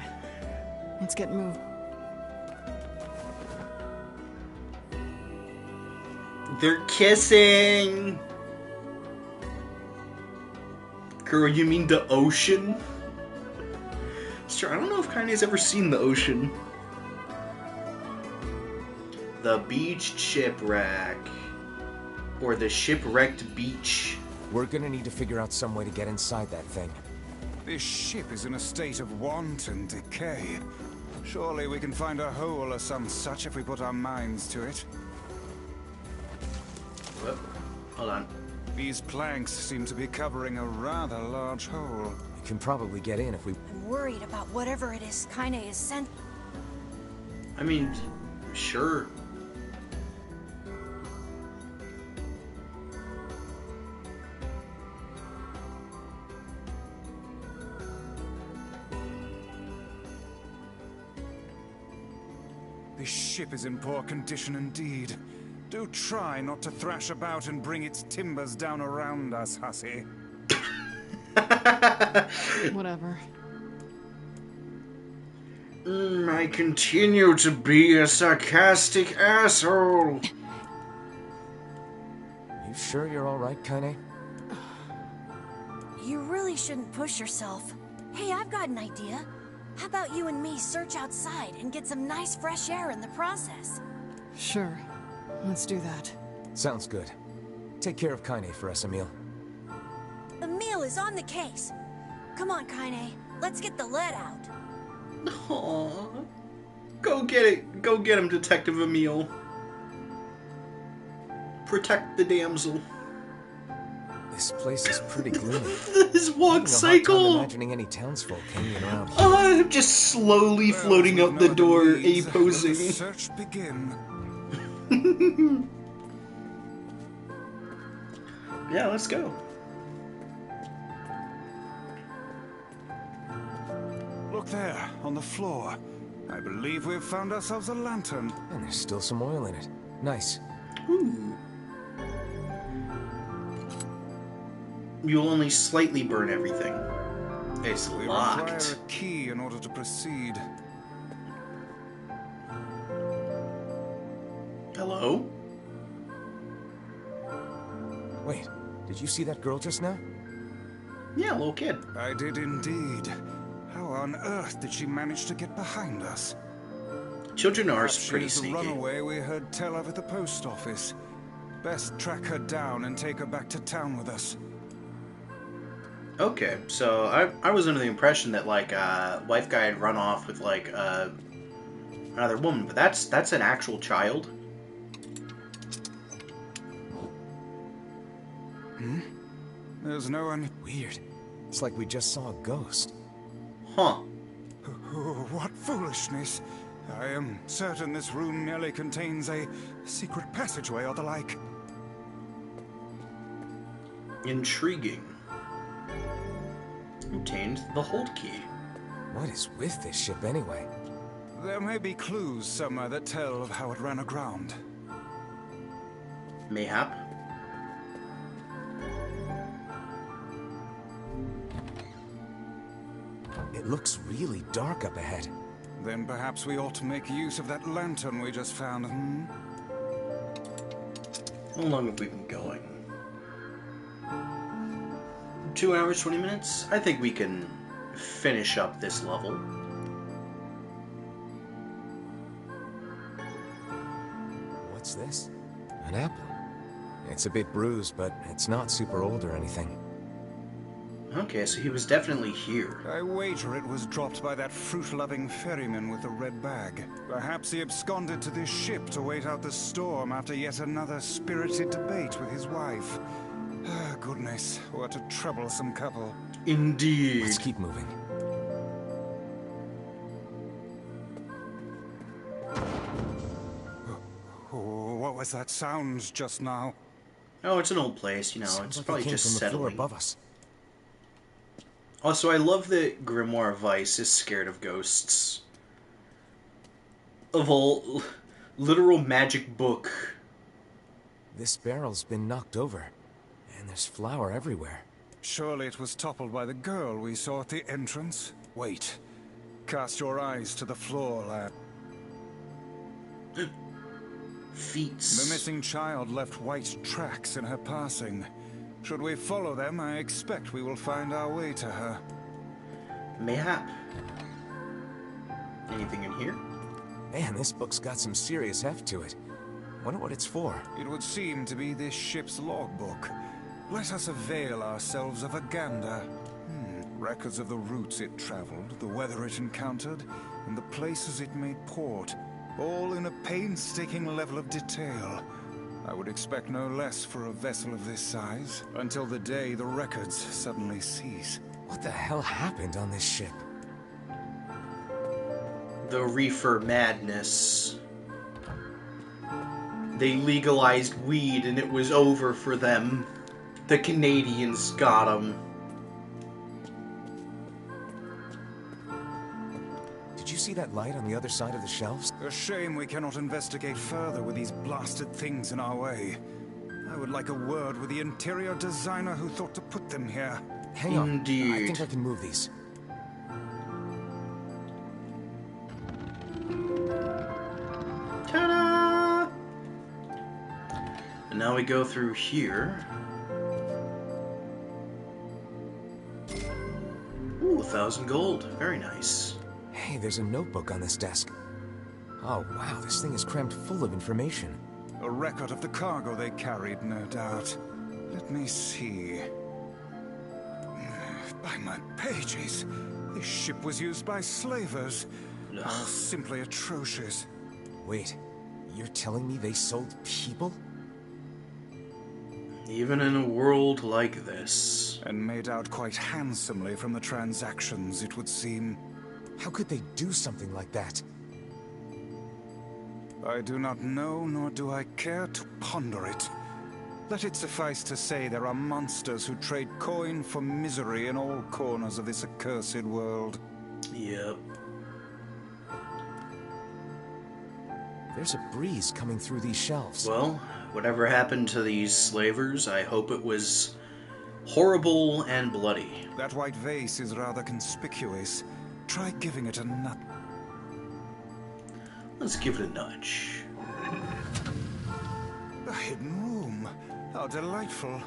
Let's get moving. They're kissing! Girl, you mean the ocean? Sure, I don't know if Kaine's ever seen the ocean. The beach shipwreck. Or the shipwrecked beach. We're gonna need to figure out some way to get inside that thing. This ship is in a state of wanton decay. Surely we can find a hole or some such if we put our minds to it. Whoop. Hold on. These planks seem to be covering a rather large hole. We can probably get in if we... I'm worried about whatever it is Kaine is sent. I mean, sure. This ship is in poor condition indeed. Do try not to thrash about and bring its timbers down around us, hussy. Whatever. I continue to be a sarcastic asshole. You sure you're alright, Kaine? You really shouldn't push yourself. Hey, I've got an idea. How about you and me search outside and get some nice fresh air in the process? Sure. Let's do that. Sounds good. Take care of Kaine for us, Emil. Emil is on the case. Come on, Kaine. Let's get the lead out. Aww. Go get it. Go get him, Detective Emil. Protect the damsel. This place is pretty gloomy. His walk I'm cycle. imagining any townsfolk hanging around here. I'm just slowly floating up the door, A-posing. Search begin. Yeah, let's go. Look there, on the floor. I believe we've found ourselves a lantern. And there's still some oil in it. Nice. Ooh. You'll only slightly burn everything. It's We locked. require a key in order to proceed. Hello? Wait, did you see that girl just now? Yeah, little kid. I did indeed. How on earth did she manage to get behind us? Children are Perhaps pretty she's the sneaky. runaway we heard tell of at the post office. Best track her down and take her back to town with us. Okay, so I was under the impression that like wife guy had run off with like another woman, but that's an actual child. There's no one. Weird. It's like we just saw a ghost. Huh. Oh, what foolishness. I am certain this room merely contains a secret passageway or the like. Intriguing. Obtained the hold key. What is with this ship anyway? There may be clues somewhere that tell of how it ran aground. Mayhap. It looks really dark up ahead. Then perhaps we ought to make use of that lantern we just found, hmm? How long have we been going? 2 hours, 20 minutes? I think we can finish up this level. What's this? An apple. It's a bit bruised, but it's not super old or anything. Okay, so he was definitely here. I wager it was dropped by that fruit-loving ferryman with the red bag. Perhaps he absconded to this ship to wait out the storm after yet another spirited debate with his wife. Ah, goodness, what a troublesome couple. Indeed. Let's keep moving. Oh, what was that sound just now? Oh, it's an old place, you know, Sounds it's like probably it came just from the floor settling. above us. Also, I love that Grimoire Weiss is scared of ghosts. Of all literal magic book. This barrel's been knocked over, and there's flour everywhere. Surely it was toppled by the girl we saw at the entrance. Wait. Cast your eyes to the floor, lad. Feet. The missing child left white tracks in her passing. Should we follow them, I expect we will find our way to her. Mayhap. Anything in here? Man, this book's got some serious heft to it. Wonder what it's for. It would seem to be this ship's logbook. Let us avail ourselves of a gander. Records of the routes it traveled, the weather it encountered, and the places it made port. All in a painstaking level of detail. I would expect no less for a vessel of this size, until the day the records suddenly cease. What the hell happened on this ship? The reefer madness. They legalized weed and it was over for them. The Canadians got them. Did you see that light on the other side of the shelves? A shame we cannot investigate further with these blasted things in our way. I would like a word with the interior designer who thought to put them here. Hang on. Indeed. I think I can move these. Ta-da! And now we go through here. Ooh, 1,000 gold. Very nice. Hey, there's a notebook on this desk. Oh, wow, this thing is crammed full of information. A record of the cargo they carried, no doubt. Let me see. By my pages, this ship was used by slavers. Simply atrocious. Wait, you're telling me they sold people? Even in a world like this. And made out quite handsomely from the transactions, it would seem. How could they do something like that? I do not know, nor do I care to ponder it. Let it suffice to say there are monsters who trade coin for misery in all corners of this accursed world. Yep. There's a breeze coming through these shelves. Well, whatever happened to these slavers, I hope it was horrible and bloody. That white vase is rather conspicuous. Try giving it a nut. Let's give it a nudge. A hidden room. How delightful.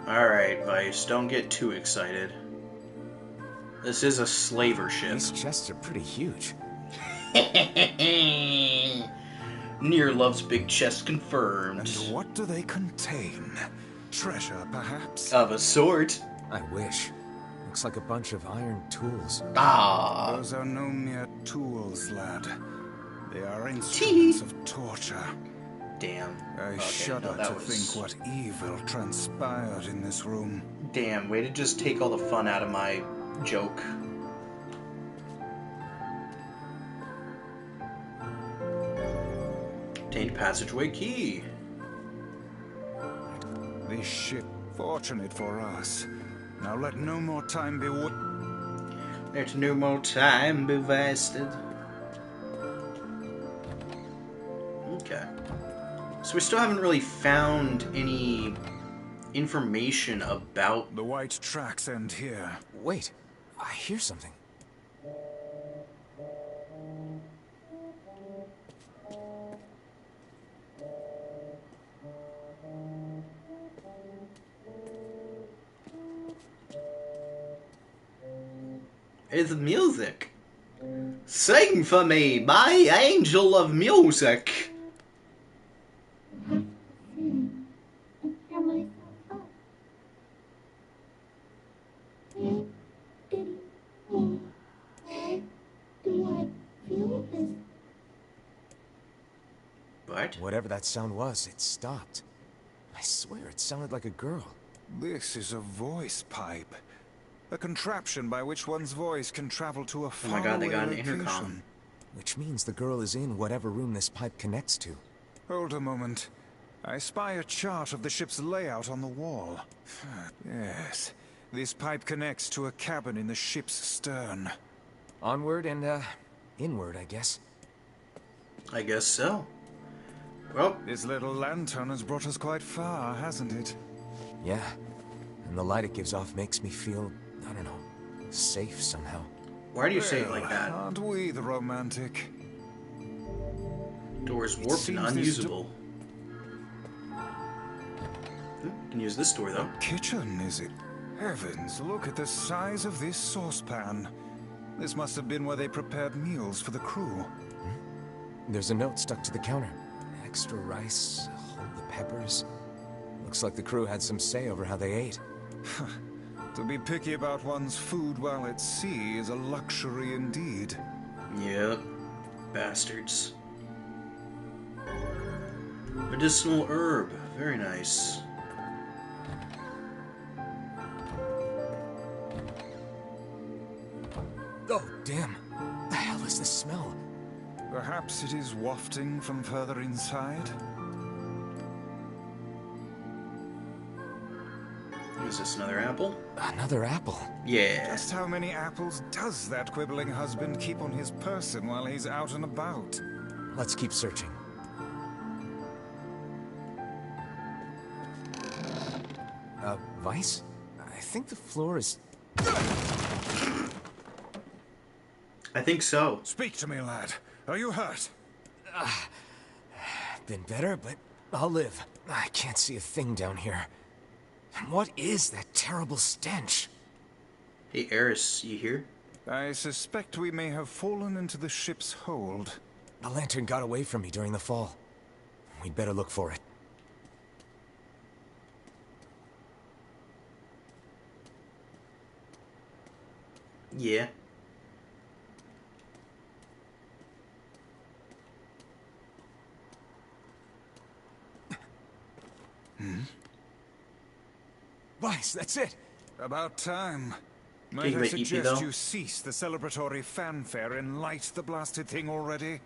Alright, Vice, don't get too excited. This is a slaver ship. These chests are pretty huge. Nier loves big chests confirmed. And what do they contain? Treasure, perhaps? Of a sort. I wish. Looks like a bunch of iron tools. Ah. Those are no mere tools, lad. They are instruments of torture. Damn. I shudder to think what evil transpired in this room. Damn, way to just take all the fun out of my joke. Obtained passageway key. This ship, fortunate for us. Now let no more time be Let no more time be wasted. Okay. So we still haven't really found any information about... The white tracks end here. Wait, I hear something. is music. Sing for me, my angel of music. What? Whatever that sound was, it stopped. I swear it sounded like a girl. This is a voice pipe. A contraption by which one's voice can travel to a faraway Oh my god, they got an location. intercom. Which means the girl is in whatever room this pipe connects to. Hold a moment. I spy a chart of the ship's layout on the wall. Yes. This pipe connects to a cabin in the ship's stern. Onward and, inward, I guess. I guess so. Well, this little lantern has brought us quite far, hasn't it? Yeah. And the light it gives off makes me feel, I don't know, safe somehow. Why do you say it like that? Aren't we the romantic? Door's warped and unusable. Can use this door, though. Kitchen, is it? Heavens, look at the size of this saucepan. This must have been where they prepared meals for the crew. There's a note stuck to the counter. Extra rice, hold the peppers. Looks like the crew had some say over how they ate. To be picky about one's food while at sea is a luxury indeed. Yep. Bastards. Medicinal herb. Very nice. Oh, damn. The hell is this smell? Perhaps it is wafting from further inside? Is this another apple? Another apple? Yeah. Just how many apples does that quibbling husband keep on his person while he's out and about? Let's keep searching. Vice? I think the floor is... I think so. Speak to me, lad. Are you hurt? Been better, but I'll live. I can't see a thing down here. What is that terrible stench? Hey, Eris, you here? I suspect we may have fallen into the ship's hold. The lantern got away from me during the fall. We'd better look for it. Yeah. Vice, that's it. About time. Might Getting I a bit eepy, suggest though. you cease the celebratory fanfare and light the blasted thing already?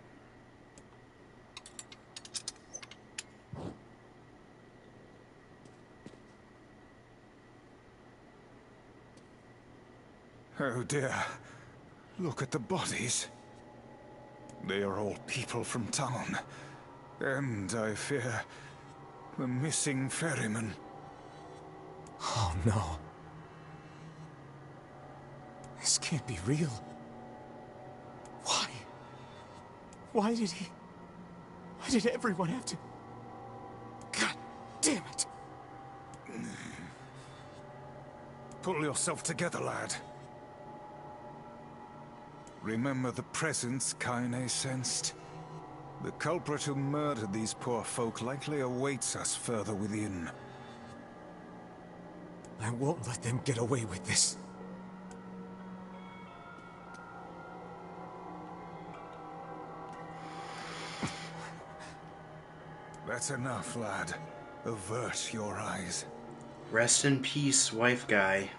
Oh dear. Look at the bodies. They are all people from town. And, I fear, the missing ferryman. Oh no. This can't be real. Why? Why did everyone have to... God damn it. Pull yourself together, lad. Remember the presence Kaine sensed? The culprit who murdered these poor folk likely awaits us further within. I won't let them get away with this. That's enough, lad. Avert your eyes. Rest in peace, wife guy.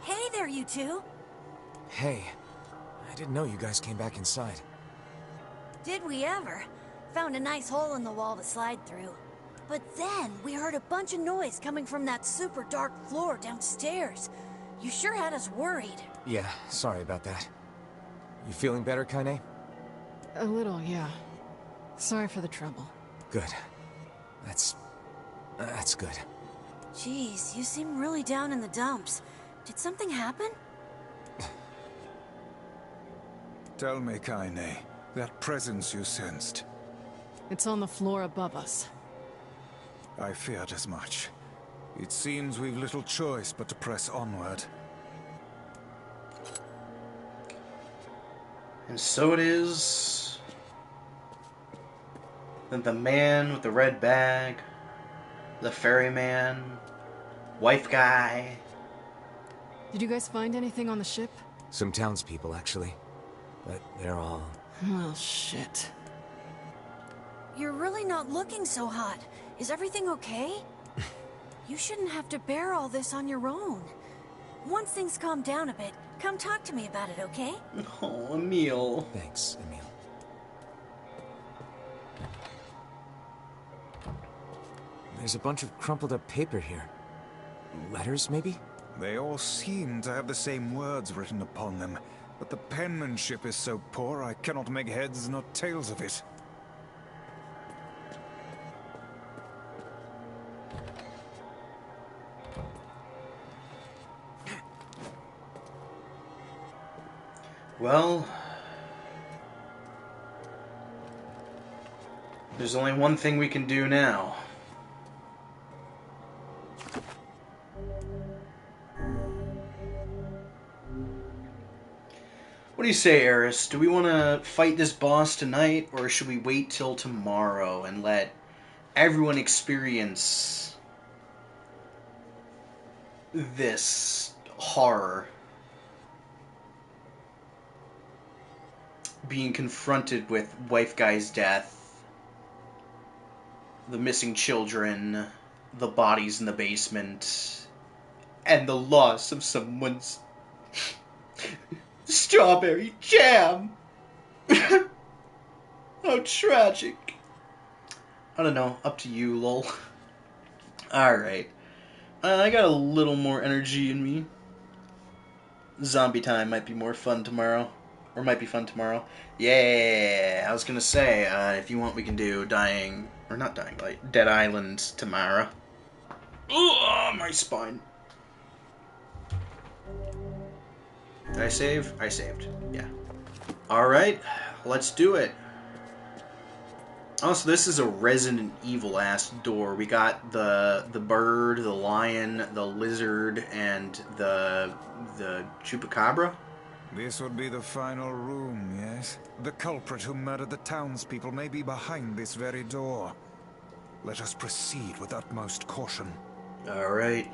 Hey there, you two. Hey, I didn't know you guys came back inside. Did we ever? Found a nice hole in the wall to slide through. But then we heard a bunch of noise coming from that super dark floor downstairs. You sure had us worried. Yeah, sorry about that. You feeling better, Kaine? A little, yeah. Sorry for the trouble. Good. That's good. Jeez, you seem really down in the dumps. Did something happen? Tell me, Kaine, that presence you sensed. It's on the floor above us. I feared as much. It seems we've little choice but to press onward. And so it is that the man with the red bag, the ferryman, wife guy. Did you guys find anything on the ship? Some townspeople, actually. But they're all... Well, shit. You're really not looking so hot. Is everything okay? You shouldn't have to bear all this on your own. Once things calm down a bit, come talk to me about it, okay? Oh, Emil. Thanks, Emil. There's a bunch of crumpled up paper here. Letters, maybe? They all seem to have the same words written upon them, but the penmanship is so poor I cannot make heads nor tails of it. Well, there's only one thing we can do now. What do you say, Eris? Do we want to fight this boss tonight, or should we wait till tomorrow and let everyone experience this horror? Being confronted with wife guy's death, the missing children, the bodies in the basement, and the loss of someone's strawberry jam. How tragic. I don't know, up to you, lol. Alright. I got a little more energy in me. Zombie time might be more fun tomorrow. Or might be fun tomorrow. Yeah, I was gonna say, if you want, we can do Dead Island tomorrow. Ugh, my spine. Did I save? I saved. Yeah. Alright, let's do it. Also, this is a Resident Evil-ass door. We got the bird, the lion, the lizard, and the chupacabra. This would be the final room, yes? The culprit who murdered the townspeople may be behind this very door. Let us proceed with utmost caution. Alright.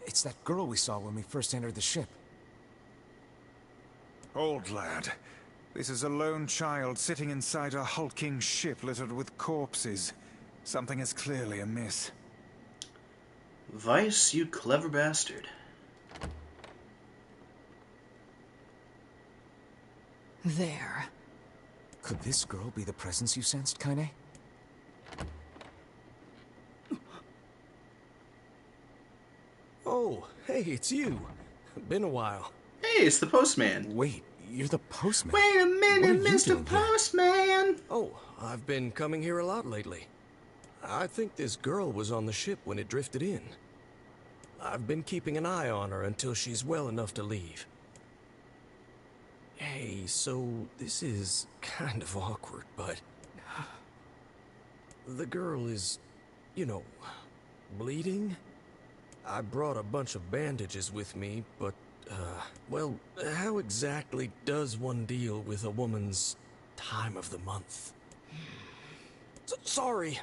It's that girl we saw when we first entered the ship. Old lad, this is a lone child sitting inside a hulking ship littered with corpses. Something is clearly amiss. Vice, you clever bastard. There. Could this girl be the presence you sensed, Kaine? Oh, hey, it's you. Been a while. Hey, it's the postman. Wait, you're the postman? Wait a minute, Mr. Postman! Oh, I've been coming here a lot lately. I think this girl was on the ship when it drifted in. I've been keeping an eye on her until she's well enough to leave. Hey, so this is kind of awkward, but... the girl is, you know, bleeding? I brought a bunch of bandages with me, but, well, how exactly does one deal with a woman's time of the month? Sorry.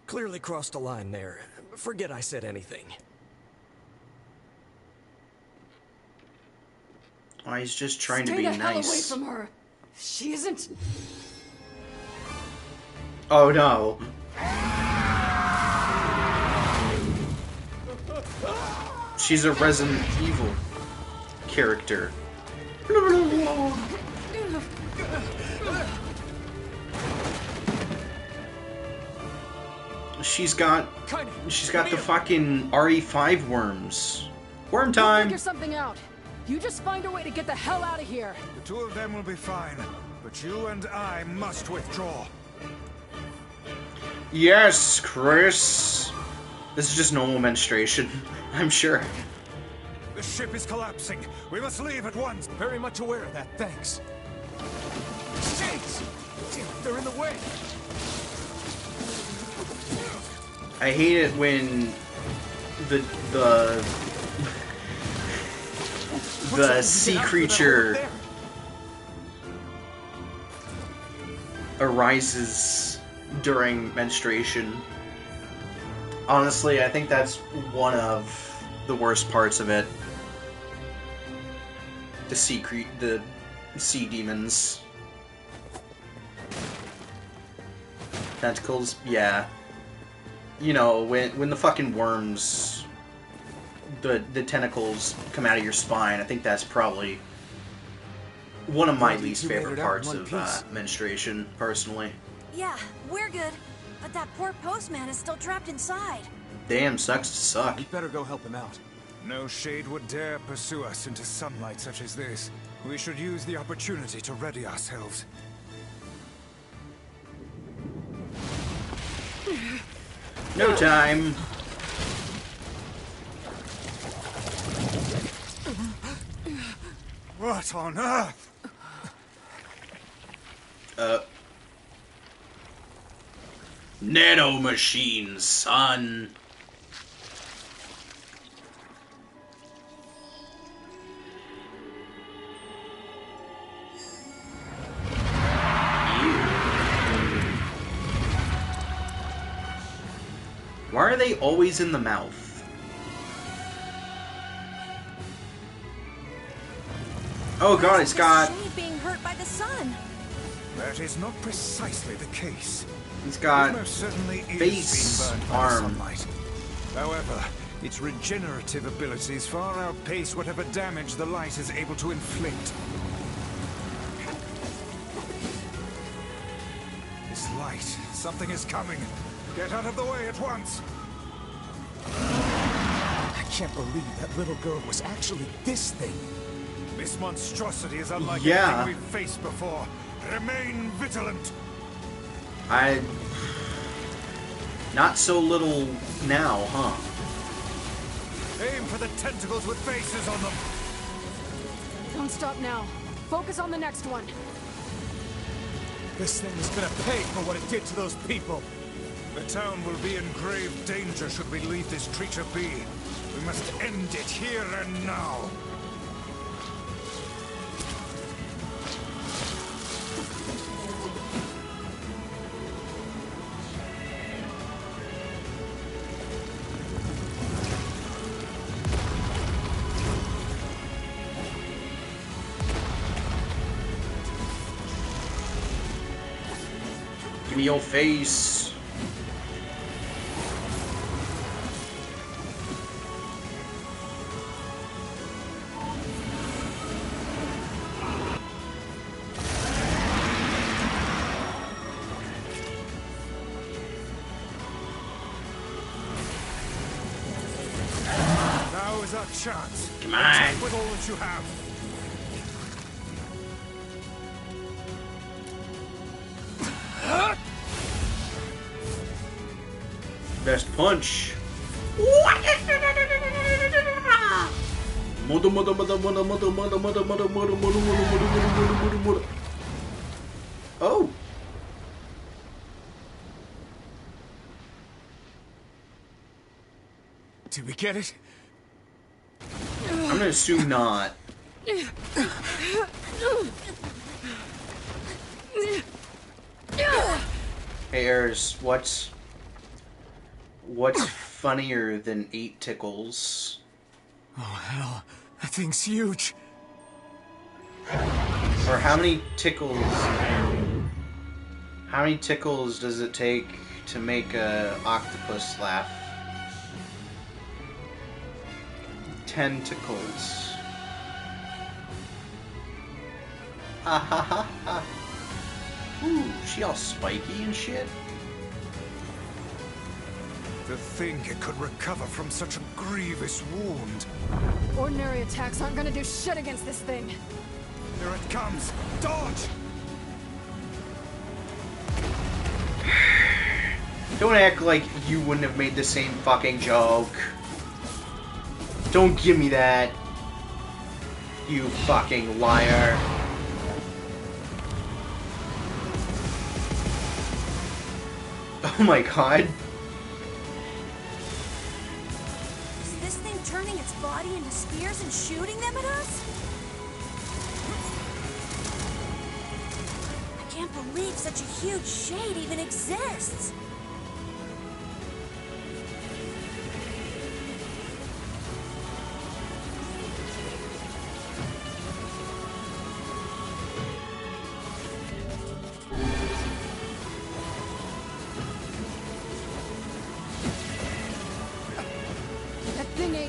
Clearly crossed a line there. Forget I said anything. Oh, he's just trying to Stay be the hell away nice. from her. She isn't... Oh no. She's a Resident Evil character. She's got the fucking RE5 worms. Worm We'll time. figure something out. You just find a way to get the hell out of here. The two of them will be fine, but you and I must withdraw. Yes, Chris. This is just normal menstruation, I'm sure. The ship is collapsing. We must leave at once. Very much aware of that, thanks. Shades! They're in the way! I hate it when the sea creature arises during menstruation. Honestly, I think that's one of the worst parts of it. The sea demons. Tentacles, yeah. You know, when the fucking worms, the tentacles come out of your spine, I think that's probably one of my least favorite parts of menstruation, personally. Yeah, we're good. But that poor postman is still trapped inside. Damn, sucks to suck. We better go help him out. No shade would dare pursue us into sunlight such as this. We should use the opportunity to ready ourselves. No time. What on earth? Nano machines, son. Why are they always in the mouth? Oh god, it's got... being hurt by the sun. That is not precisely the case. It's got it most certainly face, is being burned by arm. sunlight. However, its regenerative abilities far outpace whatever damage the light is able to inflict. This light, something is coming. Get out of the way at once. I can't believe that little girl was actually this thing. This monstrosity is unlike Yeah. anything we've faced before. Remain vigilant. Not so little now, huh? Aim for the tentacles with faces on them. Don't stop now. Focus on the next one. This thing is gonna pay for what it did to those people. The town will be in grave danger should we leave this creature be. We must end it here and now. Give me your face. Now is our chance. Come on. Attack with all that you have. Best punch. Oh. Did we get it? I'm gonna assume not. Hey, Ayers, what's funnier than 8 tickles? Oh hell, that thing's huge. Or how many tickles does it take to make a octopus laugh? 10 tickles. Ha ha ha ha. Ooh, she all spiky and shit. To think it could recover from such a grievous wound. Ordinary attacks aren't gonna do shit against this thing. Here it comes! Dodge! Don't act like you wouldn't have made the same fucking joke. Don't give me that. You fucking liar. Oh my god. Is this thing turning its body into spears and shooting them at us? I can't believe such a huge shade even exists.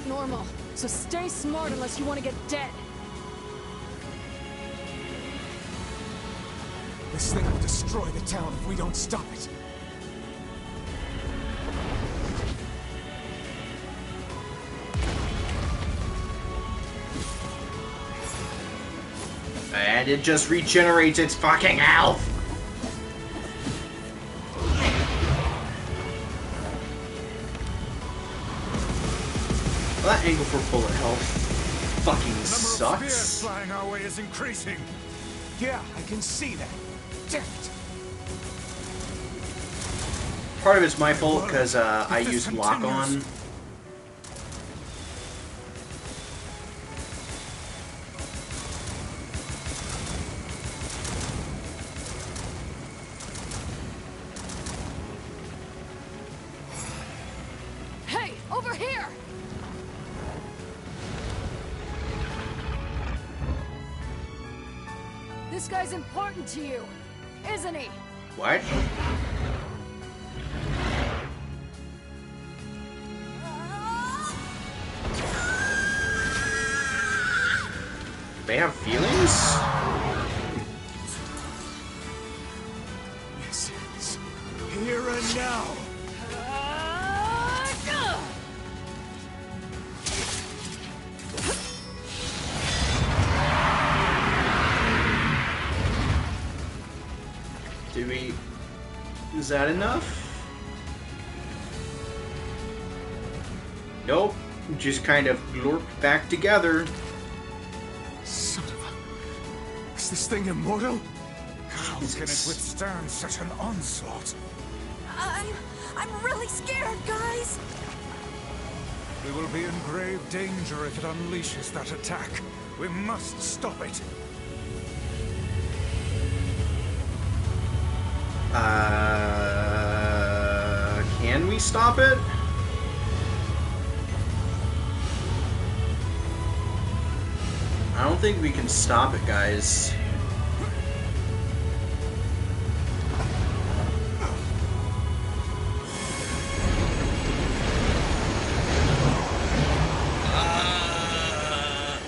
Normal. So stay smart unless you want to get dead. This thing will destroy the town if we don't stop it. And it just regenerates its fucking health. Well, that angle for bullet health fucking sucks. The number of spears flying our way is increasing. Yeah, I can see that. Damn it. Part of it's my fault because I used lock on. Hey, over here! This guy's important to you, isn't he? What? They have feelings? Yes, it's here and now. Do we... Is that enough? Nope. Just kind of glorped back together. Son of a... Is this thing immortal? How can it withstand such an onslaught? I'm really scared, guys. We will be in grave danger if it unleashes that attack. We must stop it. Can we stop it? I don't think we can stop it, guys.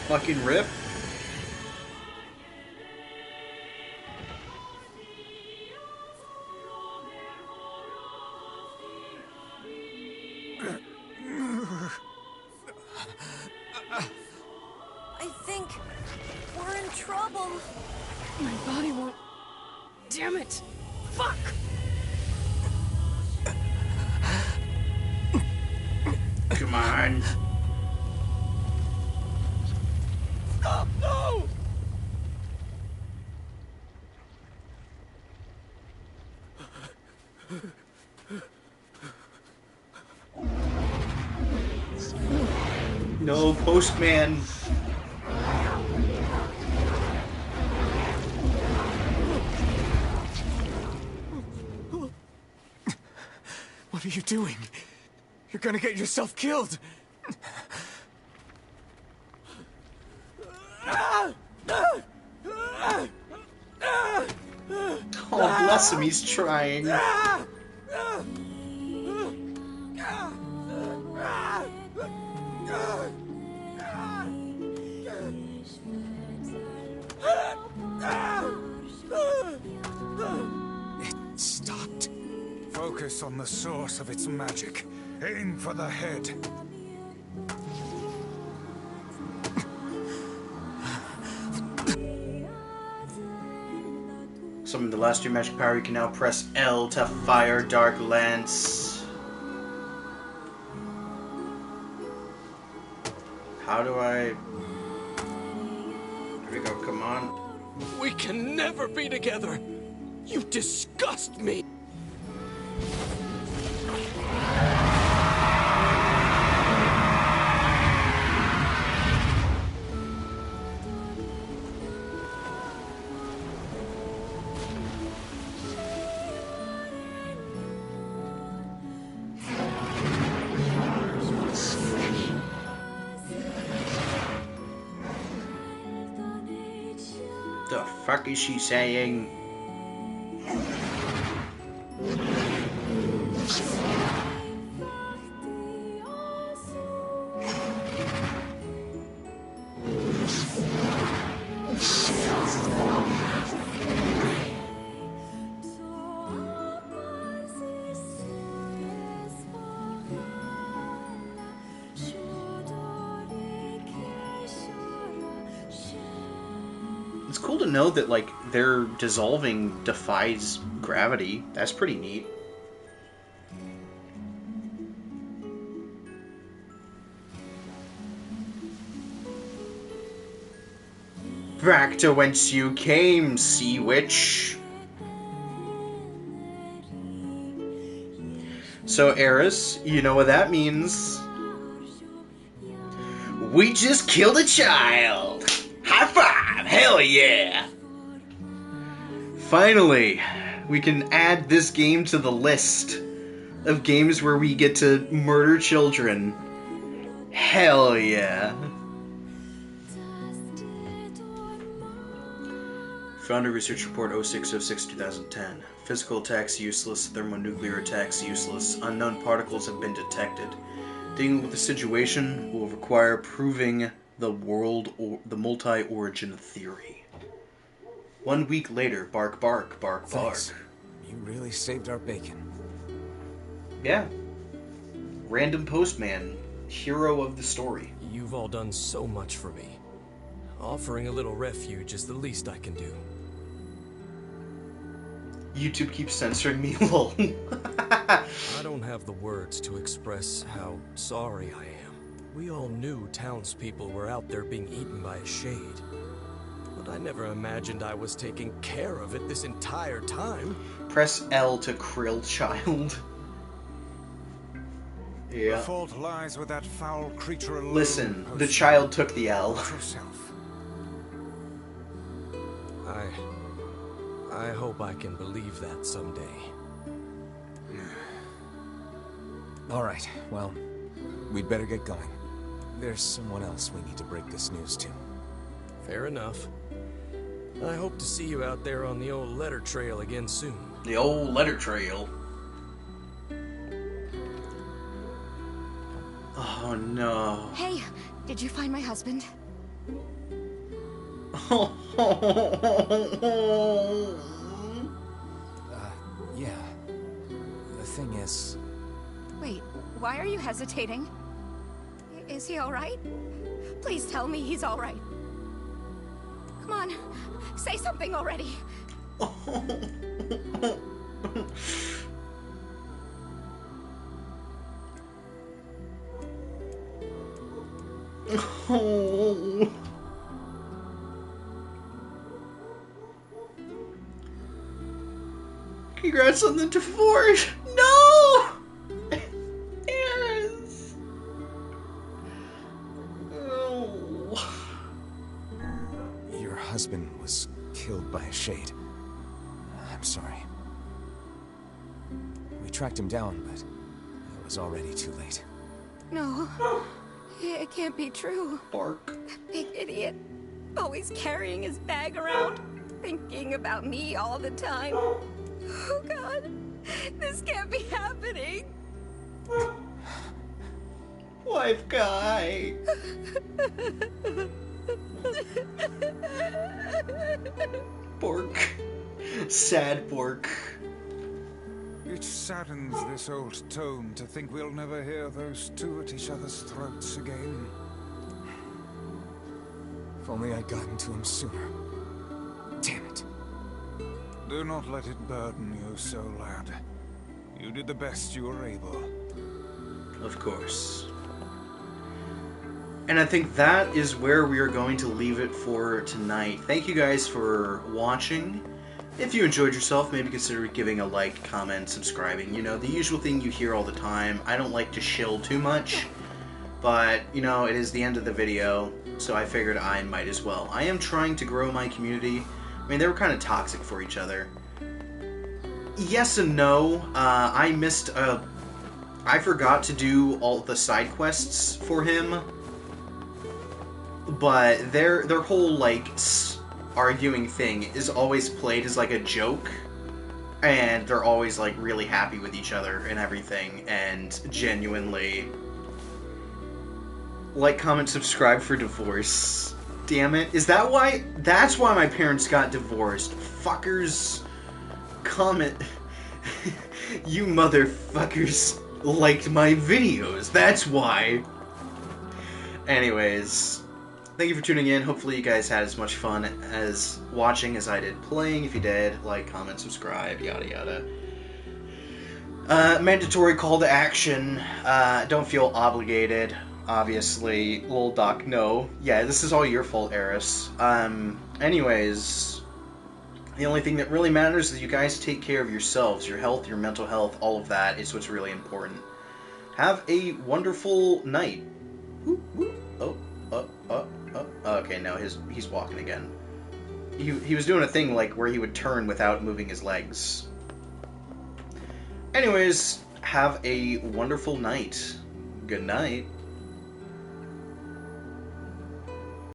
Fucking rip. I think we're in trouble. My body won't... Damn it! Fuck! Come on. Stop! No! No, postman. What are you doing? You're gonna get yourself killed. Oh, bless him, he's trying. It stopped. Focus on the source of its magic. Aim for the head. Summon the last 2 magic power. You can now press L to fire Dark Lance. How do I... Here we go, come on. We can never be together. You disgust me. The fuck is she saying? It's cool to know that, like, their dissolving defies gravity. That's pretty neat. Back to whence you came, Sea Witch. So, Eris, you know what that means. We just killed a child! High five! Hell yeah! Finally, we can add this game to the list of games where we get to murder children. Hell yeah! Founder Research Report 0606-2010. Physical attacks useless, thermonuclear attacks useless. Unknown particles have been detected. Dealing with the situation will require proving the multi-origin theory. 1 week later, bark, bark, bark, Thanks. bark. You really saved our bacon. Yeah. Random postman, hero of the story. You've all done so much for me. Offering a little refuge is the least I can do. YouTube keeps censoring me, lol. I don't have the words to express how sorry I am. We all knew townspeople were out there being eaten by a shade. But I never imagined I was taking care of it this entire time. Press L to krill child. Yeah. The fault lies with that foul creature alone. Listen, the child took the L. I hope I can believe that someday. All right, well, we'd better get going. There's someone else we need to break this news to. Fair enough. I hope to see you out there on the old letter trail again soon. The old letter trail. Oh no. Hey, did you find my husband? Yeah. The thing is... Wait, why are you hesitating? Is he alright? Please tell me he's alright. Come on, say something already. Congrats on the divorce. No! Eris. Oh. Your husband was killed by a shade. I'm sorry. We tracked him down, but it was already too late. No, it can't be true. Bark. That big idiot. Always carrying his bag around. Thinking about me all the time. Oh God, this can't be happening. Wife guy. Bork. Sad Bork. It saddens this old tone to think we'll never hear those two at each other's throats again. If only I'd gotten to him sooner. Damn it. Do not let it burden you so, lad. You did the best you were able. Of course. And I think that is where we are going to leave it for tonight. Thank you guys for watching. If you enjoyed yourself, maybe consider giving a like, comment, subscribing. You know, the usual thing you hear all the time. I don't like to shill too much, but, you know, it is the end of the video, so I figured I might as well. I am trying to grow my community. I mean, they were kind of toxic for each other. Yes and no. I forgot to do all the side quests for him, but their whole, like, arguing thing is always played as, like, a joke, and they're always, like, really happy with each other and everything, and genuinely... Like, comment, subscribe for divorce. Damn it. Is that why? That's why my parents got divorced. Fuckers. Comment. You motherfuckers liked my videos. That's why. Anyways, thank you for tuning in. Hopefully you guys had as much fun as watching as I did playing. If you did, like, comment, subscribe, yada yada. Mandatory call to action. Don't feel obligated. Obviously, Lil Doc, no. Yeah, this is all your fault, Eris. Anyways, the only thing that really matters is you guys take care of yourselves, your health, your mental health, all of that is what's really important. Have a wonderful night. Oh, okay, no, he's walking again. He was doing a thing, like, where he would turn without moving his legs. Anyways, have a wonderful night. Good night.